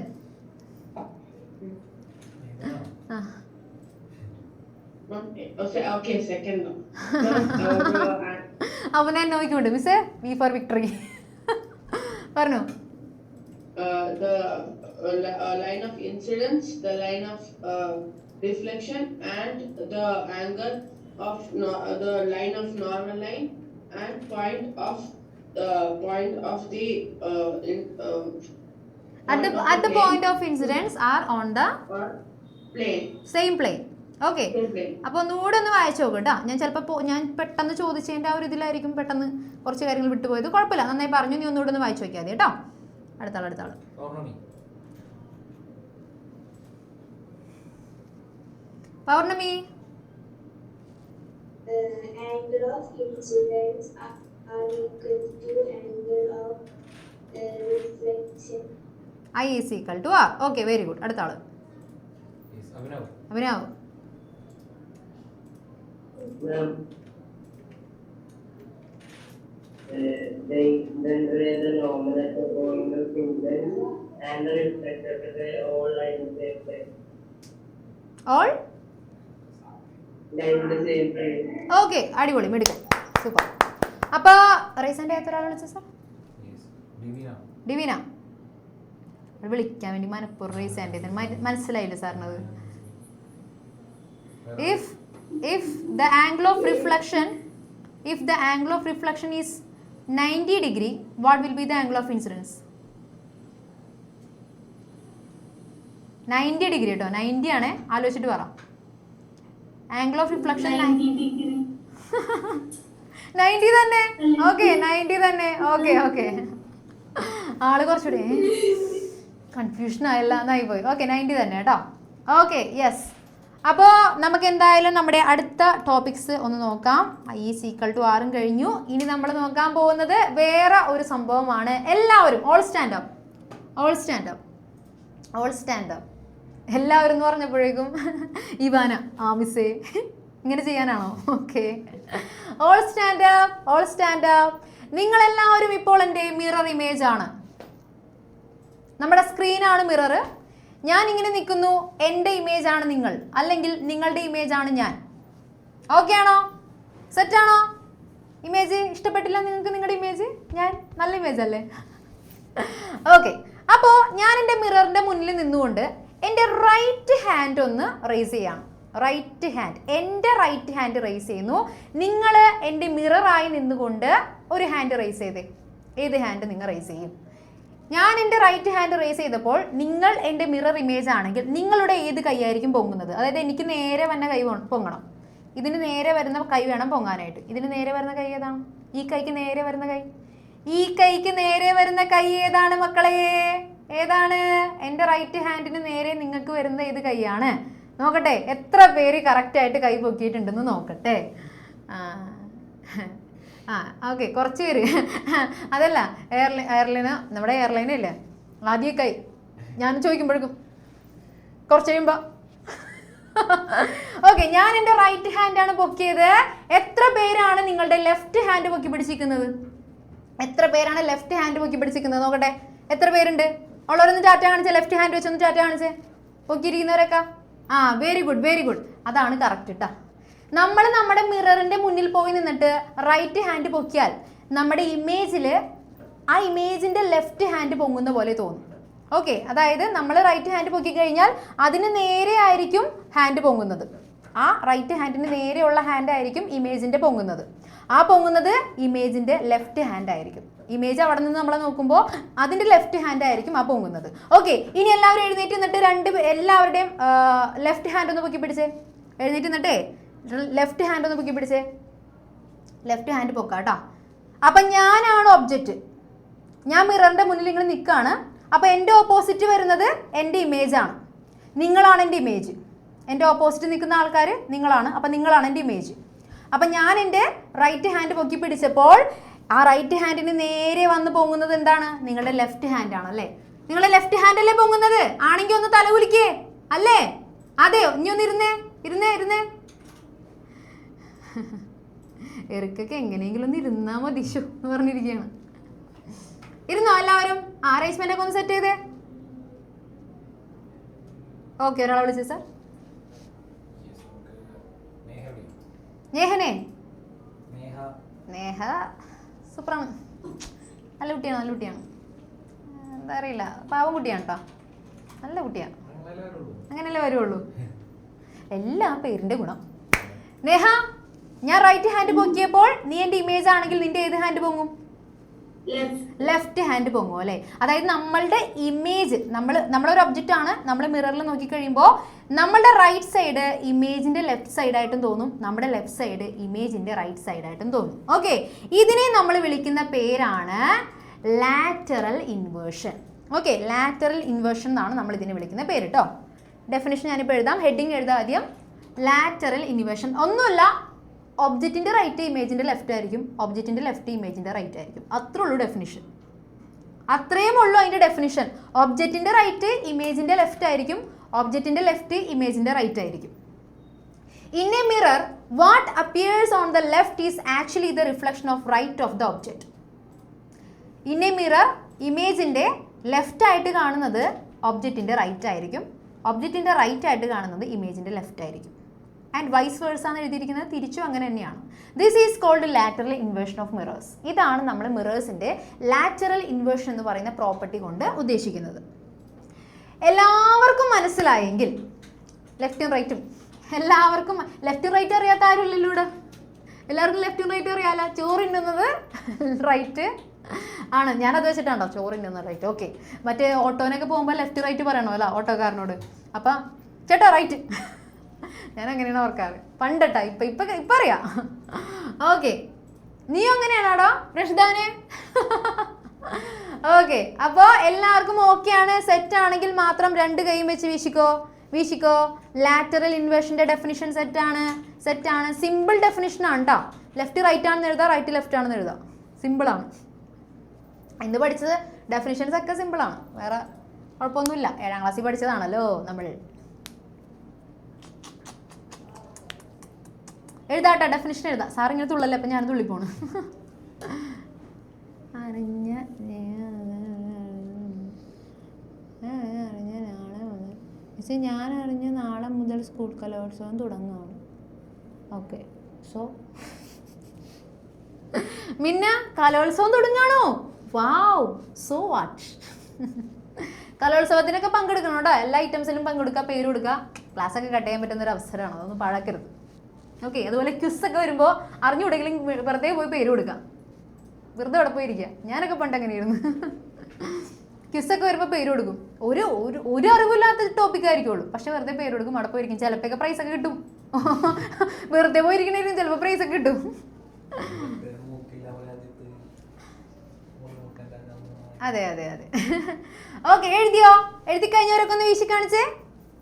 Okay, second no. അവനെ നോക്കിക്കൊണ്ട് മിസ്സേ വി ഫോർ വിക്ടറി പറഞ്ഞു. The line of incidence, the line of reflection, and the angle of the line of normal line and point of the at the point of incidence are on the plane. same plane. Okay അപ്പോൾ ഒന്നുകൂടെ ഒന്ന് വായിച്ചു നോക്കും കേട്ടോ. ഞാൻ ചിലപ്പോൾ ഞാൻ പെട്ടെന്ന് ചോദിച്ചതിൻ്റെ ആ ഒരു ഇതിലായിരിക്കും പെട്ടെന്ന് കുറച്ച് കാര്യങ്ങൾ വിട്ടുപോയത്. കുഴപ്പമില്ല, നന്നായി പറഞ്ഞു. നീ ഒന്നുകൂടെ ഒന്ന് വായിച്ചു നോക്കിയാൽ മതി കേട്ടോ. അടുത്ത ആള് പൗർണമി. Angle of incidence are equal to angle of reflection. I is equal to R. Okay very good. അടുത്ത ആള് Abhinav. The normal at the point of incidence and the reflected ray all lie in the same plane. All Lie in the same plane. Okay അടിപൊളി മിടുക്കൻ super. അപ്പോൾ റൈസൻ്റെ എത്ര ആൾ വിളിച്ചു sir? Divina. വിളിക്കാൻ വേണ്ടി മനപ്പൂർവ്വം റൈസൻ്റെ മനസ്സിലായില്ല സാറിനത്. if the angle of reflection is 90 degree, what will be the angle of incidence? 90 degree കേട്ടോ. 90 ആണ്. ആലോചിച്ചിട്ട് പറ. ആംഗിൾ ഓഫ് റിഫ്ലക്ഷൻ 90 തന്നെ. ഓക്കെ 90 തന്നെ. ഓക്കെ ആള് കുറച്ചുകൂടെ കൺഫ്യൂഷൻ ആയല്ല എന്നായി പോയി. ഓക്കെ 90 തന്നെ കേട്ടോ. Okay yes. അപ്പോൾ നമുക്ക് എന്തായാലും നമ്മുടെ അടുത്ത ടോപ്പിക്സ് ഒന്ന് നോക്കാം. ഈ സീക്വൽ ടു ആറും കഴിഞ്ഞു. ഇനി നമ്മൾ നോക്കാൻ പോകുന്നത് വേറെ ഒരു സംഭവമാണ്. എല്ലാവരും ഓൾ സ്റ്റാൻഡ് അപ്പ് എല്ലാവരും എന്ന് പറഞ്ഞപ്പോഴേക്കും ഇവാന മിസ്സേ ഇങ്ങനെ ചെയ്യാനാണോ? Okay all stand up. നിങ്ങളെല്ലാവരും ഇപ്പോൾ എൻ്റെ മിറർ ഇമേജ് ആണ്. നമ്മുടെ സ്ക്രീനാണ് മിറർ. ഞാൻ ഇങ്ങനെ നിൽക്കുന്നു, എൻ്റെ ഇമേജ് ആണ് നിങ്ങൾ, അല്ലെങ്കിൽ നിങ്ങളുടെ ഇമേജ് ആണ് ഞാൻ. ഓക്കെ ആണോ? സെറ്റാണോ? ഇമേജ് ഇഷ്ടപ്പെട്ടില്ല നിങ്ങൾക്ക് നിങ്ങളുടെ ഇമേജ്? ഞാൻ നല്ല ഇമേജ് അല്ലേ? ഓക്കെ, അപ്പോൾ ഞാൻ എൻ്റെ മിററിൻ്റെ മുന്നിൽ നിന്നുകൊണ്ട് എൻ്റെ റൈറ്റ് ഹാൻഡ് ഒന്ന് റേസ് ചെയ്യാം. റൈറ്റ് ഹാൻഡ്, എൻ്റെ റൈറ്റ് ഹാൻഡ് റേസ് ചെയ്യുന്നു. നിങ്ങൾ എൻ്റെ മിററായി നിന്നുകൊണ്ട് ഒരു ഹാൻഡ് റേസ് ചെയ്തേ. ഏത് ഹാൻഡ് നിങ്ങൾ റേസ് ചെയ്യും? ഞാൻ എൻ്റെ റൈറ്റ് ഹാൻഡ് റേസ് ചെയ്തപ്പോൾ നിങ്ങൾ എൻ്റെ മിറർ ഇമേജ് ആണെങ്കിൽ നിങ്ങളുടെ ഏത് കൈയായിരിക്കും പൊങ്ങുന്നത്? അതായത് എനിക്ക് നേരെ വന്ന കൈ പൊങ്ങണം. ഇതിന് നേരെ വരുന്ന കൈ വേണം പൊങ്ങാനായിട്ട്. ഇതിന് നേരെ വരുന്ന കൈ ഏതാണ്? ഈ കൈക്ക് നേരെ വരുന്ന കൈ. ഈ കൈക്ക് നേരെ വരുന്ന കൈ ഏതാണ് മക്കളെ? ഏതാണ്? എൻ്റെ റൈറ്റ് ഹാൻഡിന് നേരെ നിങ്ങൾക്ക് വരുന്ന ഏത് കൈയാണ്? നോക്കട്ടെ, എത്ര പേര് കറക്റ്റായിട്ട് കൈ പൊക്കിയിട്ടുണ്ടെന്ന് നോക്കട്ടെ. ഓക്കെ, കുറച്ച് പേര്. അതല്ല, എയർലൈന്, നമ്മുടെ എയർലൈനല്ലേ ആദ്യം കൈ ഞാൻ ചോദിക്കുമ്പോഴേക്കും കുറച്ച് കഴിയുമ്പോൾ. ഓക്കെ, ഞാൻ എൻ്റെ റൈറ്റ് ഹാൻഡാണ് പൊക്കിയത്. എത്ര പേരാണ് നിങ്ങളുടെ ലെഫ്റ്റ് ഹാൻഡ് പൊക്കി പിടിച്ചിരിക്കുന്നത്? എത്ര പേരാണ് ലെഫ്റ്റ് ഹാൻഡ് പൊക്കി പിടിച്ചിരിക്കുന്നത്? നോക്കട്ടെ, എത്ര പേരുണ്ട്? ഉള്ളവരൊന്ന് ടാറ്റ കാണിച്ചേ. ലെഫ്റ്റ് ഹാൻഡ് വെച്ചൊന്ന് ടാറ്റ കാണിച്ചേ. പൊക്കിയിരിക്കുന്നവരൊക്കെ. Very good, very good. അതാണ് കറക്റ്റ് കേട്ടോ. നമ്മൾ നമ്മുടെ മിററിൻ്റെ മുന്നിൽ പോയി നിന്നിട്ട് റൈറ്റ് ഹാൻഡ് പൊക്കിയാൽ നമ്മുടെ ഇമേജിൽ ആ ഇമേജിൻ്റെ ലെഫ്റ്റ് ഹാൻഡ് പൊങ്ങുന്ന പോലെ തോന്നും. ഓക്കെ, അതായത് നമ്മൾ റൈറ്റ് ഹാൻഡ് പൊക്കി കഴിഞ്ഞാൽ അതിന് നേരെ ആയിരിക്കും ഹാൻഡ് പൊങ്ങുന്നത്. ആ റൈറ്റ് ഹാൻഡിന് നേരെയുള്ള ഹാൻഡ് ആയിരിക്കും ഇമേജിൻ്റെ പൊങ്ങുന്നത്. ആ പൊങ്ങുന്നത് ഇമേജിൻ്റെ ലെഫ്റ്റ് ഹാൻഡ് ആയിരിക്കും. ഇമേജ് അവിടെ നിന്ന് നമ്മളെ നോക്കുമ്പോൾ അതിൻ്റെ ലെഫ്റ്റ് ഹാൻഡ് ആയിരിക്കും ആ പൊങ്ങുന്നത്. ഓക്കെ, ഇനി എല്ലാവരും എഴുന്നേറ്റ് നിന്നിട്ട് എല്ലാവരുടെയും ലെഫ്റ്റ് ഹാൻഡ് ഒന്ന് പൊക്കി പിടിച്ചേ. എഴുന്നേറ്റ് നിന്നിട്ടേ ലെഫ്റ്റ് ഹാൻഡ് ഒന്ന് പൊക്കി പിടിച്ചേ. ലെഫ്റ്റ് ഹാൻഡ് പൊക്കാം കേട്ടോ. അപ്പം ഞാനാണ് ഒബ്ജക്റ്റ്. ഞാൻ മിററിൻ്റെ മുന്നിൽ ഇങ്ങനെ നിൽക്കുകയാണ്. അപ്പോൾ എൻ്റെ ഓപ്പോസിറ്റ് വരുന്നത് എൻ്റെ ഇമേജാണ്. നിങ്ങളാണ് എൻ്റെ ഇമേജ്. എൻ്റെ ഓപ്പോസിറ്റ് നിൽക്കുന്ന ആൾക്കാർ നിങ്ങളാണ്. അപ്പം നിങ്ങളാണ് എൻ്റെ ഇമേജ്. അപ്പം ഞാൻ എൻ്റെ റൈറ്റ് ഹാൻഡ് പൊക്കി പിടിച്ചപ്പോൾ ആ റൈറ്റ് ഹാൻഡിന് നേരെ വന്ന് പൊങ്ങുന്നത് എന്താണ്? നിങ്ങളുടെ ലെഫ്റ്റ് ഹാൻഡ് ആണ് അല്ലേ? നിങ്ങളുടെ ലെഫ്റ്റ് ഹാൻഡ് അല്ലേ പൊങ്ങുന്നത്? ആണെങ്കിൽ ഒന്ന് തല കുലിക്കേ അല്ലേ? അതെയോ? ഇനി ഒന്ന് ഇരുന്നേ. എറിക്കൊക്കെ എങ്ങനെയെങ്കിലും ഒന്ന് ഇരുന്നാ മതി എന്ന് പറഞ്ഞിരിക്കുകയാണ്. ഇരുന്നോ എല്ലാവരും? അറേഞ്ച്മെന്റ് ഒക്കെ ഒന്ന് സെറ്റ് ചെയ്തേ. ഓക്കെ, ഒരാളെ വിളിച്ചേ സാർ. നേഹനെ? നേഹ സൂപ്പറാണ്. നല്ല കുട്ടിയാണ്. എന്താ അറിയില്ല, പാവം കുട്ടിയാണ് കേട്ടോ. നല്ല കുട്ടിയാണ്. അങ്ങനെയല്ലേ വരുള്ളൂ. എല്ലാം പേരിൻ്റെ ഗുണം. നേഹ, ഞാൻ റൈറ്റ് ഹാൻഡ് പൊക്കിയപ്പോൾ നീ എൻ്റെ ഇമേജ് ആണെങ്കിൽ നിന്റെ ഏത് ഹാൻഡ് പൊങ്ങും? ലെഫ്റ്റ് ഹാൻഡ് പൊങ്ങും അല്ലേ? അതായത് നമ്മളുടെ ഇമേജ്, നമ്മളൊരു ഒബ്ജക്റ്റ് ആണ്. നമ്മൾ മിററിൽ നോക്കിക്കഴിയുമ്പോൾ നമ്മളുടെ റൈറ്റ് സൈഡ് ഇമേജിന്റെ ലെഫ്റ്റ് സൈഡായിട്ടും തോന്നും, നമ്മുടെ ലെഫ്റ്റ് സൈഡ് ഇമേജിന്റെ റൈറ്റ് സൈഡായിട്ടും തോന്നും. ഓക്കെ, ഇതിനെ നമ്മൾ വിളിക്കുന്ന പേരാണ് lateral inversion. Okay, lateral inversion എന്നാണ് നമ്മൾ ഇതിനെ വിളിക്കുന്ന പേര് കേട്ടോ. ഡെഫിനിഷൻ ഞാനിപ്പോൾ എഴുതാം. ഹെഡിങ് എഴുതാം ആദ്യം. ലാറ്ററൽ ഇൻവേർഷൻ ഒന്നുമില്ല, ഒബ്ജക്റ്റിൻ്റെ റൈറ്റ് ഇമേജിൻ്റെ ലെഫ്റ്റ് ആയിരിക്കും, ഒബ്ജക്റ്റിൻ്റെ ലെഫ്റ്റ് ഇമേജിൻ്റെ റൈറ്റ് ആയിരിക്കും. അത്രേ ഉള്ളൂ ഡെഫിനിഷൻ. അത്രയും ഉള്ളൂ അതിൻ്റെ ഡെഫിനിഷൻ. ഒബ്ജക്റ്റിൻ്റെ റൈറ്റ് ഇമേജിൻ്റെ ലെഫ്റ്റ് ആയിരിക്കും, ഒബ്ജക്റ്റിൻ്റെ ലെഫ്റ്റ് ഇമേജിൻ്റെ റൈറ്റ് ആയിരിക്കും. In a mirror what appears on the left is actually the reflection of right of the object. In a mirror ഇമേജിൻ്റെ ലെഫ്റ്റ് ആയിട്ട് കാണുന്നത് ഒബ്ജക്റ്റിൻ്റെ റൈറ്റ് ആയിരിക്കും, ഒബ്ജക്റ്റിൻ്റെ റൈറ്റ് ആയിട്ട് കാണുന്നത് ഇമേജിൻ്റെ ലെഫ്റ്റ് ആയിരിക്കും. ആൻഡ് വൈസ് വേഴ്സ എന്ന് എഴുതിയിരിക്കുന്നത് തിരിച്ചും അങ്ങനെ തന്നെയാണ്. This is called lateral inversion of mirrors. ഇതാണ് നമ്മൾ മിറേഴ്സിൻ്റെ ലാറ്ററൽ ഇൻവേർഷൻ എന്ന് പറയുന്ന പ്രോപ്പർട്ടി കൊണ്ട് ഉദ്ദേശിക്കുന്നത്. എല്ലാവർക്കും മനസ്സിലായെങ്കിൽ ലെഫ്റ്റും റൈറ്റും, എല്ലാവർക്കും ലെഫ്റ്റും റൈറ്റും അറിയാത്ത ആരുമില്ലല്ലോ ഇവിടെ. എല്ലാവർക്കും ലെഫ്റ്റും റൈറ്റും അറിയാമല്ലോ. ചോറിന്നുന്നത് റൈറ്റ് ആണ്. ഞാനത് വെച്ചിട്ടാണോ ചോറിന്നുന്നത് റൈറ്റ്. ഓക്കെ, മറ്റേ ഓട്ടോനൊക്കെ പോകുമ്പോൾ ലെഫ്റ്റ് റൈറ്റ് പറയണമല്ലോ ഓട്ടോക്കാരനോട്. അപ്പം ചേട്ടാ റൈറ്റ്, ഞാൻ അങ്ങനെയാണ് ഓർക്കാറ് പണ്ടട്ടാ. ഇപ്പം അറിയാം. ഓക്കെ, നീ അങ്ങനെയാണോടോ റഷിദാനെ? ഓക്കെ, അപ്പോൾ എല്ലാവർക്കും ഓക്കെ ആണ്. സെറ്റ് ആണെങ്കിൽ മാത്രം രണ്ട് കൈയും വെച്ച് വീശിക്കോ. ലാറ്ററൽ ഇൻവേർഷൻ്റെ ഡെഫിനിഷൻ സെറ്റാണ്. സിമ്പിൾ ഡെഫിനിഷൻ ആണ് കേട്ടോ. ലെഫ്റ്റ് റൈറ്റ് ആണെന്ന് എഴുതാം, റൈറ്റ് ലെഫ്റ്റ് ആണെന്ന് എഴുതാം. സിമ്പിളാണ്. ഇന്ന് പഠിച്ചത് ഡെഫിനിഷൻസ് ഒക്കെ സിമ്പിളാണ്, വേറെ കുഴപ്പമൊന്നുമില്ല. 7ാം ക്ലാസ്സിൽ പഠിച്ചതാണല്ലോ നമ്മൾ. എഴുതാട്ടോ, ഡെഫിനിഷൻ എഴുതാം. സാർ ഇങ്ങനെ തുള്ളല്ലേ, അപ്പം ഞാൻ തുള്ളിപ്പോണ്. ഞാൻ അറിഞ്ഞ നാളെ മുതൽ സ്കൂൾ കലോത്സവം തുടങ്ങുകയാണ്. ഓക്കെ, സോ മിന്ന കലോത്സവം തുടങ്ങാണോ? വാവ്, സോ വാട്ട്. കലോത്സവത്തിനൊക്കെ പങ്കെടുക്കണം കേട്ടോ. എല്ലാ ഐറ്റംസിലും പങ്കെടുക്കുക, പേര് കൊടുക്കുക. ക്ലാസ്സൊക്കെ കട്ട് ചെയ്യാൻ പറ്റുന്ന ഒരു അവസരമാണ്, അതൊന്നും പാഴാക്കരുത്. ഓക്കെ, അതുപോലെ ക്വിസൊക്കെ വരുമ്പോൾ അറിഞ്ഞുകൂടെങ്കിലും വെറുതെ പോയി പേര് കൊടുക്കാം. വെറുതെ അവിടെ പോയിരിക്കുക. ഞാനൊക്കെ പണ്ട് അങ്ങനെയായിരുന്നു. ക്വിസൊക്കെ വരുമ്പോൾ പേര് കൊടുക്കും. ഒരു അറിവില്ലാത്ത ടോപ്പിക് ആയിരിക്കുള്ളൂ, പക്ഷെ വെറുതെ പേര് കൊടുക്കും, അവിടെ പോയിരിക്കും. ചിലപ്പോഴൊക്കെ പ്രൈസൊക്കെ കിട്ടും. വെറുതെ പോയിരിക്കണേലും ചിലപ്പോൾ പ്രൈസൊക്കെ കിട്ടും. അതെ അതെ അതെ. ഓക്കെ, എഴുതിയോ? എഴുതി കഴിഞ്ഞവരൊക്കെ ഒന്ന് വീശി കാണിച്ചേ.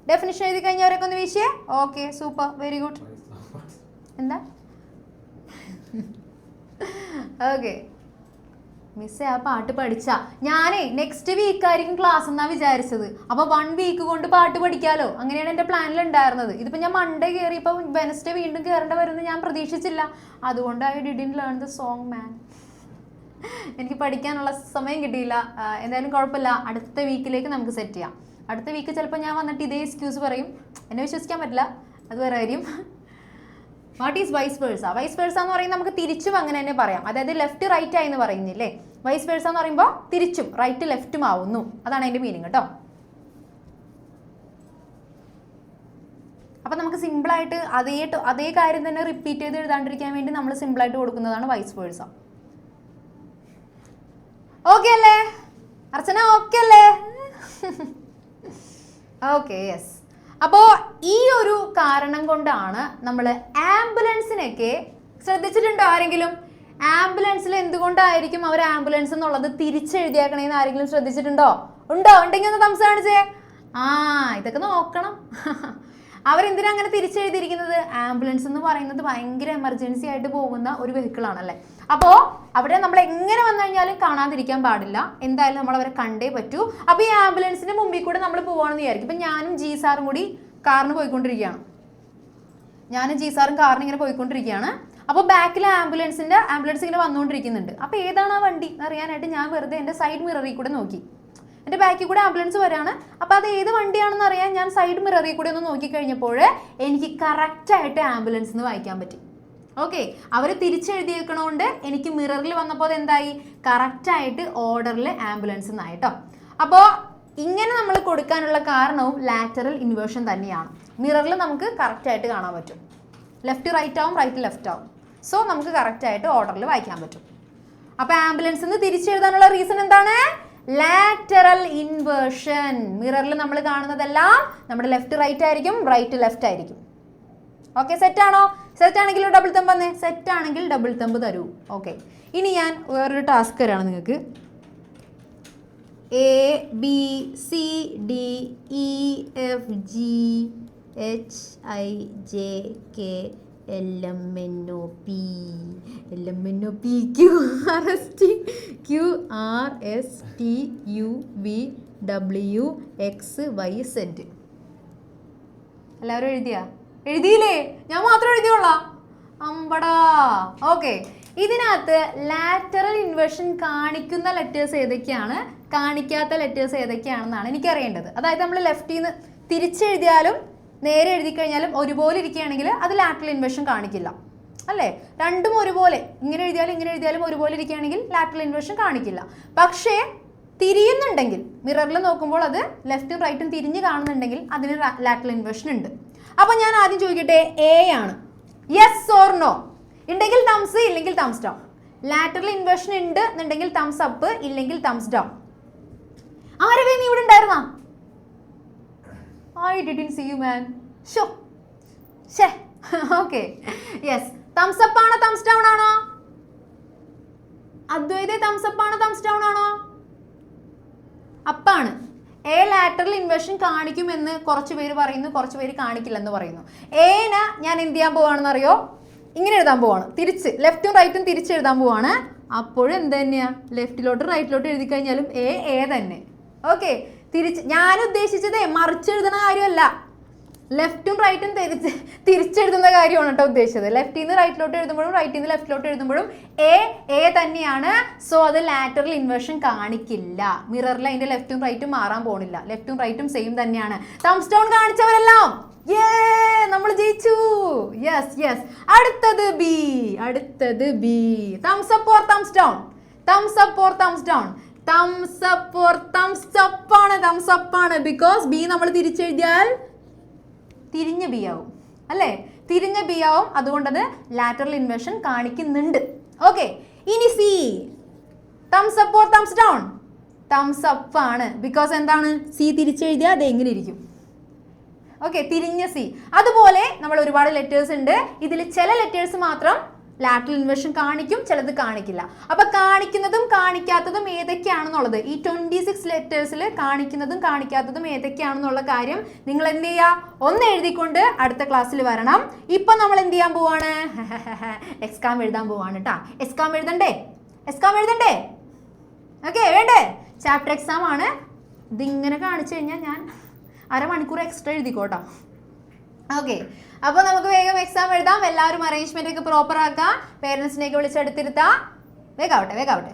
ഡെഫിനിഷൻ എഴുതി കഴിഞ്ഞവരൊക്കെ ഒന്ന് വീശിയേ. Okay, super, very good. എന്താ? ഓക്കെ മിസ്സേ, ആ പാട്ട് പഠിച്ചാ? ഞാനേ നെക്സ്റ്റ് വീക്ക് ആയിരിക്കും ക്ലാസ് എന്നാ വിചാരിച്ചത്. അപ്പൊ 1 വീക്ക് കൊണ്ട് പാട്ട് പഠിക്കാലോ, അങ്ങനെയാണ് എന്റെ പ്ലാനിൽ ഉണ്ടായിരുന്നത്. ഇതിപ്പോ ഞാൻ മൺഡേ കയറി, ഇപ്പൊ വെനസ്ഡേ വീണ്ടും കയറേണ്ട വരുമെന്ന് ഞാൻ പ്രതീക്ഷിച്ചില്ല. അതുകൊണ്ട് I didn't learn the song man. എനിക്ക് പഠിക്കാനുള്ള സമയം കിട്ടിയില്ല. എന്തായാലും കുഴപ്പമില്ല, അടുത്ത വീക്കിലേക്ക് നമുക്ക് സെറ്റ് ചെയ്യാം. അടുത്ത വീക്ക് ചിലപ്പോൾ ഞാൻ വന്നിട്ട് ഇതേ എക്സ്ക്യൂസ് പറയും. എന്നെ വിശ്വസിക്കാൻ പറ്റില്ല, അത് വേറെ കാര്യം. What is vice versa? Vice versa എന്ന് പറയുന്നത് നമുക്ക് തിരിച്ചും അങ്ങനെ തന്നെ പറയാം. അതായത് ലെഫ്റ്റ് റൈറ്റ് ആയി എന്ന് പറയുന്നില്ലേ? വൈസ് വേഴ്സ എന്ന് പറയുമ്പോൾ തിരിച്ചും റൈറ്റ് ലെഫ്റ്റും ആവുന്നു, അതാണ് അതിന്റെ മീനിങ് കേട്ടോ. അപ്പൊ നമുക്ക് സിമ്പിളായിട്ട് അതേ കാര്യം തന്നെ റിപ്പീറ്റ് ചെയ്ത് എഴുതാണ്ടിരിക്കാൻ വേണ്ടി നമ്മൾ സിമ്പിളായിട്ട് കൊടുക്കുന്നതാണ് വൈസ് വേഴ്സ. ഓക്കെ അല്ലേ അർച്ചന? ഓക്കെ അല്ലേ? Okay, yes. അപ്പോൾ ഈ ഒരു കാരണം കൊണ്ടാണ് നമ്മൾ ആംബുലൻസിനൊക്കെ, ശ്രദ്ധിച്ചിട്ടുണ്ടോ ആരെങ്കിലും? ആംബുലൻസിൽ എന്തുകൊണ്ടായിരിക്കും അവർ ആംബുലൻസ് എന്നുള്ളത് തിരിച്ചെഴുതിയാക്കണേന്ന് ആരെങ്കിലും ശ്രദ്ധിച്ചിട്ടുണ്ടോ? ഉണ്ടെങ്കിൽ ഒന്ന് തംസ് കാണിച്ചേ. ഇതൊക്കെ നോക്കണം. അവരെന്തിനാ അങ്ങനെ തിരിച്ചെഴുതിയിരിക്കുന്നത്? ആംബുലൻസ് എന്ന് പറയുന്നത് ഭയങ്കര എമർജൻസി ആയിട്ട് പോകുന്ന ഒരു വെഹിക്കിൾ ആണല്ലേ. അപ്പോൾ അവിടെ നമ്മൾ എങ്ങനെ വന്നു കഴിഞ്ഞാലും കാണാതിരിക്കാൻ പാടില്ല. എന്തായാലും നമ്മൾ അവരെ കണ്ടേ പറ്റൂ. അപ്പോൾ ഈ ആംബുലൻസിന്റെ മുമ്പിൽ കൂടെ നമ്മൾ പോവാണെന്ന് വിചാരിക്കും. ഇപ്പം ഞാനും ജി സാറും കൂടി കാറിന് പോയിക്കൊണ്ടിരിക്കുകയാണ്. ഇങ്ങനെ പോയിക്കൊണ്ടിരിക്കുകയാണ്. അപ്പോൾ ബാക്കിൽ ആംബുലൻസ് ഇങ്ങനെ വന്നുകൊണ്ടിരിക്കുന്നുണ്ട്. അപ്പോൾ ഏതാണ് ആ വണ്ടി എന്നറിയാനായിട്ട് ഞാൻ വെറുതെ എൻ്റെ സൈഡ് മിററിൽ കൂടെ നോക്കി. എൻ്റെ ബാക്കിൽ കൂടെ ആംബുലൻസ് വരാണ്. അപ്പോൾ അത് ഏത് വണ്ടിയാണെന്ന് അറിയാൻ ഞാൻ സൈഡ് മിററിൽ കൂടെ ഒന്ന് നോക്കിക്കഴിഞ്ഞപ്പോൾ എനിക്ക് കറക്റ്റായിട്ട് ആംബുലൻസ് എന്ന് വായിക്കാൻ പറ്റി. ഓക്കെ, അവർ തിരിച്ചെഴുതിയേക്കണോണ്ട് എനിക്ക് മിററിൽ വന്നപ്പോൾ അത് എന്തായി? കറക്റ്റായിട്ട് ഓർഡറിൽ ആംബുലൻസ് എന്നായിട്ടോ. അപ്പോൾ ഇങ്ങനെ നമ്മൾ കൊടുക്കാനുള്ള കാരണവും ലാറ്ററൽ ഇൻവേർഷൻ തന്നെയാണ്. മിററിൽ നമുക്ക് കറക്റ്റായിട്ട് കാണാൻ പറ്റും. ലെഫ്റ്റ് റൈറ്റ് ആവും, റൈറ്റ് ലെഫ്റ്റ് ആവും. സോ നമുക്ക് കറക്റ്റായിട്ട് ഓർഡറിൽ വായിക്കാൻ പറ്റും. അപ്പോൾ ആംബുലൻസ് എന്ന് തിരിച്ചെഴുതാനുള്ള റീസൺ എന്താണ്? Lateral inversion. മിററിൽ നമ്മൾ കാണുന്നതെല്ലാം നമ്മുടെ ലെഫ്റ്റ് റൈറ്റ് ആയിരിക്കും, റൈറ്റ് ലെഫ്റ്റ് ആയിരിക്കും. ഓക്കെ, സെറ്റ് ആണോ? സെറ്റ് ആണെങ്കിൽ ഡബിൾ തമ്പ് വന്നേ. സെറ്റ് ആണെങ്കിൽ ഡബിൾ തമ്പ് തരൂ. ഓക്കെ, ഇനി ഞാൻ വേറൊരു ടാസ്ക് തരാണ് നിങ്ങൾക്ക്. ABCDEFGHIJK LMNOP QRSTUVWXYZ. എല്ലാവരും എഴുതിയില്ലേ? ഞാൻ മാത്രം എഴുതിയോളാം. അമ്പടാ. ഓക്കെ, ഇതിനകത്ത് ലാറ്ററൽ ഇൻവേർഷൻ കാണിക്കുന്ന ലെറ്റേഴ്സ് ഏതൊക്കെയാണ്, കാണിക്കാത്ത ലെറ്റേഴ്സ് ഏതൊക്കെയാണെന്നാണ് എനിക്കറിയേണ്ടത്. അതായത് നമ്മൾ ലെഫ്റ്റിൽ നിന്ന് തിരിച്ചെഴുതിയാലും നേരെ എഴുതി കഴിഞ്ഞാലും ഒരുപോലെ ഇരിക്കുകയാണെങ്കിൽ അത് ലാറ്ററൽ ഇൻവേർഷൻ കാണിക്കില്ല, അല്ലേ? രണ്ടും ഒരുപോലെ, ഇങ്ങനെ എഴുതിയാലും ഒരുപോലെ ഇരിക്കുകയാണെങ്കിൽ ലാറ്ററൽ ഇൻവേർഷൻ കാണിക്കില്ല. പക്ഷേ തിരിയുന്നുണ്ടെങ്കിൽ, മിററിൽ നോക്കുമ്പോൾ അത് ലെഫ്റ്റും റൈറ്റും തിരിഞ്ഞ് കാണുന്നുണ്ടെങ്കിൽ അതിന് ലാറ്ററൽ ഇൻവേർഷൻ ഉണ്ട്. അപ്പോൾ ഞാൻ ആദ്യം ചോദിക്കട്ടെ, എ ആണ്. Yes or no? ഉണ്ടെങ്കിൽ തംസ്, ഇല്ലെങ്കിൽ തംസ് ഡൗൺ. ലാറ്ററൽ ഇൻവേർഷൻ ഉണ്ട് എന്നുണ്ടെങ്കിൽ തംസ് അപ്പ്, ഇല്ലെങ്കിൽ തംസ് ഡൗൺ. ആരൊക്കെ നീ ഇവിടെ ഉണ്ടായിരുന്നാ? I didn't see you, man. Sure. Okay. Yes. Thumbs up ആണോ thumbs down ആണോ? അദ്വൈത thumbs up ആണോ thumbs down ആണോ? അപ്പാണ്. എ ലാറ്ററൽ ഇൻവേർഷൻ കാണിക്കുമെന്ന് കുറച്ച് പേര് പറയുന്നു, കുറച്ച് പേര് കാണിക്കില്ലെന്ന് പറയുന്നു. എന് ഞാൻ എന്ത് ചെയ്യാൻ പോവാണെന്ന് അറിയോ? ഇങ്ങനെ എഴുതാൻ പോവാണ്. തിരിച്ച് ലെഫ്റ്റും റൈറ്റും തിരിച്ച് എഴുതാൻ പോവാണ്. അപ്പോഴും എന്ത് തന്നെയാ? ലെഫ്റ്റിലോട്ട് റൈറ്റിലോട്ട് എഴുതി കഴിഞ്ഞാലും എ തന്നെ. ഓക്കെ, തിരിച്ച് ഞാൻ ഉദ്ദേശിച്ചത് മറിച്ചെഴുതുന്ന കാര്യമല്ല. ലെഫ്റ്റും റൈറ്റും തിരിച്ചെഴുതുന്ന കാര്യമാണ് കേട്ടോ ഉദ്ദേശിച്ചത്. ലെഫ്റ്റിൽ നിന്ന് റൈറ്റിലോട്ട് എഴുതുമ്പോഴും റൈറ്റിൽ നിന്ന് ലെഫ്റ്റിലോട്ട് എഴുതുമ്പോഴും എ തന്നെയാണ്. സോ അത് ലാറ്ററൽ ഇൻവേർഷൻ കാണിക്കില്ല. മിററിൽ അതിന്റെ ലെഫ്റ്റും റൈറ്റും മാറാൻ പോണില്ല. ലെഫ്റ്റും റൈറ്റും സെയിം തന്നെയാണ്. തംസ് ഡൗൺ കാണിച്ചവരെല്ലാം നമ്മൾ ജയിച്ചു. യെസ്. അടുത്തത് B. Thumbs up or thumbs down? Thumbs up or thumbs down? Thumbs up or thumbs up ആണ്. തംസ് അപ്പ് ആണ്. ബിക്കോസ് ബി നമ്മൾ തിരിച്ചെഴുതിയാൽ തിരിഞ്ഞ ബി ആവും അല്ലേ? തിരിഞ്ഞ ബി ആവും. അതുകൊണ്ടത് ലാറ്ററൽ ഇൻവേർഷൻ കാണിക്കുന്നുണ്ട്. ഓക്കെ, ഇനി C. Thumbs up or thumbs down? Thumbs up ആണ്. ബിക്കോസ് എന്താണ്? സി തിരിച്ചെഴുതിയാൽ അത് എങ്ങനെ ഇരിക്കും? ഓക്കെ, തിരിഞ്ഞ സി. അതുപോലെ നമ്മൾ ഒരുപാട് ലെറ്റേഴ്സ് ഉണ്ട്. ഇതിൽ ചില ലെറ്റേഴ്സ് മാത്രം ലാറ്ററൽ ഇൻവേർഷൻ കാണിക്കും, ചിലത് കാണിക്കില്ല. അപ്പൊ കാണിക്കുന്നതും കാണിക്കാത്തതും ഏതൊക്കെയാണെന്നുള്ളത്, ഈ 26 ലെറ്റേഴ്സിൽ കാണിക്കുന്നതും കാണിക്കാത്തതും ഏതൊക്കെയാണെന്നുള്ള കാര്യം നിങ്ങൾ എന്ത് ചെയ്യുക? ഒന്ന് എഴുതിക്കൊണ്ട് അടുത്ത ക്ലാസ്സിൽ വരണം. ഇപ്പൊ നമ്മൾ എന്ത് ചെയ്യാൻ പോവാണ്? എക്സാം എഴുതാൻ പോവാണ് കേട്ടാ. എക്സാം എഴുതണ്ടേ? ഓക്കെ, വേണ്ടേ? ചാപ്റ്റർ എക്സാം ആണ്. ഇതിങ്ങനെ കാണിച്ചു കഴിഞ്ഞാൽ ഞാൻ അരമണിക്കൂർ എക്സ്ട്രാ എഴുതിക്കോട്ടോ. ഓക്കെ, അപ്പോൾ നമുക്ക് വേഗം എക്സാം എഴുതാം. എല്ലാവരും അറേഞ്ച്മെന്റ് ഒക്കെ പ്രോപ്പർ ആക്കാം. പേരൻസിനെയൊക്കെ വിളിച്ചെടുത്തിരുത്താം. വേഗാവട്ടെ.